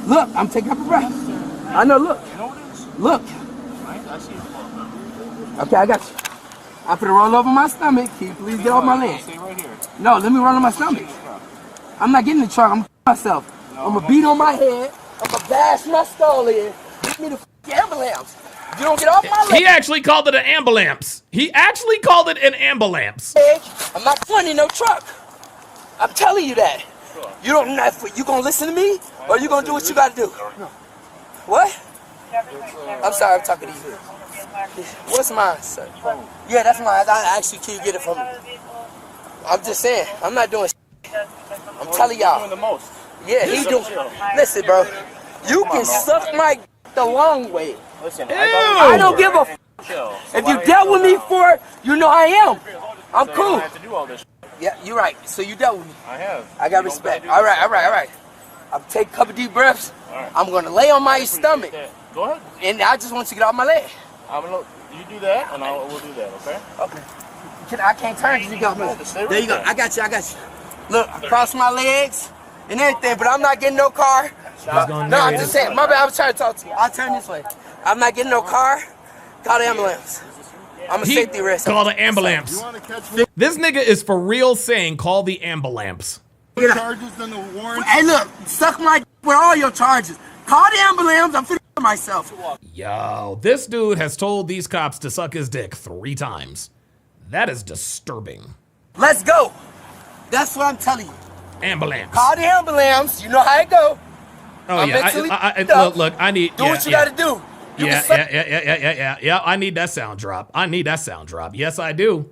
Look, I'm taking up a breath. I know, look. Okay, I got you. I'm gonna roll over my stomach. Can you please get off my leg? No, let me roll on my stomach. I'm not getting in the truck. I'm myself. I'm gonna beat on my head. I'm gonna bash my skull in. Get me the ambulance. You don't get off my leg. He actually called it an ambulance. I'm not funding no truck. I'm telling you that. You gonna listen to me, or you gonna do what you gotta do? What? I'm sorry, I'm talking to you. What's mine, sir? Yeah, that's mine. I actually can get it from me. I'm just saying, I'm not doing shit. I'm telling y'all. Yeah, he do. Listen, bro. You can suck my the long way. Listen, I don't give a f. If you dealt with me for it, you know I am. I'm cool. I have to do all this. Yeah, you're right. So you dealt with me. I have. I got respect. All right. I'm take a couple deep breaths. I'm gonna lay on my stomach. Go ahead. And I just want you to get off my leg. You do that, and we'll do that, okay? Okay. I can't turn because you got me. There you go. I got you. Look, I cross my legs and everything, but I'm not getting no car. No, I'm just saying. My bad. I was trying to talk to you. I'll turn this way. I'm not getting no car. Call the ambulance. I'm a safety risk. Call the ambulance. This nigga is for real saying call the ambulance. Charges than the warrant. Hey, look, suck my with all your charges. Call the ambulance. I'm finna myself. Yo, this dude has told these cops to suck his dick 3 times. That is disturbing. Let's go. That's what I'm telling you. Ambulance. Call the ambulance. You know how it go. Oh yeah. Look. I need. Do what you gotta do. Yeah. I need that sound drop. Yes, I do.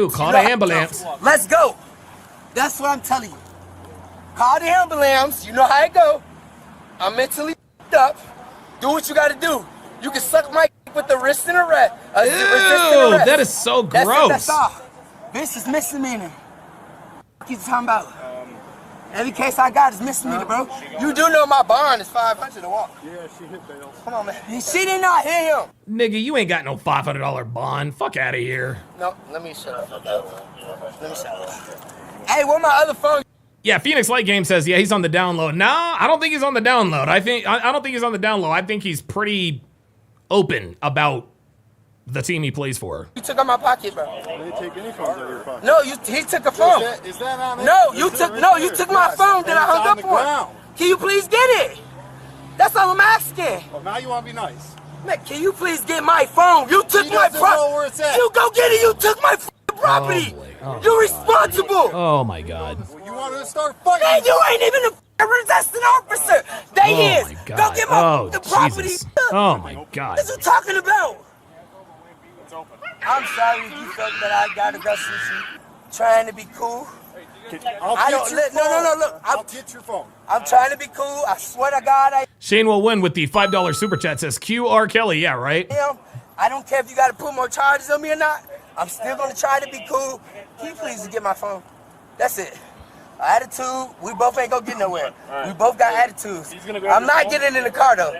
Call the ambulance. Let's go. That's what I'm telling you. Call the ambulance. You know how it go. I'm mentally up. Do what you gotta do. You can suck my with the wrist and arrest. Ew, that is so gross. That's all. This is misdemeanor. What you talking about? Every case I got is misdemeanor, bro. You do know my bond is $500 to walk. Yeah, she hit bail. Come on, man. She did not hit him. Nigga, you ain't got no $500 bond. Fuck out of here. No, let me shut up. Let me shut up. Hey, where my other phone? Yeah, Phoenix Light Game says, yeah, he's on the download. No, I don't think he's on the download. I don't think he's on the download. I think he's pretty open about the team he plays for. You took out my pocket, bro. I didn't take any phones out of your pocket. No, he took a phone. Is that on No, you took my phone, then I hung up on it. Can you please get it? That's all I'm asking. Well, now you want to be nice. Man, can you please get my phone? You took my property. You go get it. You took my property. You're responsible. Oh my God. Well, you wanted to start fighting. Man, you ain't even a resisting officer. They is. Go get the property. Oh my God. What are you talking about? I'm sorry if you felt that I got aggressive with you. Trying to be cool. I'll get your phone. I'm trying to be cool. I swear to God, Shane will win with the $5 super chat. Says QR Kelly. Yeah, right. I don't care if you got to put more charges on me or not. I'm still gonna try to be cool. Can you please get my phone? That's it. Attitude. We both ain't gonna get nowhere. We both got attitudes. I'm not getting in the car though.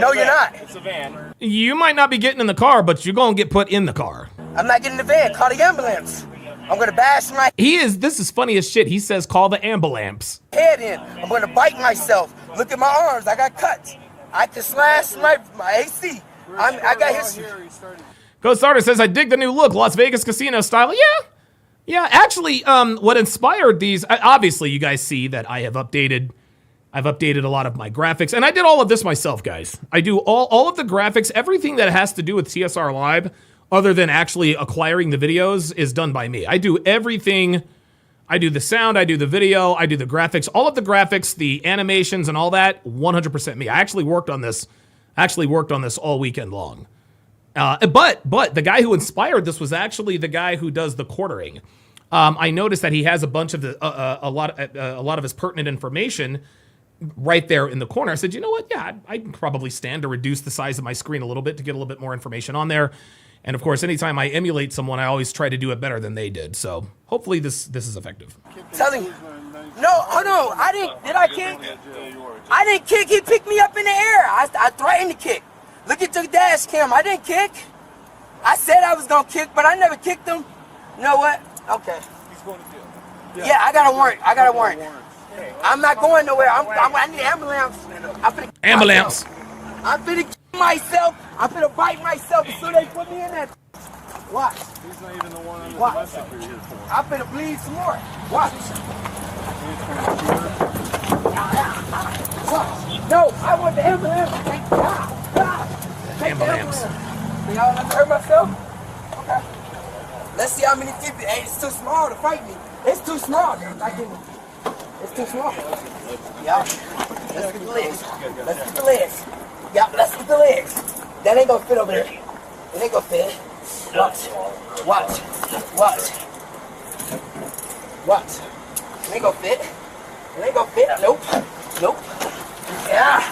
No, you're not. It's a van. You might not be getting in the car, but you're gonna get put in the car. I'm not getting in the van. Call the ambulance. I'm gonna bash my This is funny as shit. He says call the ambulance. Head in. I'm gonna bite myself. Look at my arms. I got cuts. I can slash my AC. I got history. Ghost Starter says, I dig the new look, Las Vegas casino style. Yeah, actually, what inspired these, obviously you guys see that I've updated a lot of my graphics, and I did all of this myself, guys. I do all of the graphics, everything that has to do with TSR Live, other than actually acquiring the videos, is done by me. I do everything. I do the sound, I do the video, I do the graphics, all of the graphics, the animations and all that, 100% me. I actually worked on this all weekend long. But the guy who inspired this was actually the guy who does the quartering. I noticed that he has a bunch of a lot of his pertinent information right there in the corner. I said, you know what? Yeah, I'd probably stand to reduce the size of my screen a little bit to get a little bit more information on there. And of course, anytime I emulate someone, I always try to do it better than they did. So hopefully this is effective. Telling you. No, I didn't. Did I kick? I didn't kick. He picked me up in the air. I threatened to kick. Look at the dash cam. I didn't kick. I said I was going to kick, but I never kicked him. You know what? Okay. He's going to jail. Yeah, I got a warrant. I'm not going nowhere. I need an ambulance. Ambulance. I'm finna kill myself. I'm finna bite myself as soon as they put me in there. Watch. He's not even the one on the Watch. domestic you're here for. I'm finna bleed some more. Watch. No, I want the ambulance. Ambulance. Y'all let me hurt myself? Okay. Let's see how many people. Hey, it's too small to fight me. It's too small. It's too small. Yeah. Let's get the legs. Let's get the legs. Yeah, let's get the legs. That ain't gonna fit over there. It ain't gonna fit. Watch. It ain't gonna fit. It ain't gonna fit. Nope. Yeah.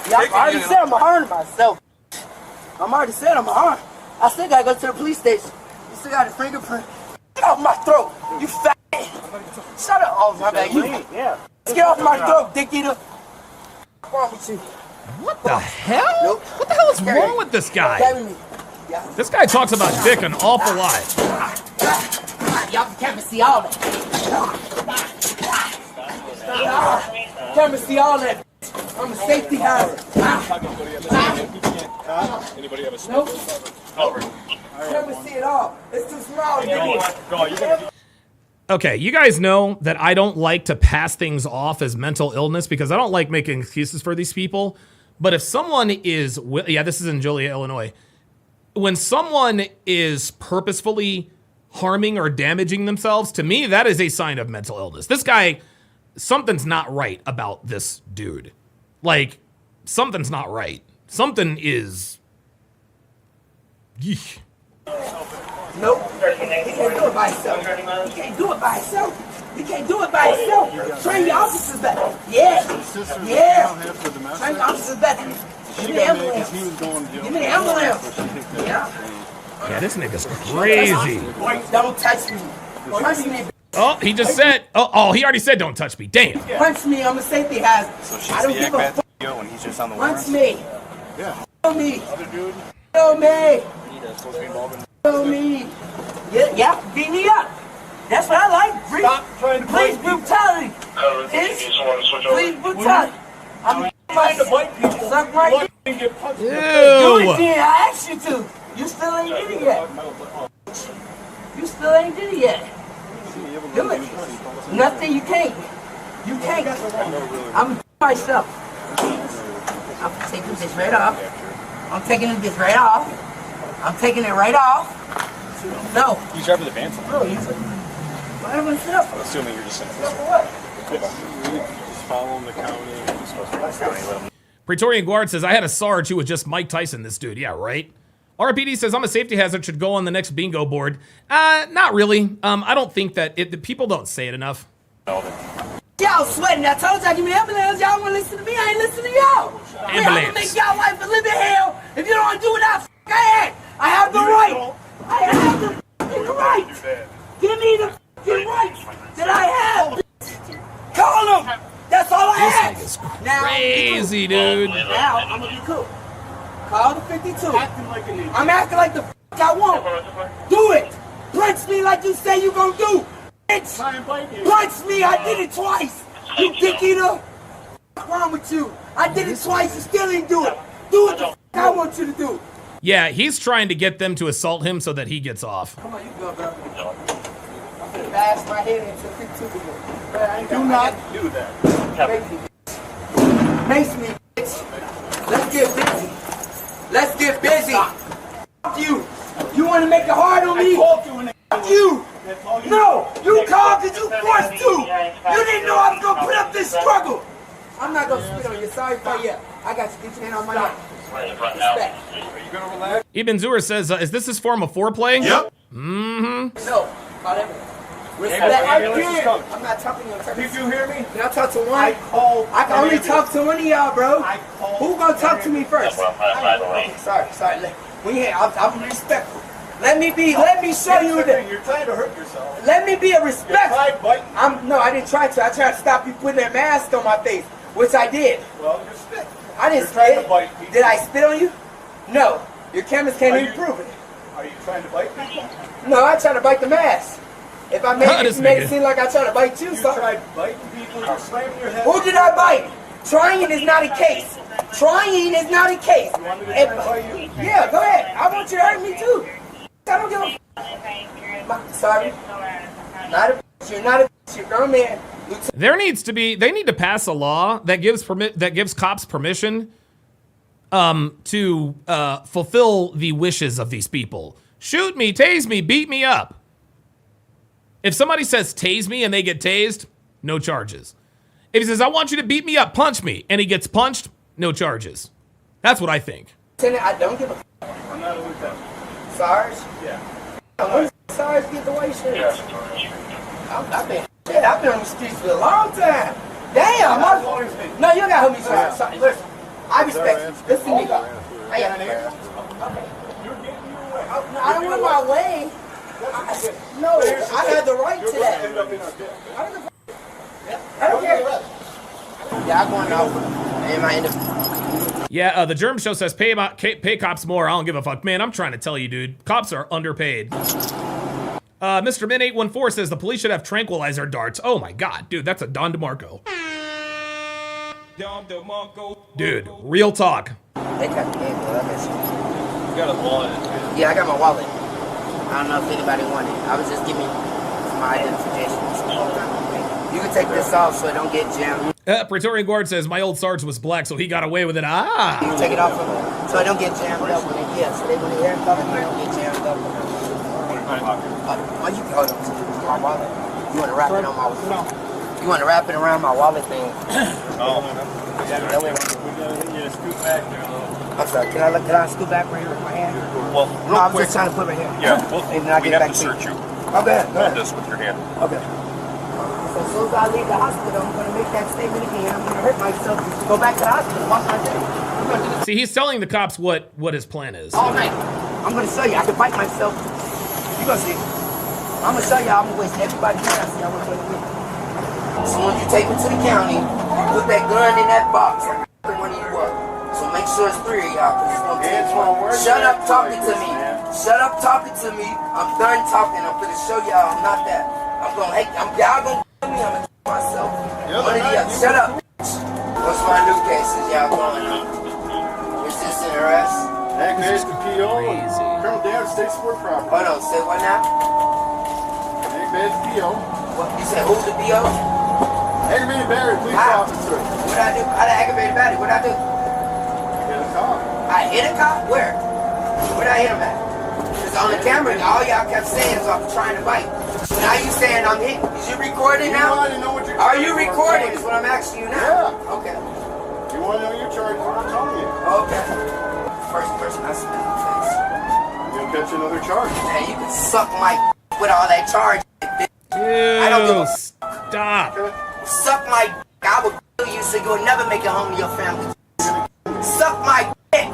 I already said I'm harming myself. I'm harm. I still gotta go to the police station. You still got a fingerprint. Get off my throat, you fat. Shut up. Oh, my bad. Yeah. Get off my throat, dick eater. What's wrong with you? What the hell? Nope. What the hell is wrong with this guy? Carry me. Yeah. This guy talks about dick an awful lot. Y'all can't see all that. Can't see all that. I'm a safety hazard. Anybody have a Nope. Can't see it all. It's too small. Okay, you guys know that I don't like to pass things off as mental illness because I don't like making excuses for these people. But if someone is, this is in Joliet, Illinois. When someone is purposefully harming or damaging themselves, to me, that is a sign of mental illness. This guy, something's not right about this dude. Like, something's not right. Something is... Yeesh. Nope. He can't do it by himself. He can't do it by himself. Train your officers better. Yeah. Train your officers better. Give me the ambulance. Give me the ambulance. Yeah, this nigga's crazy. Don't touch me. Punch me. Oh, he just said, he already said don't touch me. Damn. Punch me. I'm a safety hazard. I don't give a fuck. When he's just on the Punch me. Yeah. Kill me. Kill me. Kill me. Yeah, beat me up. That's what I like. Police brutality. Police brutality. I'm trying to bite people. Suck right here. Do it then. I asked you to. You still ain't did it yet. You still ain't did it yet. Do it. Nothing you can't. You can't. I'm myself. I'm taking this right off. I'm taking this right off. I'm taking it right off. No. You driving the van for me? No, you why am I sit up? I'm assuming you're just in Just following the county. You're supposed to follow the county. Praetorian Guard says, I had a Sarge who was just Mike Tyson, this dude. Yeah, right? RPD says, I'm a safety hazard, should go on the next bingo board. Not really. I don't think that the people don't say it enough. Y'all sweating. I told y'all, give me the ambulance. Y'all want to listen to me? I ain't listening to y'all. I'm going to make y'all life a living hell. If you don't want to do what I have the right. I have the right. Give me the right that I have. Call them. That's all I have. This nigga's crazy, dude. Now, I'm going to be cool. Call the 52. I'm acting like the I want. Do it. Punch me like you say you going to do. Bitch. Punch me. I did it twice. You dick eater. What's wrong with you? I did it twice. You still didn't do it. Do it the I want you to do. Yeah, he's trying to get them to assault him so that he gets off. Come on, you go, bro. I'm gonna bash my head into 52. Do not do that. Mace me, bitch. Let's get busy. Let's get busy. Fuck you. You want to make it hard on me? Fuck you. No, you called because you forced to. You didn't know I was going to put up this struggle. I'm not going to spit on you. Sorry for you. I got you. Get your hand on my neck. Respect. Are you going to relax? Ibn Zur says, is this his form of foreplay? Yep. Mm-hmm. No. Respect. I'm not talking to you. Did you hear me? Can I talk to one? I can only talk to one of y'all, bro. Who gonna talk to me first? Sorry. I'm respectful. Let me show you that. You're trying to hurt yourself. Let me be a respectful. No, I didn't try to. I tried to stop you putting that mask on my face, which I did. Well, you're spit. I didn't spit. Did I spit on you? No. Your cameras can't even prove it. Are you trying to bite people? No, I tried to bite the mask. If I made it seem like I tried to bite you, so. Tried biting people, you're slamming your head. Who did I bite? Trying is not a case. Trying is not a case. You want me to try to bite you? Yeah, go ahead. I want you to hurt me too. I don't give a sorry. You're not a you're grown man. They need to pass a law that gives cops permission to fulfill the wishes of these people. Shoot me, tase me, beat me up. If somebody says tase me and they get tased, no charges. If he says, I want you to beat me up, punch me, and he gets punched, no charges. That's what I think. I don't give a I'm not a lieutenant. SARS? Yeah. When SARS get the white shirts? I've been on the streets for a long time. Damn, no, you gotta help me, sir. Listen, I respect you. Listen to me. I don't want my way. No, I had the right to that. I don't care. Yeah, I'm going out. Yeah, the Germ Show says pay cops more. I don't give a fuck. Man, I'm trying to tell you, dude. Cops are underpaid. Mr. Min 814 says the police should have tranquilizer darts. Oh my god, dude, that's a Don DeMarco. Dude, real talk. They got the game, bro. You got a wallet. Yeah, I got my wallet. I don't know if anybody wanted it. I was just giving my identification. You can take this off so it don't get jammed. Praetorian Guard says my old Sarge was black, so he got away with it. You can take it off so it don't get jammed up when it so they when they handcuff me, don't get jammed up. You can hold on to my wallet. You want to wrap it on my wallet? You want to wrap it around my wallet thing? That way. I'm sorry. Can I scoot back right here with my hand? Well, no, I'm just trying to put my hand. Yeah, and then I we get have back to search you. Okay. Hold this with your hand. Okay. So as soon as I leave the hospital, I'm going to make that statement again. I'm going to hurt myself. Go back to the hospital. Watch my day. See, he's telling the cops what his plan is. All night. I'm going to show you. I can bite myself. You're going to see. I'm going to show you. I'm going to waste everybody's time. See, I'm going to put it with. As soon as you take me to the county, put that gun in that box. One of you up. So make sure it's 3 of y'all, because it's going to take one. Shut up talking to me. Shut up talking to me. I'm done talking. I'm going to show y'all I'm not that. I'm gonna hate. Y'all gonna kill me. I'm gonna kill myself. One of y'all. Shut up. What's my new cases y'all going on? Resisting arrest. Aggravated PO. Criminal damage state sport property. Hold on. Say what now? Aggravated PO. What? You said who's the PO? Aggravated battery police officer. What I do? How the aggravated battery? What I do? Hit a cop. I hit a cop? Where? Where'd I hit him at? Because on the camera, all y'all kept saying is I'm trying to bite. Now you saying I'm hitting. Is you recording now? Are you recording? Is what I'm asking you now. Yeah. Okay. You want to know your charge? I'm telling you. Okay. First person I spit in the face. You'll catch another charge. Man, you can suck my with all that charge, bitch. I don't give a stop. Suck my I will kill you so you'll never make it home to your family. Suck my dick.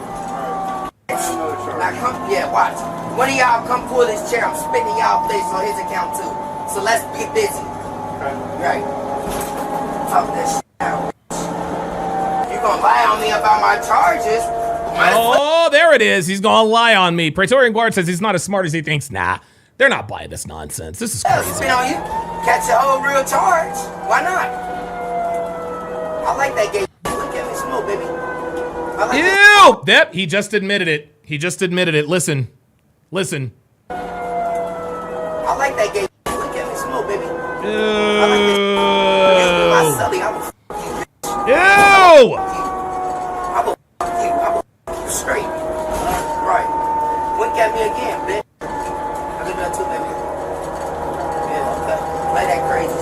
Now come, watch. One of y'all come pull this chair. I'm spitting y'all face on his account too. So let's get busy. Right. Talk that shit out. If you're gonna lie on me about my charges. Oh, there it is. He's gonna lie on me. Praetorian Guard says he's not as smart as he thinks. Nah, they're not buying this nonsense. This is crazy. Spit on you. Catch a whole real charge. Why not? I like that gay. Look at me, smoke, baby. I like Ew! Yep, he just admitted it. He just admitted it. Listen. Listen. I like that gay. Look at me, smoke, baby. Ew. I like this. My sully, I will f you, bitch. Ew! I will f you. I will f you straight. Right. Wink at me again, bitch. I do that too, baby. Yeah, okay. Play that crazy.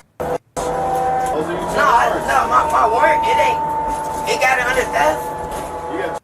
No, my warrant, it got it under theft. You got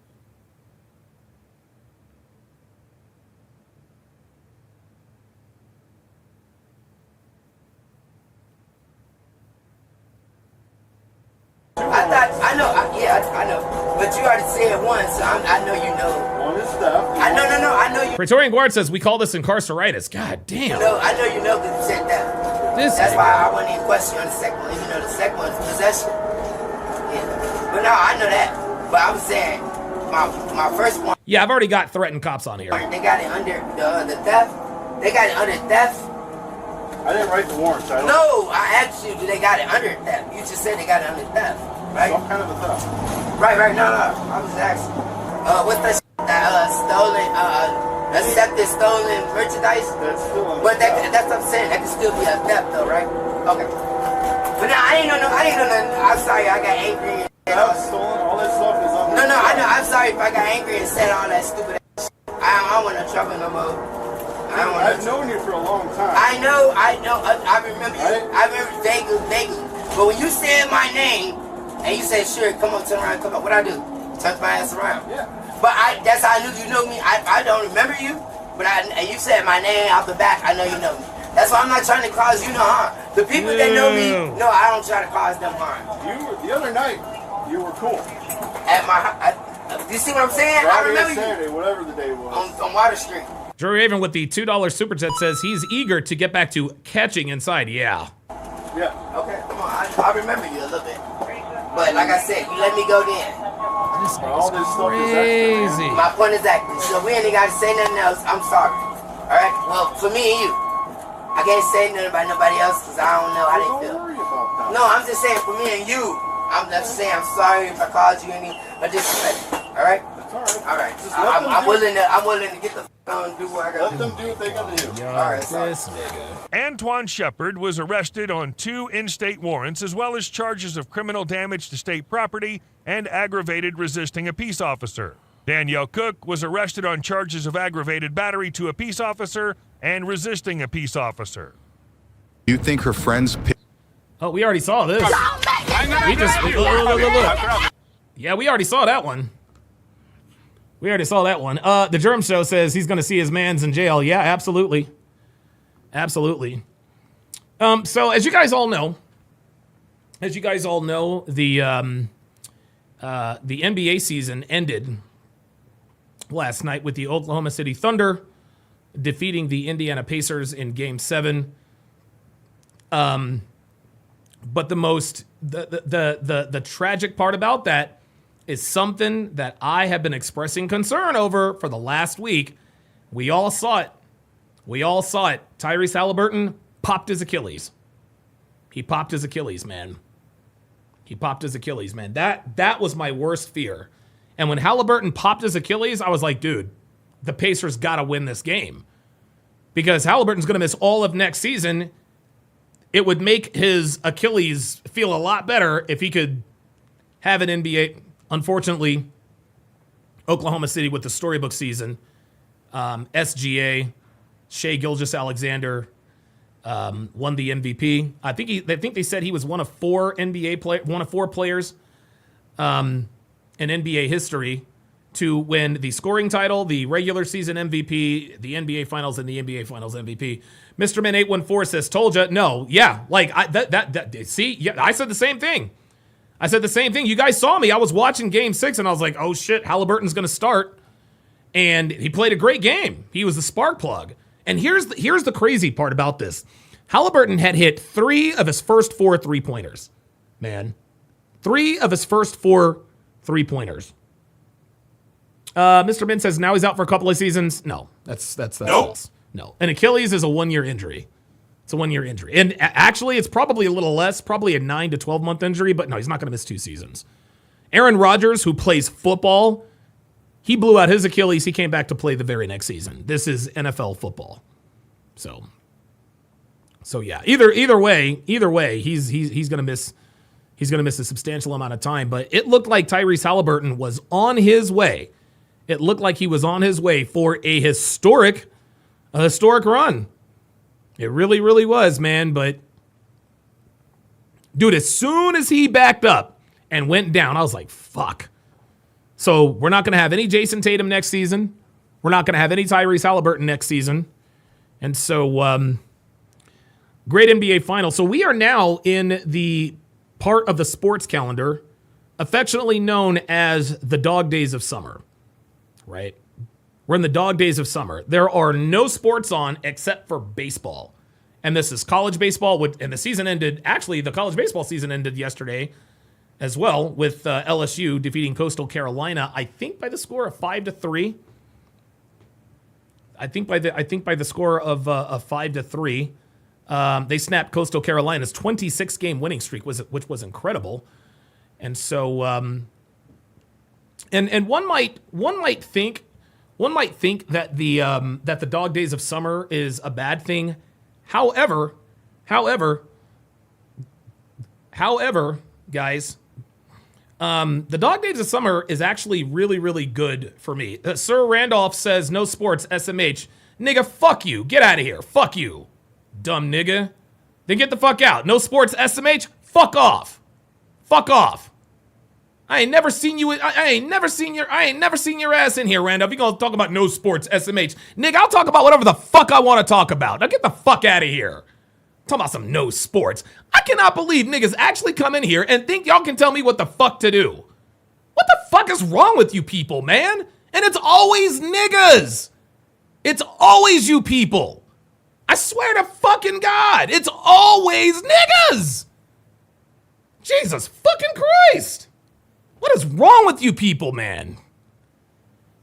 I know. But you already said one, so I know you know. One is theft. I know you. Praetorian Guard says we call this incarceritis. God damn. No, I know you know because you said that. That's why I wasn't even questioning on the second one. You know, the second one is possession. Yeah. But no, I know that. But I'm saying, my first one. Yeah, I've already got threatened cops on here. They got it under the theft. They got it under theft. I didn't write the warrant. So no, I asked you, do they got it under theft? You just said they got it under theft, right? Some kind of a theft. Right. No. I was asking. What's that? Stolen. Accepted stolen merchandise. That's still under but that's what I'm saying. That can still be a theft, though, right? Okay. But now I didn't know nothing. I'm sorry. I got angry. Stolen. All that stuff is under. No. I know. I'm sorry if I got angry and said all that stupid ass. I don't want no trouble no more. I've known you for a long time. I know. I remember you. I remember vaguely. But when you said my name and you said, "Sure, come on, turn around, come on," what I do? Turn my ass around. Yeah. But that's how I knew you know me. I don't remember you, but and you said my name out the back. I know you know me. That's why I'm not trying to cause you no harm. The people that know me, no, I don't try to cause them harm. The other night, you were cool. At you see what I'm saying? Friday, I remember Saturday, whatever the day was. On Water Street. Drew Raven with the $2 super chat says he's eager to get back to catching inside. Yeah. Yeah. Okay, come on. I remember you a little bit. But like I said, you let me go then. All this stuff is crazy. My point is acting. So we ain't got to say nothing else. I'm sorry. All right? Well, for me and you. I can't say nothing about nobody else because I don't know how they feel. Don't worry about that. No, I'm just saying for me and you. I'm just saying I'm sorry if I caused you any disrespect. All right? That's all right. I'm willing to get the on and do what I got to do. Let them do what they got to do. All right, sorry. Antoine Shepard was arrested on 2 in-state warrants as well as charges of criminal damage to state property and aggravated resisting a peace officer. Danielle Cook was arrested on charges of aggravated battery to a peace officer and resisting a peace officer. You think her friends... Oh, we already saw this. Look. Yeah, we already saw that one. The Germ Show says he's going to see his mans in jail. Yeah, absolutely. So as you guys all know, the NBA season ended last night with the Oklahoma City Thunder defeating the Indiana Pacers in Game 7. But the tragic part about that is something that I have been expressing concern over for the last week. We all saw it. Tyrese Halliburton popped his Achilles. He popped his Achilles, man. He popped his Achilles, man. That was my worst fear. And when Halliburton popped his Achilles, I was like, dude, the Pacers got to win this game. Because Halliburton's going to miss all of next season. It would make his Achilles feel a lot better if he could have an NBA. Unfortunately, Oklahoma City with the storybook season, SGA, Shai Gilgeous-Alexander won the MVP. I think they said he was one of four players in NBA history to win the scoring title, the regular season MVP, the NBA Finals, and the NBA Finals MVP. Mr. Man 814 says, "Told you." No, yeah, like see, yeah, I said the same thing. You guys saw me. I was watching Game 6, and I was like, "Oh shit, Halliburton's going to start," and he played a great game. He was the spark plug. And here's the crazy part about this: Halliburton had hit 3 of his first 4 3-pointers. Man, 3 of his first 4 3-pointers. Mr. Min says now he's out for a couple of seasons. No, that's false. No, an Achilles is a 1-year injury. It's a 1-year injury, and actually, it's probably a little less, probably a 9 to 12 month injury. But no, he's not going to miss 2 seasons. Aaron Rodgers, who plays football, he blew out his Achilles. He came back to play the very next season. This is NFL football. So yeah. Either way, he's going to miss. He's going to miss a substantial amount of time. But it looked like Tyrese Halliburton was on his way. It looked like he was on his way for a historic run. It really, really was, man. But dude, as soon as he backed up and went down, I was like, fuck. So we're not going to have any Jason Tatum next season. We're not going to have any Tyrese Halliburton next season. And so, great NBA final. So we are now in the part of the sports calendar affectionately known as the dog days of summer, right? We're in the dog days of summer. There are no sports on except for baseball. And this is college baseball. And the season ended, actually, the college baseball season ended yesterday as well, with LSU defeating Coastal Carolina, I think by the score of 5-3. I think by the score of 5-3. They snapped Coastal Carolina's 26-game winning streak, which was incredible. And so, and one might think that the dog days of summer is a bad thing. However, guys, the dog days of summer is actually really, really good for me. Sir Randolph says, no sports, SMH. Nigga, fuck you. Get out of here. Fuck you. Dumb nigga. Then get the fuck out. No sports, SMH. Fuck off. Fuck off. I ain't never seen you. I ain't never seen your ass in here, Randolph. You gonna talk about no sports, SMH. Nigga, I'll talk about whatever the fuck I want to talk about. Now get the fuck out of here. Talking about some no sports. I cannot believe niggas actually come in here and think y'all can tell me what the fuck to do. What the fuck is wrong with you people, man? And it's always niggas. It's always you people. I swear to fucking God, it's always niggas. Jesus fucking Christ. What is wrong with you people, man?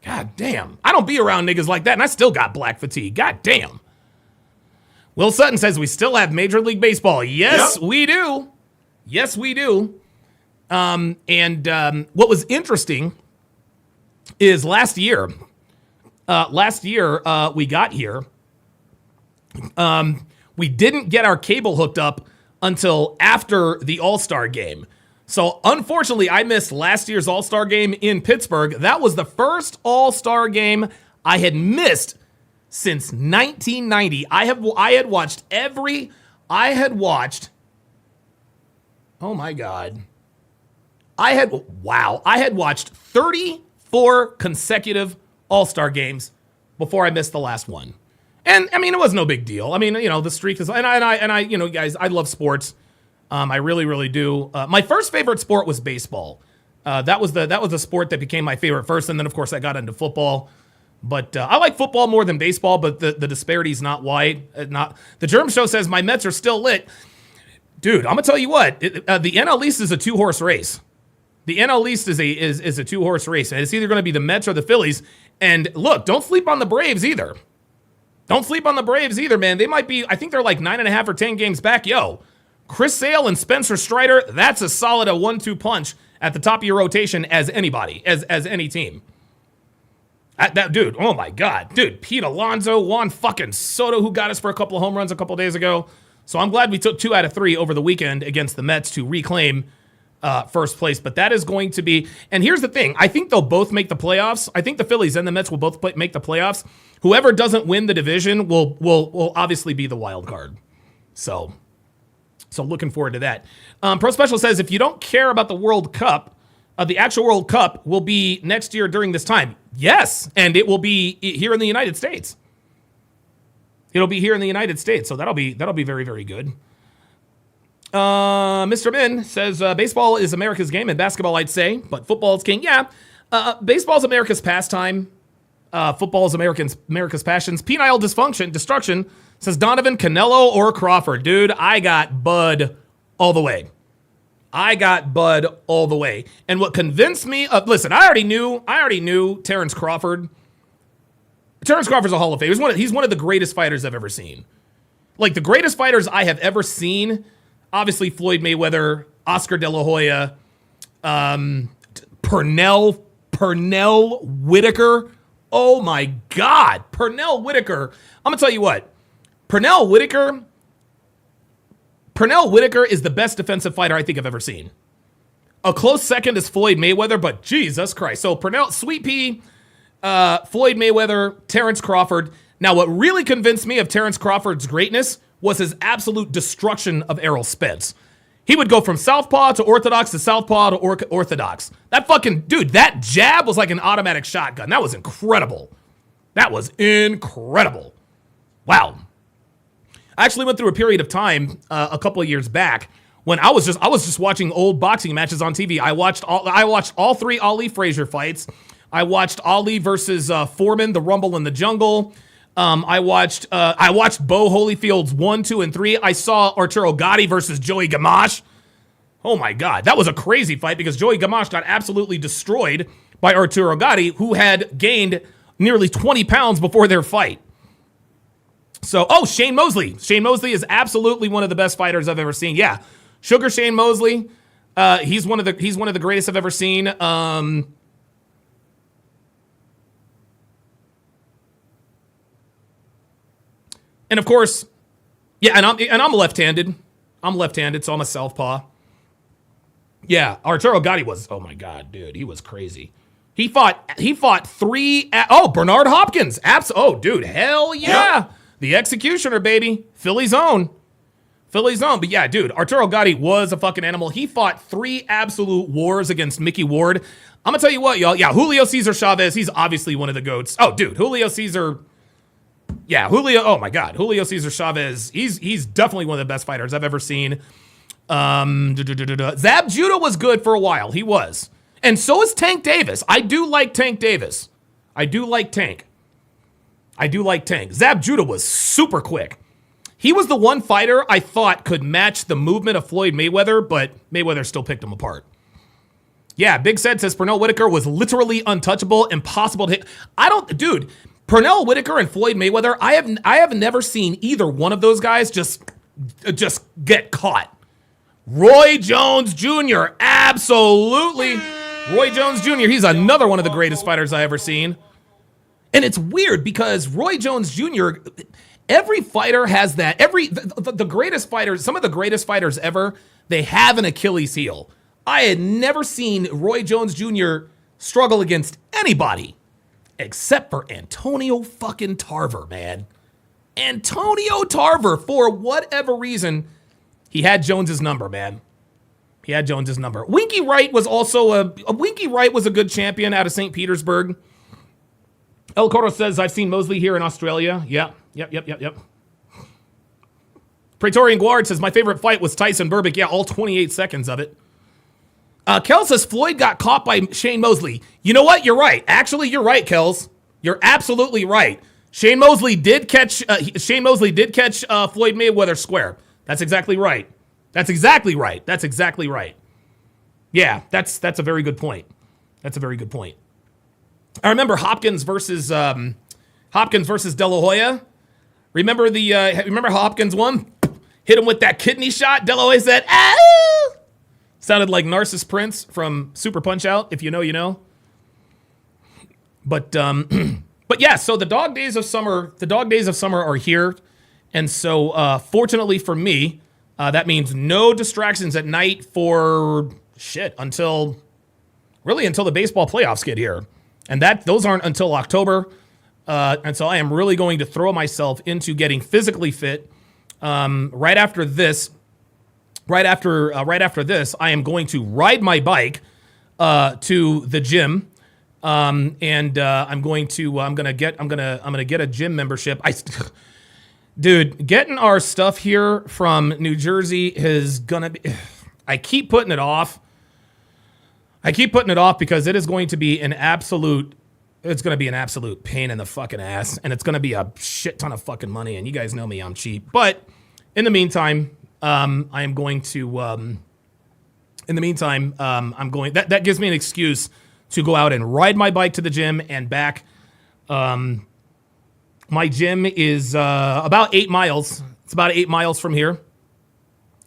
God damn. I don't be around niggas like that, and I still got black fatigue. God damn. Will Sutton says we still have Major League Baseball. Yes, yep. We do. Yes, we do. And what was interesting is last year we got here. We didn't get our cable hooked up until after the All-Star game. So unfortunately, I missed last year's All-Star game in Pittsburgh. That was the first All-Star game I had missed since 1990. I had watched. Oh my God. I had watched 34 consecutive All-Star games before I missed the last one. And I mean, it was no big deal. I mean, you know, the streak is, and I, you know, guys, I love sports. I really, really do. My first favorite sport was baseball. That was the sport that became my favorite first, and then of course I got into football. But I like football more than baseball. But the disparity is not wide. The Germ Show says my Mets are still lit, dude. I'm gonna tell you what. The NL East is a 2-horse race. The NL East is a 2-horse race, and it's either going to be the Mets or the Phillies. And look, don't sleep on the Braves either. Don't sleep on the Braves either, man. They might be, I think they're like 9.5 or 10 games back. Yo, Chris Sale and Spencer Strider, that's as solid a 1-2 punch at the top of your rotation as anybody, as any team. That dude, oh my God. Dude, Pete Alonso, Juan fucking Soto, who got us for a couple of home runs a couple days ago. So I'm glad we took 2 out of 3 over the weekend against the Mets to reclaim first place. But that is going to be, and here's the thing. I think they'll both make the playoffs. I think the Phillies and the Mets will both make the playoffs. Whoever doesn't win the division will obviously be the wild card. So looking forward to that. Pro Special says, if you don't care about the World Cup, the actual World Cup will be next year during this time. Yes, and it will be here in the United States. It'll be here in the United States, so that'll be very, very good. Mr. Min says, baseball is America's game, and basketball, I'd say, but football is king. Yeah, baseball's America's pastime. Football is America's passions. Penile destruction says Donovan, Canelo, or Crawford. Dude, I got Bud all the way. And what convinced me of, listen, I already knew Terrence Crawford. Terrence Crawford's a Hall of Famer. He's one of the greatest fighters I've ever seen. Like the greatest fighters I have ever seen, obviously Floyd Mayweather, Oscar De La Hoya, Pernell Whitaker. Oh my God, Pernell Whitaker. I'm gonna tell you what, Pernell Whitaker is the best defensive fighter I think I've ever seen. A close second is Floyd Mayweather, but Jesus Christ. So Pernell, Sweet Pea, Floyd Mayweather, Terrence Crawford. Now, what really convinced me of Terrence Crawford's greatness was his absolute destruction of Errol Spence. He would go from southpaw to orthodox to southpaw to orthodox. That fucking, dude, that jab was like an automatic shotgun. That was incredible. Wow. I actually went through a period of time a couple of years back when I was just watching old boxing matches on TV. I watched all 3 Ali Frazier fights. I watched Ali versus Foreman, the Rumble in the Jungle. I watched Bo Holyfield's 1, 2, and 3. I saw Arturo Gatti versus Joey Gamache. Oh my God, that was a crazy fight because Joey Gamache got absolutely destroyed by Arturo Gatti, who had gained nearly 20 pounds before their fight. So, Shane Mosley. Shane Mosley is absolutely one of the best fighters I've ever seen. Yeah, Sugar Shane Mosley. He's one of the greatest I've ever seen. And of course, yeah, and I'm left-handed. So I'm a southpaw. Yeah, Arturo Gatti was, oh my God, dude, he was crazy. He fought 3, Bernard Hopkins. Dude, hell yeah. Yep. The Executioner, baby. Philly's own. But yeah, dude, Arturo Gatti was a fucking animal. He fought 3 absolute wars against Mickey Ward. I'm gonna tell you what, y'all. Yeah, Julio Cesar Chavez, he's obviously one of the GOATs. Oh, dude, Julio Cesar Chavez, he's definitely one of the best fighters I've ever seen. Zab Judah was good for a while. He was. And so is Tank Davis. I do like Tank. Zab Judah was super quick. He was the one fighter I thought could match the movement of Floyd Mayweather, but Mayweather still picked him apart. Yeah, Big Said says Pernell Whitaker was literally untouchable, impossible to hit. Pernell Whitaker and Floyd Mayweather, I have never seen either one of those guys just get caught. Roy Jones Jr., absolutely. Roy Jones Jr., he's another one of the greatest fighters I ever seen. And it's weird because Roy Jones Jr., every fighter has that. The greatest fighters, some of the greatest fighters ever, they have an Achilles heel. I had never seen Roy Jones Jr. struggle against anybody except for Antonio fucking Tarver, man. Antonio Tarver, for whatever reason, he had Jones's number, man. Winky Wright was also Winky Wright was a good champion out of St. Petersburg. El Coro says, I've seen Mosley here in Australia. Yep. Praetorian Guard says, my favorite fight was Tyson Burbick. Yeah, all 28 seconds of it. Kel says, Floyd got caught by Shane Mosley. You know what? You're right. Actually, you're right, Kels. You're absolutely right. Shane Mosley did catch Floyd Mayweather square. That's exactly right. Yeah, that's a very good point. I remember Hopkins versus De La Hoya. Remember remember Hopkins won? Hit him with that kidney shot. Delaware said, "Ah!" Sounded like Narcissus Prince from Super Punch Out. If you know, you know. But but yeah. So the dog days of summer are here, and so fortunately for me, that means no distractions at night for until the baseball playoffs get here, and those aren't until October. And so I am really going to throw myself into getting physically fit. Right after this, I am going to ride my bike to the gym, and I'm gonna get a gym membership. Dude, getting our stuff here from New Jersey is gonna be. I keep putting it off because it is going to be an absolute. It's going to be an absolute pain in the fucking ass, and it's going to be a shit ton of fucking money, and you guys know me, I'm cheap. But in the meantime, I'm going that gives me an excuse to go out and ride my bike to the gym and back. My gym is about 8 miles. It's about 8 miles from here.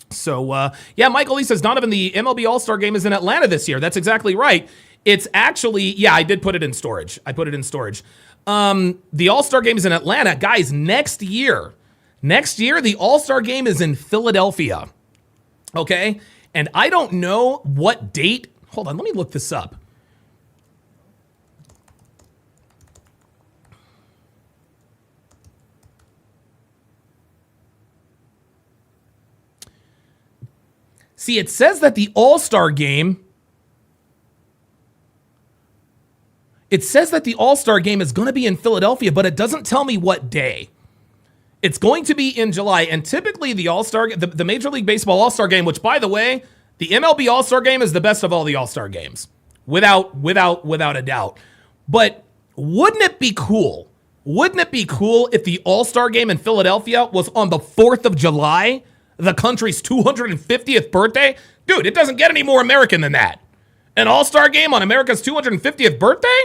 So, yeah, Michael Lee says, Donovan, the MLB All-Star Game is in Atlanta this year. That's exactly right. It's actually, I did put it in storage. The All-Star Game is in Atlanta. Guys, next year, the All-Star Game is in Philadelphia. Okay? And I don't know what date. Hold on, let me look this up. See, it says that the All-Star Game is going to be in Philadelphia, but it doesn't tell me what day. It's going to be in July, and typically the Major League Baseball All-Star Game, which, by the way, the MLB All-Star Game is the best of all the All-Star games, without a doubt. But wouldn't it be cool? Wouldn't it be cool if the All-Star Game in Philadelphia was on the 4th of July, the country's 250th birthday? Dude, it doesn't get any more American than that. An All-Star Game on America's 250th birthday?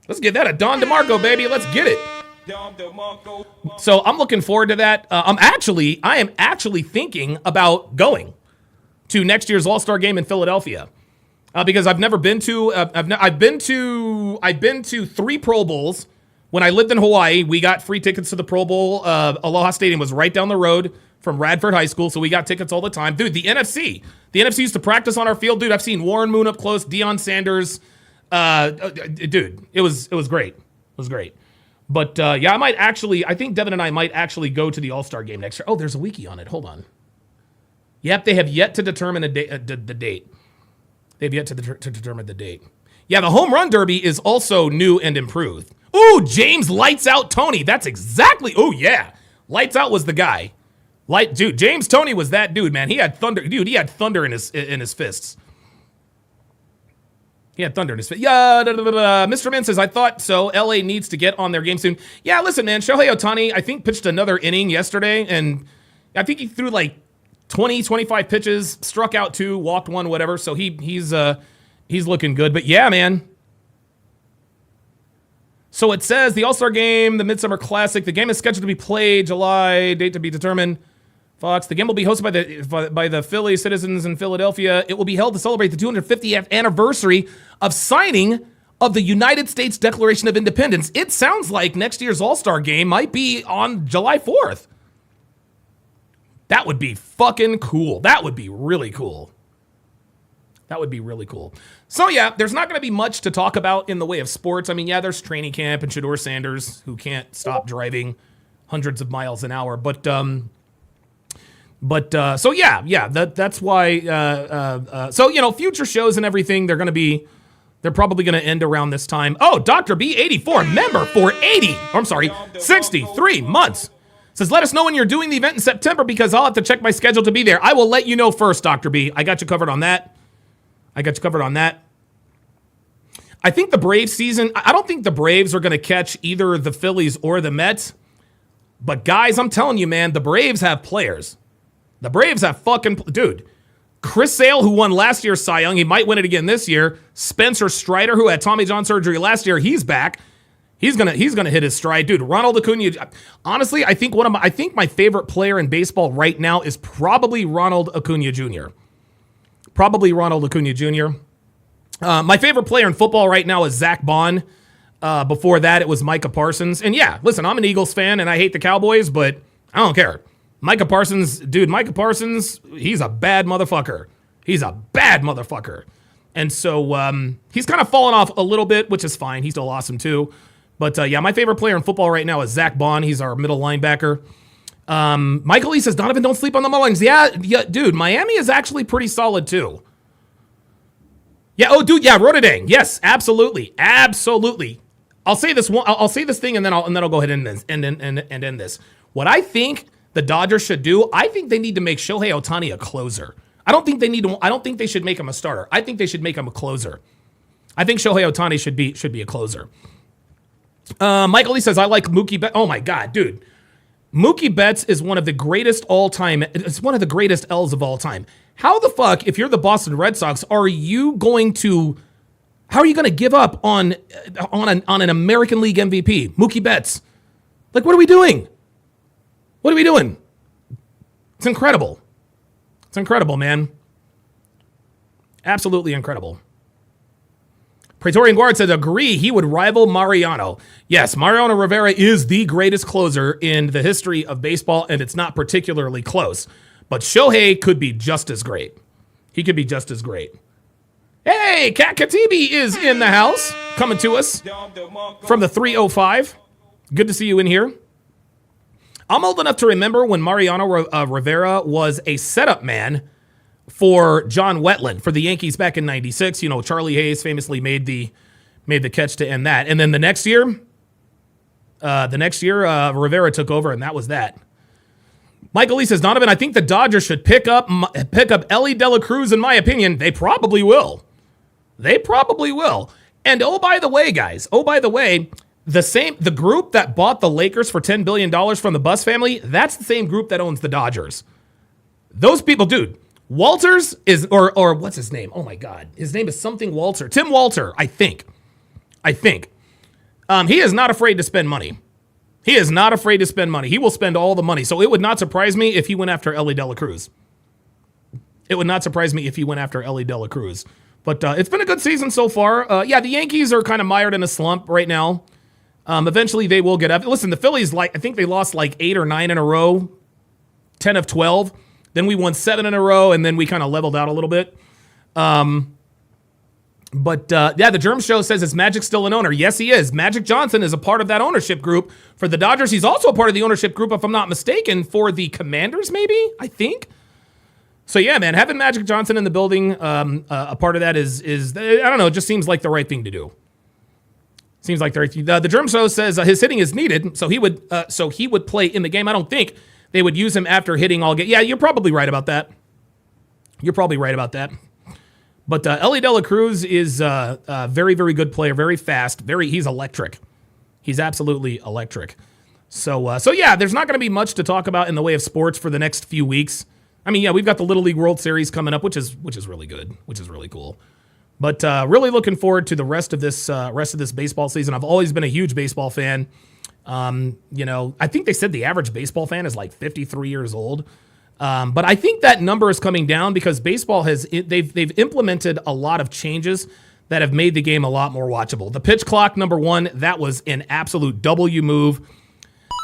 Let's get that a Don DeMarco, baby. Let's get it. So I'm looking forward to that. I am actually thinking about going to next year's All-Star Game in Philadelphia because I've never been to. I've been to 3 Pro Bowls. When I lived in Hawaii, we got free tickets to the Pro Bowl. Aloha Stadium was right down the road from Radford High School, so we got tickets all the time. Dude, the NFC used to practice on our field. Dude, I've seen Warren Moon up close, Deion Sanders. Dude, it was great. It was great. But yeah, I think Devin and I might actually go to the All-Star Game next year. Oh, there's a wiki on it. Hold on. Yep, they have yet to determine the date. They've yet to determine the date. Yeah, the Home Run Derby is also new and improved. Ooh, James Lights Out Tony. That's exactly. Oh yeah, Lights Out was the guy. Dude, James Tony was that dude, man. He had thunder. Dude, he had thunder in his fists. He had thunder in his fist. Yeah, Mr. Min says, I thought so. LA needs to get on their game soon. Yeah, listen, man. Shohei Ohtani, I think, pitched another inning yesterday, and I think he threw like 20, 25 pitches, struck out 2, walked 1, whatever. So he's looking good. But yeah, man. So it says the All-Star Game, the Midsummer Classic. The game is scheduled to be played July, date to be determined. Fox. The game will be hosted by the Philly citizens in Philadelphia. It will be held to celebrate the 250th anniversary of signing of the United States Declaration of Independence. It sounds like next year's All-Star Game might be on July 4th. That would be fucking cool. That would be really cool. So yeah, there's not going to be much to talk about in the way of sports. I mean, yeah, there's training camp and Shedeur Sanders, who can't stop driving hundreds of miles an hour. But so yeah, that's why. So, you know, future shows and everything, they're probably going to end around this time. Oh, Dr. B84, member for 63 months. Says, let us know when you're doing the event in September because I'll have to check my schedule to be there. I will let you know first, Dr. B. I got you covered on that. I think the Braves season, I don't think the Braves are going to catch either the Phillies or the Mets. But guys, I'm telling you, man, the Braves have players. The Braves have dude. Chris Sale, who won last year's Cy Young, he might win it again this year. Spencer Strider, who had Tommy John surgery last year, he's back. He's gonna hit his stride, dude. Ronald Acuna. Honestly, I think my favorite player in baseball right now is probably Ronald Acuna Jr. Probably Ronald Acuna Jr. My favorite player in football right now is Zach Bond. Before that, it was Micah Parsons. And yeah, listen, I'm an Eagles fan and I hate the Cowboys, but I don't care. Micah Parsons, he's a bad motherfucker. He's a bad motherfucker. And so he's kind of fallen off a little bit, which is fine. He's still awesome too. But yeah, my favorite player in football right now is Zach Bond. He's our middle linebacker. Michael Lee says, Donovan, don't sleep on the Mullins. Yeah, dude, Miami is actually pretty solid too. Yeah, oh, dude, yeah, Rotadang. Yes, absolutely. Absolutely. I'll say this thing and then I'll go ahead and end this. What I think the Dodgers should do, I think they need to make Shohei Ohtani a closer. I don't think they should make him a starter. I think they should make him a closer. I think Shohei Ohtani should be a closer. Michael Lee says, I like Mookie Betts. Oh my God, dude. Mookie Betts is one of the greatest all-time. It's one of the greatest L's of all time. How the fuck, if you're the Boston Red Sox, how are you going to give up on an American League MVP, Mookie Betts? Like, what are we doing? What are we doing? It's incredible. It's incredible, man. Absolutely incredible. Praetorian Guard said, agree, he would rival Mariano. Yes, Mariano Rivera is the greatest closer in the history of baseball, and it's not particularly close. But Shohei could be just as great. He could be just as great. Hey, Kat Katibi is in the house, coming to us from the 305. Good to see you in here. I'm old enough to remember when Mariano Rivera was a setup man for John Wetland for the Yankees back in '96. You know, Charlie Hayes famously made the catch to end that. And then the next year, Rivera took over, and that was that. Michael Lee says, Donovan, I think the Dodgers should pick up Ellie De La Cruz. In my opinion, they probably will. They probably will. And oh, by the way, guys, the group that bought the Lakers for $10 billion from the Buss family, that's the same group that owns the Dodgers. Those people, dude, Walters is, or what's his name? Oh my God. His name is something Walter. Tim Walter, I think. He is not afraid to spend money. He is not afraid to spend money. He will spend all the money. So it would not surprise me if he went after Ellie De La Cruz. It would not surprise me if he went after Ellie De La Cruz. But it's been a good season so far. Yeah, the Yankees are kind of mired in a slump right now. Eventually they will get up. Listen, the Phillies, I think they lost 8 or 9 in a row, 10 of 12. Then we won 7 in a row, and then we kind of leveled out a little bit. But the Germ Show says, is Magic still an owner? Yes, he is. Magic Johnson is a part of that ownership group for the Dodgers. He's also a part of the ownership group, if I'm not mistaken, for the Commanders, maybe, I think. So, yeah, man, having Magic Johnson in the building, a part of that is I don't know, it just seems like the right thing to do. Seems like the right thing. The Germ Show says his hitting is needed, so he would play in the game. I don't think they would use him after hitting all game. Yeah, you're probably right about that. But Ellie De La Cruz is a very, very good player, very fast, he's electric. He's absolutely electric. So yeah, there's not going to be much to talk about in the way of sports for the next few weeks. I mean, yeah, we've got the Little League World Series coming up, which is really good, which is really cool. But really looking forward to the rest of this baseball season. I've always been a huge baseball fan. I think they said the average baseball fan is 53 years old. But I think that number is coming down because baseball they've implemented a lot of changes that have made the game a lot more watchable. The pitch clock, number one, that was an absolute W move.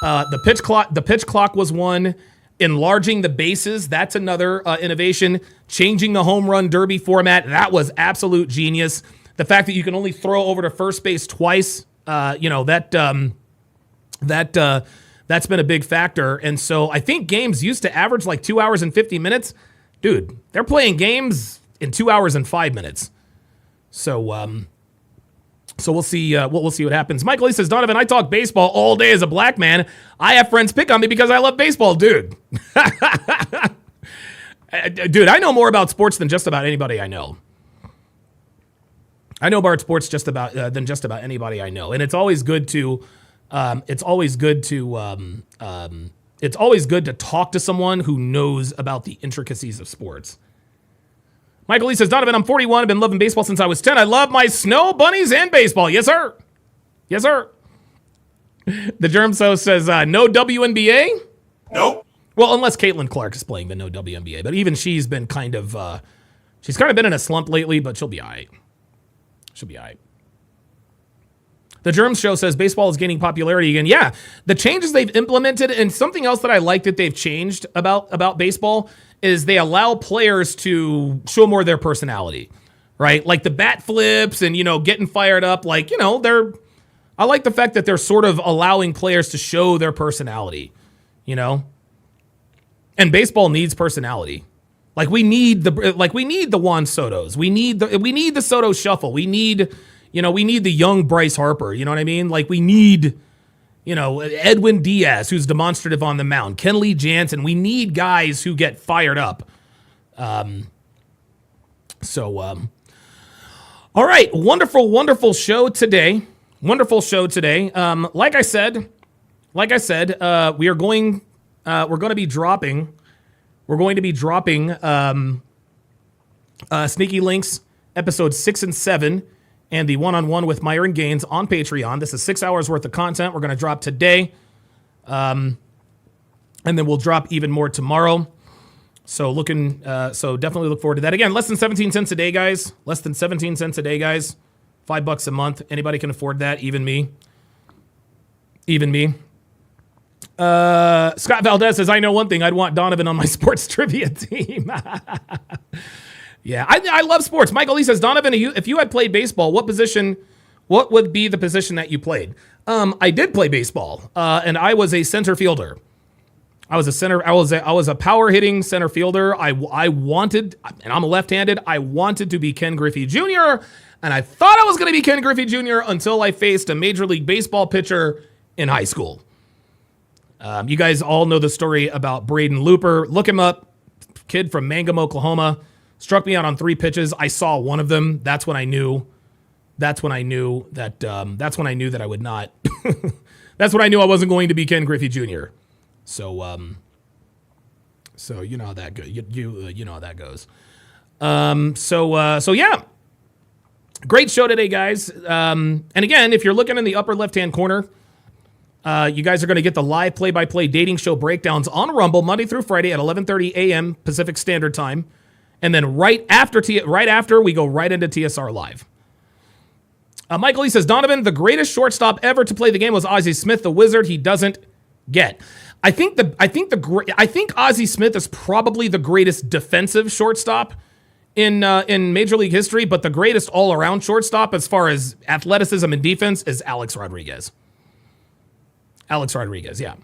The pitch clock was one. Enlarging the bases, that's another innovation. Changing the home run derby format, that was absolute genius. The fact that you can only throw over to first base twice, that's been a big factor. And so I think games used to average 2 hours and 50 minutes. Dude, they're playing games in 2 hours and 5 minutes. So we'll see. We'll see what happens. Michael Lee says, Donovan, I talk baseball all day as a black man. I have friends pick on me because I love baseball, dude. Dude, I know more about sports than just about anybody I know. I know about sports than just about anybody I know, and it's always good to. It's always good to talk to someone who knows about the intricacies of sports. Michael Lee says, Donovan, I'm 41. I've been loving baseball since I was 10. I love my snow bunnies and baseball. Yes, sir. Yes, sir. The Germ So says, no WNBA? Nope. Well, unless Caitlin Clark is playing, then no WNBA. But even she's been kind of been in a slump lately, but she'll be all right. She'll be all right. The Germ Show says baseball is gaining popularity again. Yeah, the changes they've implemented, and something else that I like that they've changed about baseball is they allow players to show more of their personality, right? Like the bat flips and, getting fired up. Like, I like the fact that they're sort of allowing players to show their personality, And baseball needs personality. Like we need the Juan Sotos. We need the Soto shuffle. We need the young Bryce Harper. You know what I mean? Like we need, Edwin Diaz, who's demonstrative on the mound. Kenley Jansen. We need guys who get fired up. All right. Wonderful show today. Wonderful show today. Like I said, we're going to be dropping Sneaky Links episodes 6 and 7 and the one-on-one with Myron Gaines on Patreon. This is 6 hours worth of content we're going to drop today. And then we'll drop even more tomorrow. So definitely look forward to that. Again, less than 17 cents a day, guys. Less than 17 cents a day, guys. $5 a month. Anybody can afford that, even me. Scott Valdez says, I know one thing. I'd want Donovan on my sports trivia team. Yeah, I love sports. Michael Lee says, Donovan, if you had played baseball, what would be the position that you played? I did play baseball, and I was a center fielder. I was a power hitting center fielder. I wanted, and I'm a left-handed, I wanted to be Ken Griffey Jr., and I thought I was going to be Ken Griffey Jr. until I faced a Major League Baseball pitcher in high school. You guys all know the story about Braden Looper. Look him up. Kid from Mangum, Oklahoma. Struck me out on 3 pitches. I saw one of them. That's when I knew that I would not. That's when I knew I wasn't going to be Ken Griffey Jr. So you know how that goes. You know how that goes. So yeah. Great show today, guys. And again, if you're looking in the upper left-hand corner, you guys are going to get the live play-by-play dating show breakdowns on Rumble Monday through Friday at 11:30 a.m. Pacific Standard Time. And then right after we go right into TSR Live. Michael Lee says, Donovan, the greatest shortstop ever to play the game was Ozzie Smith, the wizard he doesn't get. I think Ozzie Smith is probably the greatest defensive shortstop in Major League history, but the greatest all-around shortstop as far as athleticism and defense is Alex Rodriguez. Yeah.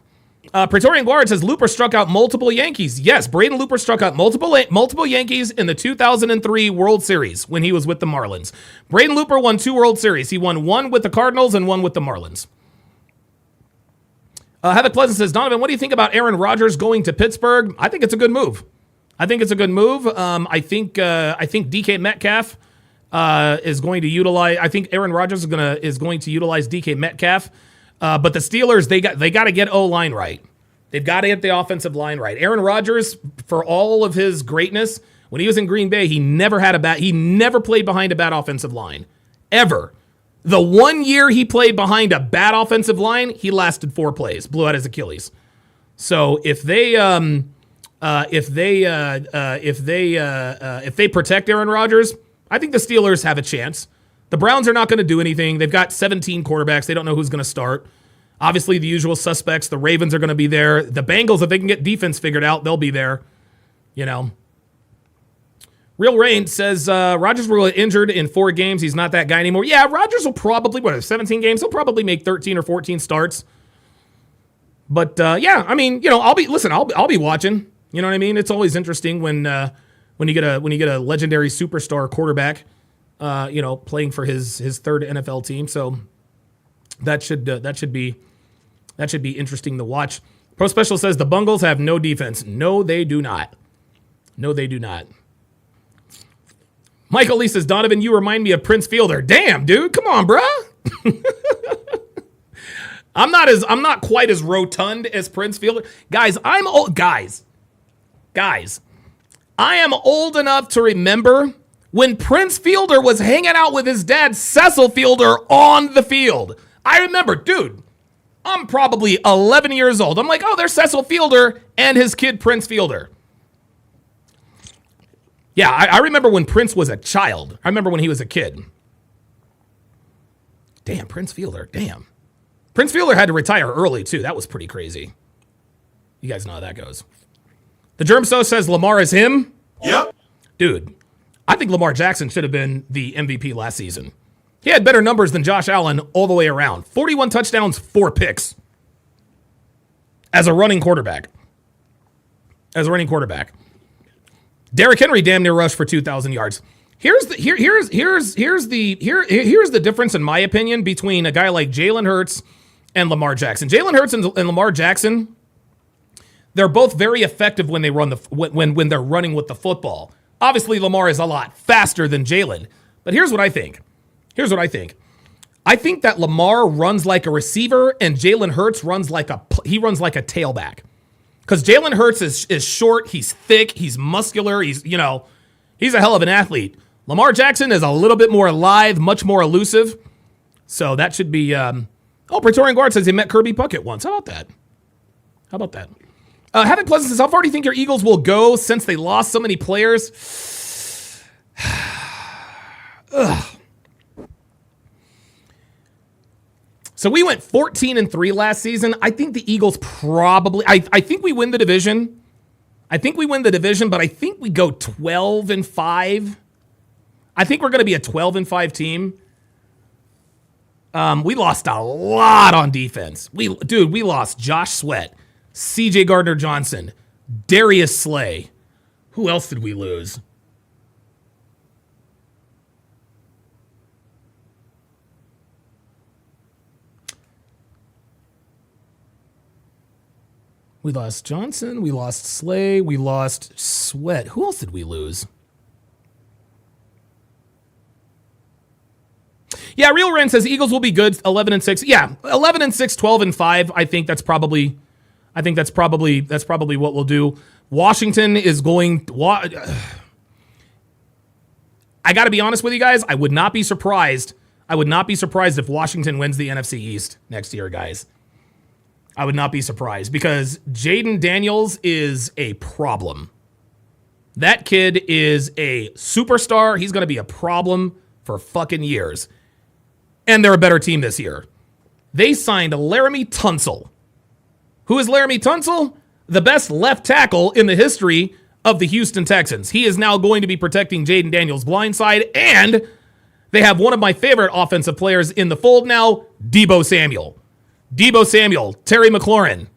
Praetorian Guard says Looper struck out multiple Yankees. Yes, Braden Looper struck out multiple Yankees in the 2003 World Series when he was with the Marlins. Braden Looper won 2 World Series. He won one with the Cardinals and one with the Marlins. Havoc Pleasant says, Donovan, what do you think about Aaron Rodgers going to Pittsburgh? I think it's a good move. I think DK Metcalf is going to utilize. I think Aaron Rodgers is going to utilize DK Metcalf. But the Steelers, they got to get O-line right. They've got to get the offensive line right. Aaron Rodgers, for all of his greatness, when he was in Green Bay, he never played behind a bad offensive line. Ever. The 1 year he played behind a bad offensive line, he lasted 4 plays, blew out his Achilles. So if they protect Aaron Rodgers, I think the Steelers have a chance. The Browns are not going to do anything. They've got 17 quarterbacks. They don't know who's going to start. Obviously, the usual suspects. The Ravens are going to be there. The Bengals, if they can get defense figured out, they'll be there. Real Rain says, Rodgers will get injured in 4 games. He's not that guy anymore. Yeah, Rodgers will probably, 17 games? He'll probably make 13 or 14 starts. But, yeah, I mean, I'll be watching. You know what I mean? It's always interesting when you get a legendary superstar quarterback, playing for his 3rd NFL team. So that should be interesting to watch. Pro Special says the Bungles have no defense. No, they do not. Michael Lee says, Donovan, you remind me of Prince Fielder. Damn, dude. Come on, bruh. I'm not quite as rotund as Prince Fielder. Guys, I'm old. Guys, I am old enough to remember when Prince Fielder was hanging out with his dad, Cecil Fielder, on the field. I remember, dude, I'm probably 11 years old. I'm like, oh, there's Cecil Fielder and his kid Prince Fielder. Yeah, I remember when Prince was a child. I remember when he was a kid. Damn, Prince Fielder. Damn. Prince Fielder had to retire early, too. That was pretty crazy. You guys know how that goes. The Germso says Lamar is him. Yep. Dude, I think Lamar Jackson should have been the MVP last season. He had better numbers than Josh Allen all the way around. 41 touchdowns, 4 picks. As a running quarterback. Derrick Henry damn near rushed for 2,000 yards. Here's the difference in my opinion between a guy like Jalen Hurts and Lamar Jackson. Jalen Hurts and Lamar Jackson, they're both very effective when they run when they're running with the football. Obviously, Lamar is a lot faster than Jalen, but here's what I think. I think that Lamar runs like a receiver and Jalen Hurts runs like a tailback. Because Jalen Hurts is short, he's thick, he's muscular, he's a hell of an athlete. Lamar Jackson is a little bit more lithe, much more elusive. So that should be, Praetorian Guard says he met Kirby Puckett once. How about that? Havoc Pleasant says, how far do you think your Eagles will go since they lost so many players? Ugh. So we went 14-3 last season. I think the Eagles probably, I think we win the division. But I think we go 12-5. I think we're going to be a 12-5 team. We lost a lot on defense. We lost Josh Sweat, CJ Gardner-Johnson, Darius Slay. Who else did we lose? We lost Johnson, we lost Slay, we lost Sweat. Who else did we lose? Yeah, Real Ren says Eagles will be good, 11-6. Yeah, 11-6, 12-5. I think that's probably what we'll do. Washington is going. I got to be honest with you guys. I would not be surprised. If Washington wins the NFC East next year, guys. I would not be surprised because Jaden Daniels is a problem. That kid is a superstar. He's going to be a problem for fucking years. And they're a better team this year. They signed Laramie Tunsil. Who is Laramie Tunsil? The best left tackle in the history of the Houston Texans. He is now going to be protecting Jaden Daniels' blind side, and they have one of my favorite offensive players in the fold now, Deebo Samuel. Terry McLaurin,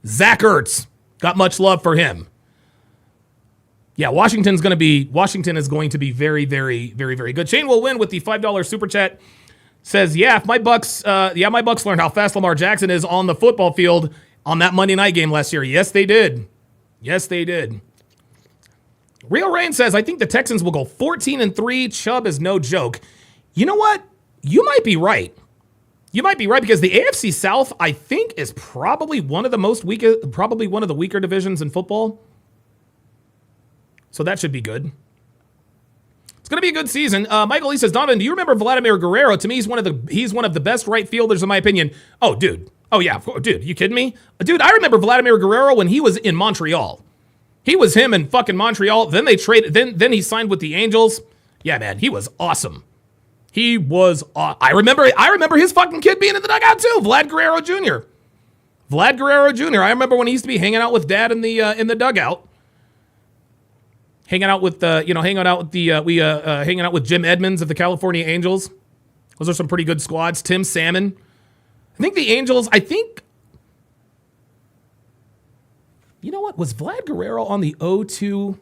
Zach Ertz. Got much love for him. Yeah, Washington is going to be very, very, very, very good. Shane will win with the $5 super chat. Says, my Bucks learned how fast Lamar Jackson is on the football field on that Monday night game last year. Yes, they did. Real Rain says, I think the Texans will go 14-3. Chubb is no joke. You know what? You might be right. Because the AFC South, I think, is probably one of the weaker divisions in football. So that should be good. It's going to be a good season. Michael Lee says, Donovan, do you remember Vladimir Guerrero? To me, he's one of the best right fielders in my opinion. Oh, dude. Oh, yeah. Dude, you kidding me? Dude, I remember Vladimir Guerrero when he was in Montreal. He was him in fucking Montreal. Then they traded. Then he signed with the Angels. Yeah, man, he was awesome. I remember his fucking kid being in the dugout too. Vlad Guerrero Jr. I remember when he used to be hanging out with Dad in the dugout. Hanging out with Jim Edmonds of the California Angels. Those are some pretty good squads. Tim Salmon. I think the Angels, you know what? Was Vlad Guerrero on the 02?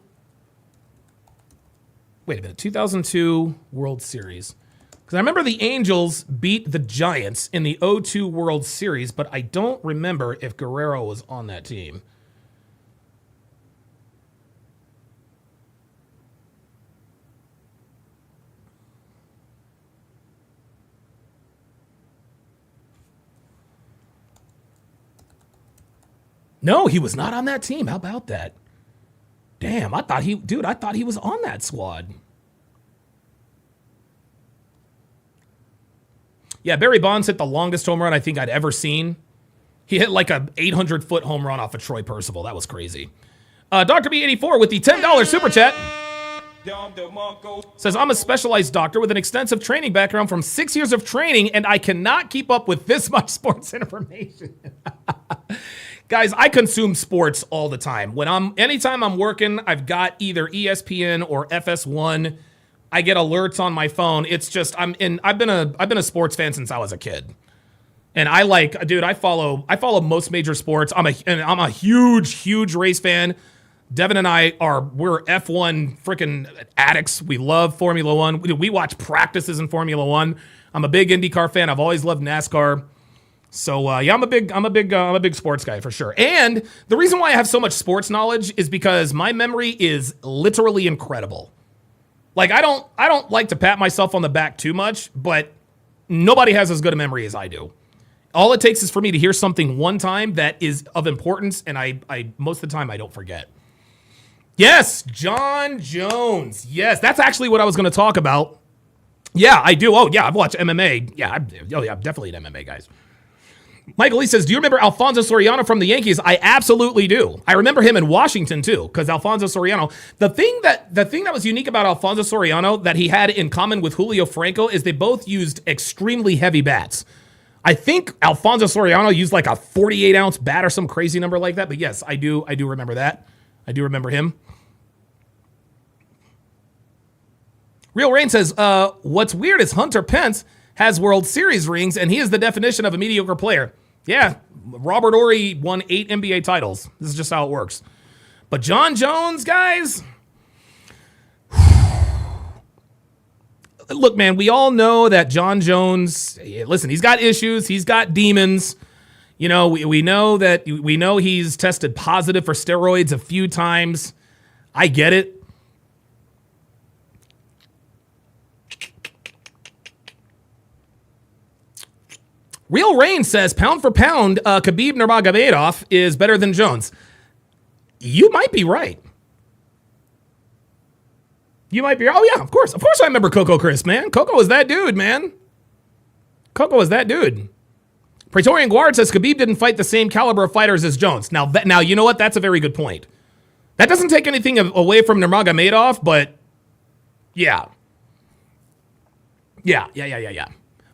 Wait a minute. 2002 World Series. Because I remember the Angels beat the Giants in the 02 World Series, but I don't remember if Guerrero was on that team. No, he was not on that team. How about that? Damn, I thought he was on that squad. Yeah, Barry Bonds hit the longest home run I think I'd ever seen. He hit like a 800-foot home run off of Troy Percival. That was crazy. Dr. B84 with the $10 super chat says, I'm a specialized doctor with an extensive training background from 6 years of training, and I cannot keep up with this much sports information. Guys, I consume sports all the time. Anytime I'm working, I've got either ESPN or FS1. I get alerts on my phone. It's just I've been a sports fan since I was a kid. And I follow most major sports. I'm a huge race fan. Devin and we're F1 freaking addicts. We love Formula One. We watch practices in Formula One. I'm a big IndyCar fan. I've always loved NASCAR. So I'm a big sports guy for sure. And the reason why I have so much sports knowledge is because my memory is literally incredible. Like I don't like to pat myself on the back too much, but nobody has as good a memory as I do. All it takes is for me to hear something one time that is of importance, and I most of the time I don't forget. Yes, John Jones. Yes, that's actually what I was going to talk about. Yeah, I do. Oh, yeah, I've watched MMA. Yeah, I'm definitely an MMA, guys. Michael Lee says, do you remember Alfonso Soriano from the Yankees? I absolutely do. I remember him in Washington, too, because Alfonso Soriano, the thing that was unique about Alfonso Soriano that he had in common with Julio Franco is they both used extremely heavy bats. I think Alfonso Soriano used like a 48-ounce bat or some crazy number like that. But yes, I do remember that. I do remember him. Real Rain says, what's weird is Hunter Pence has World Series rings, and he is the definition of a mediocre player. Yeah, Robert Horry won 8 NBA titles. This is just how it works. But John Jones, guys, look, man, we all know that John Jones, listen, he's got issues. He's got demons. You know, we know he's tested positive for steroids a few times. I get it. Real Rain says, pound for pound, Khabib Nurmagomedov is better than Jones. You might be right. You might be. Oh, yeah, of course. Of course I remember Coco Chris, man. Coco was that dude, man. Coco was that dude. Praetorian Guard says, Khabib didn't fight the same caliber of fighters as Jones. Now, you know what? That's a very good point. That doesn't take anything away from Nurmagomedov, but yeah. Yeah.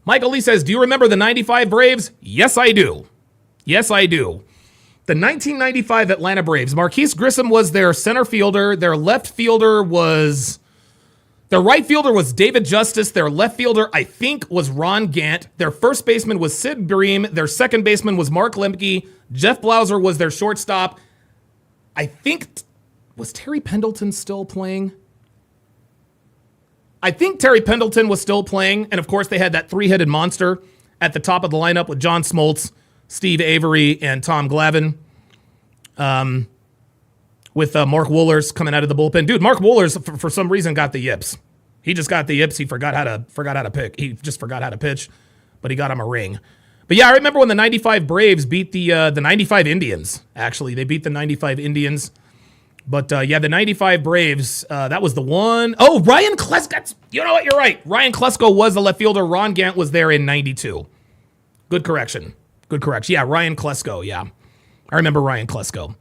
Michael Lee says, do you remember the 95 Braves? Yes, I do. Yes, I do. The 1995 Atlanta Braves. Marquise Grissom was their center fielder. Their right fielder was David Justice. Their left fielder, I think, was Ron Gant. Their first baseman was Sid Bream. Their second baseman was Mark Lemke. Jeff Blauser was their shortstop. I think, was Terry Pendleton still playing? I think Terry Pendleton was still playing, and of course they had that three-headed monster at the top of the lineup with John Smoltz, Steve Avery, and Tom Glavine, with Mark Wohlers coming out of the bullpen. Dude, Mark Wohlers for some reason got the yips. He just got the yips. He forgot how to pick. He just forgot how to pitch, but he got him a ring. But yeah, I remember when the 95 Braves beat the 95 Indians. Actually, they beat the 95 Indians. But yeah, the 95 Braves, that was the one. Oh, Ryan Klesko. You know what? You're right. Ryan Klesko was the left fielder. Ron Gant was there in 92. Good correction. Yeah, Ryan Klesko. Yeah. I remember Ryan Klesko.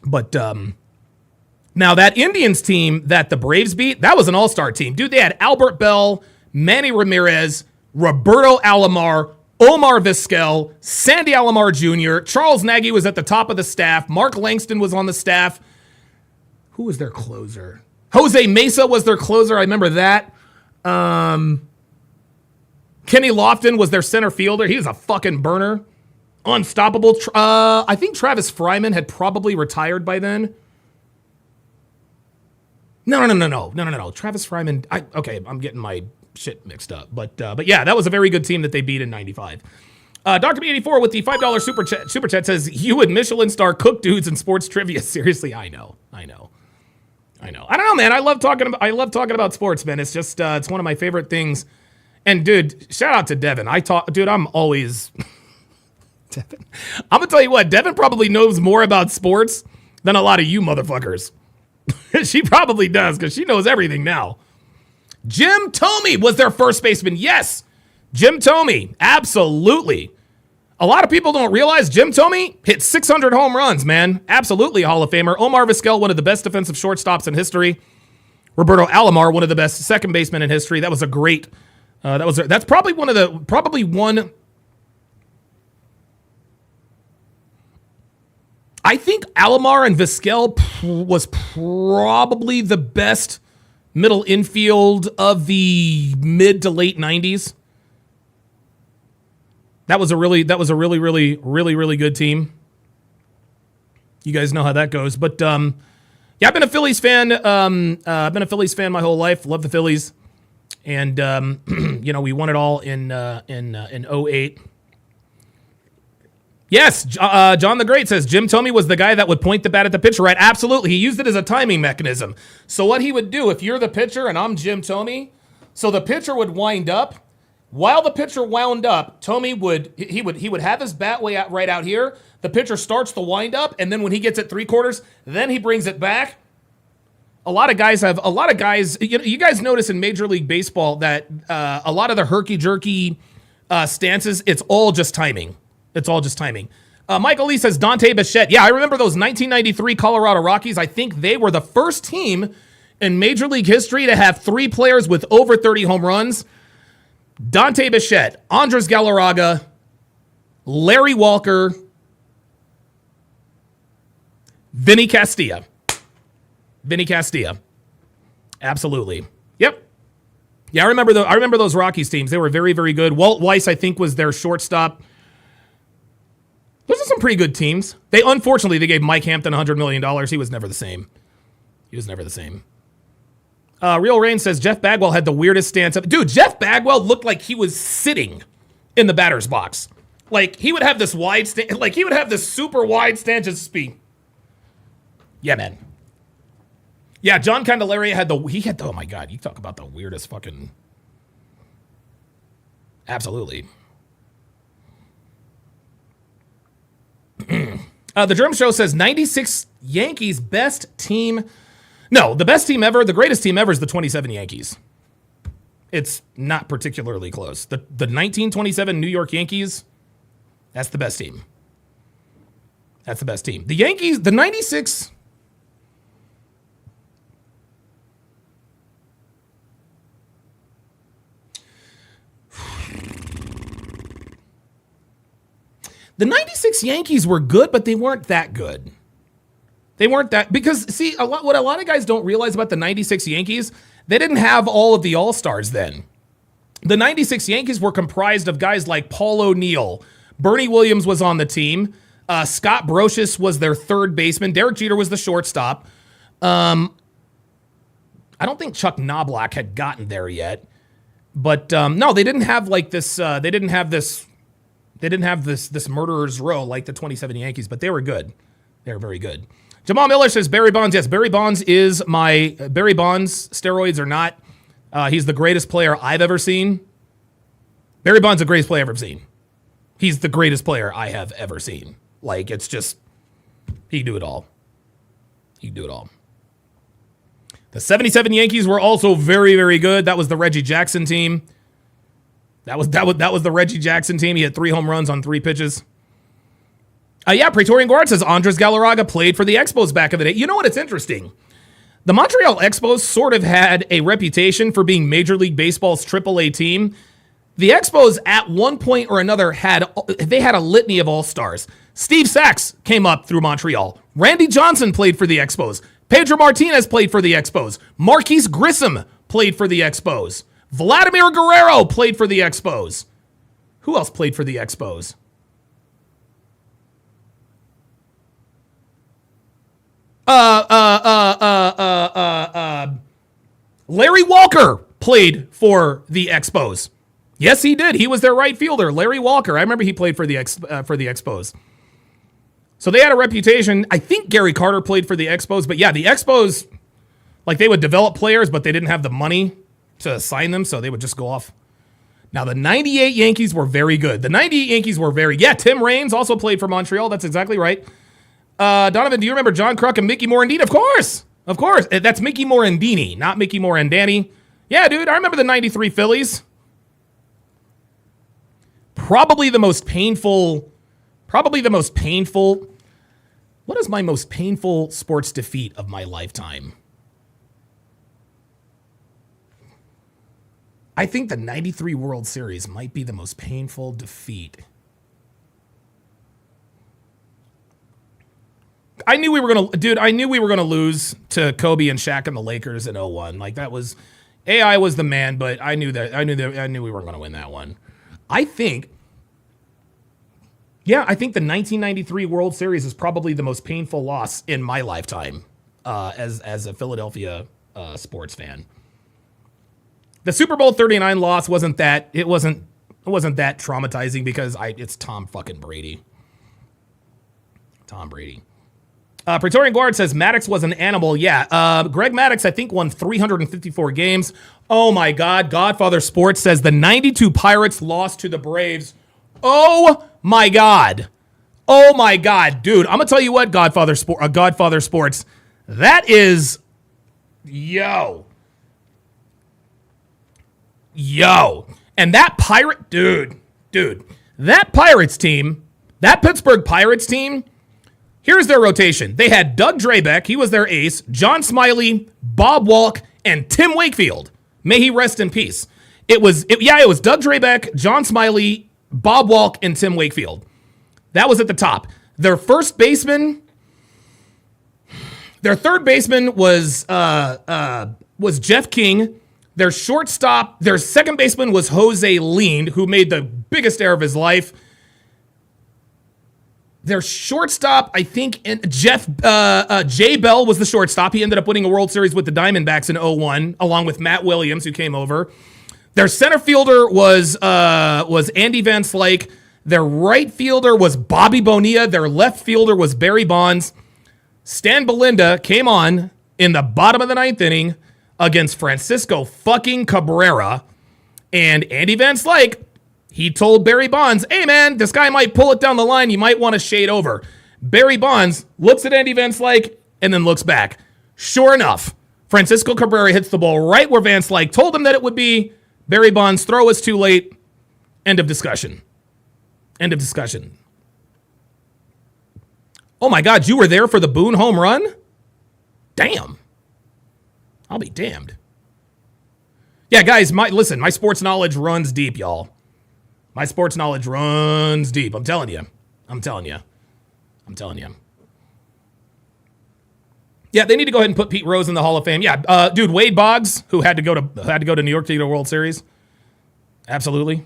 But now that Indians team that the Braves beat, that was an all-star team. Dude, they had Albert Bell, Manny Ramirez, Roberto Alomar, Omar Vizquel, Sandy Alomar Jr., Charles Nagy was at the top of the staff, Mark Langston was on the staff. Who was their closer? Jose Mesa was their closer. I remember that. Kenny Lofton was their center fielder. He was a fucking burner. Unstoppable. I think Travis Fryman had probably retired by then. No. Travis Fryman. Okay, I'm getting my shit mixed up. But yeah, that was a very good team that they beat in 95. Dr. B84 with the $5 super chat says, you would Michelin star cook dudes in sports trivia. Seriously, I know. I don't know, man. I love talking about sports, man. It's just it's one of my favorite things. And dude, shout out to Devin. I'm always Devin. I'm gonna tell you what, Devin probably knows more about sports than a lot of you motherfuckers. She probably does, because she knows everything now. Jim Thome was their first baseman. Yes, Jim Thome. Absolutely. A lot of people don't realize Jim Thome hit 600 home runs, man. Absolutely a Hall of Famer. Omar Vizquel, one of the best defensive shortstops in history. Roberto Alomar, one of the best second basemen in history. That was a great. That's probably one. I think Alomar and Vizquel was probably the best middle infield of the mid to late 90s. That was a really good team. You guys know how that goes. But yeah, I've been a Phillies fan. I've been a Phillies fan my whole life. Love the Phillies. And we won it all in 08. Yes, John the Great says Jim Thome was the guy that would point the bat at the pitcher, right? Absolutely. He used it as a timing mechanism. So what he would do, if you're the pitcher and I'm Jim Thome, so the pitcher would wind up. While the pitcher wound up, Thome would have his bat way out right out here. The pitcher starts the wind up, and then when he gets it 3/4, then he brings it back. A lot of guys. You guys notice in Major League Baseball that a lot of the herky-jerky stances, it's all just timing. It's all just timing. Michael Lee says Dante Bichette. Yeah, I remember those 1993 Colorado Rockies. I think they were the first team in Major League history to have 3 players with over 30 home runs. Dante Bichette, Andres Galarraga, Larry Walker, Vinny Castilla. Absolutely. Yep. Yeah, I remember those Rockies teams. They were very, very good. Walt Weiss, I think, was their shortstop. Those are some pretty good teams. Unfortunately, they gave Mike Hampton $100 million. He was never the same. Real Rain says Jeff Bagwell had the weirdest stance up. Dude, Jeff Bagwell looked like he was sitting in the batter's box. Like he would have this wide stance, like he would have this super wide stance just speak. Yeah, man. Yeah, John Candelaria oh my God, you talk about the weirdest fucking. Absolutely. The Drum Show says 96 Yankees best team. No, the best team ever, the greatest team ever is the 27 Yankees. It's not particularly close. The 1927 New York Yankees, that's the best team. That's the best team. The Yankees, the 96. The 96 Yankees were good, but they weren't that good. They weren't that, because see, what a lot of guys don't realize about the 96 Yankees, they didn't have all of the All-Stars then. The 96 Yankees were comprised of guys like Paul O'Neill. Bernie Williams was on the team. Scott Brocious was their third baseman. Derek Jeter was the shortstop. I don't think Chuck Knobloch had gotten there yet. But no, they didn't have like this. They didn't have this murderer's row like the 27 Yankees, but they were good. They were very good. Jamal Miller says Barry Bonds. Yes, Barry Bonds is Barry Bonds. Steroids or not, he's the greatest player I've ever seen. Barry Bonds is the greatest player I've ever seen. He's the greatest player I have ever seen. Like, it's just, he can do it all. The 77 Yankees were also very, very good. That was the Reggie Jackson team. That was the Reggie Jackson team. He had 3 home runs on 3 pitches. Yeah, Praetorian Guard says Andres Galarraga played for the Expos back in the day. You know what? It's interesting. The Montreal Expos sort of had a reputation for being Major League Baseball's AAA team. The Expos, at one point or another, had a litany of all-stars. Steve Sachs came up through Montreal. Randy Johnson played for the Expos. Pedro Martinez played for the Expos. Marquise Grissom played for the Expos. Vladimir Guerrero played for the Expos. Who else played for the Expos? Larry Walker played for the Expos. Yes, he did. He was their right fielder, Larry Walker. I remember he played for the Expos. So they had a reputation. I think Gary Carter played for the Expos, but yeah, the Expos, like, they would develop players, but they didn't have the money to sign them, so they would just go off. Now, the 98 Yankees were very good. Tim Raines also played for Montreal. That's exactly right. Donovan, do you remember John Kruk and Mickey Morandini? Of course. That's Mickey Morandini, not Mickey Morandani. Yeah, dude, I remember the 93 Phillies. Probably the most painful Probably the most painful. What is my most painful sports defeat of my lifetime? I think the 93 World Series might be the most painful defeat. I knew we were gonna lose to Kobe and Shaq and the Lakers in 01. Like that was, AI was the man, but I knew we weren't gonna win that one. I think the 1993 World Series is probably the most painful loss in my lifetime as a Philadelphia sports fan. The Super Bowl 39 loss wasn't that traumatizing because it's Tom fucking Brady. Tom Brady. Praetorian Guard says Maddox was an animal. Yeah. Greg Maddox, I think, won 354 games. Oh my God. Godfather Sports says the 92 Pirates lost to the Braves. Oh my God. Oh my God. Dude, I'm going to tell you what, Godfather Sports. That is, yo. And that that Pirates team, that Pittsburgh Pirates team, here's their rotation. They had Doug Drabeck, he was their ace, John Smiley, Bob Walk, and Tim Wakefield. May he rest in peace. It was Doug Drabeck, John Smiley, Bob Walk, and Tim Wakefield. That was at the top. Their third baseman was Jeff King. Their second baseman was Jose Lean, who made the biggest error of his life. Their shortstop, I think, Jay Bell was the shortstop. He ended up winning a World Series with the Diamondbacks in 01, along with Matt Williams, who came over. Their center fielder was Andy Van Slyke. Their right fielder was Bobby Bonilla. Their left fielder was Barry Bonds. Stan Belinda came on in the bottom of the ninth inning against Francisco fucking Cabrera. And Andy Van Slyke, he told Barry Bonds, hey man, this guy might pull it down the line. You might want to shade over. Barry Bonds looks at Andy Van Slyke and then looks back. Sure enough, Francisco Cabrera hits the ball right where Van Slyke told him that it would be. Barry Bonds' throw was too late. End of discussion. End of discussion. Oh my God, you were there for the Boone home run? Damn. I'll be damned. Yeah, guys, my sports knowledge runs deep, y'all. My sports knowledge runs deep. I'm telling you. Yeah, they need to go ahead and put Pete Rose in the Hall of Fame. Yeah, dude, Wade Boggs, who had to go to New York to get a World Series. Absolutely.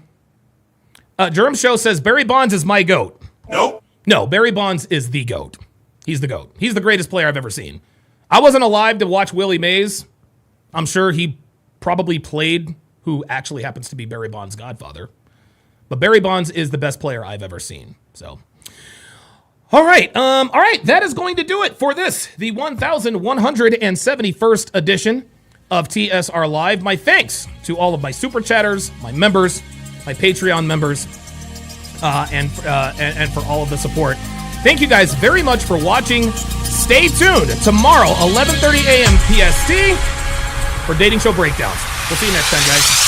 Germ Show says Barry Bonds is my GOAT. Nope. No, Barry Bonds is the GOAT. He's the GOAT. He's the greatest player I've ever seen. I wasn't alive to watch Willie Mays. I'm sure he probably played who actually happens to be Barry Bonds' godfather. But Barry Bonds is the best player I've ever seen. So, all right. That is going to do it for this, the 1171st edition of TSR Live. My thanks to all of my super chatters, my members, my Patreon members, and for all of the support. Thank you guys very much for watching. Stay tuned tomorrow, 11:30 a.m. PST, for Dating Show Breakdowns. We'll see you next time, guys.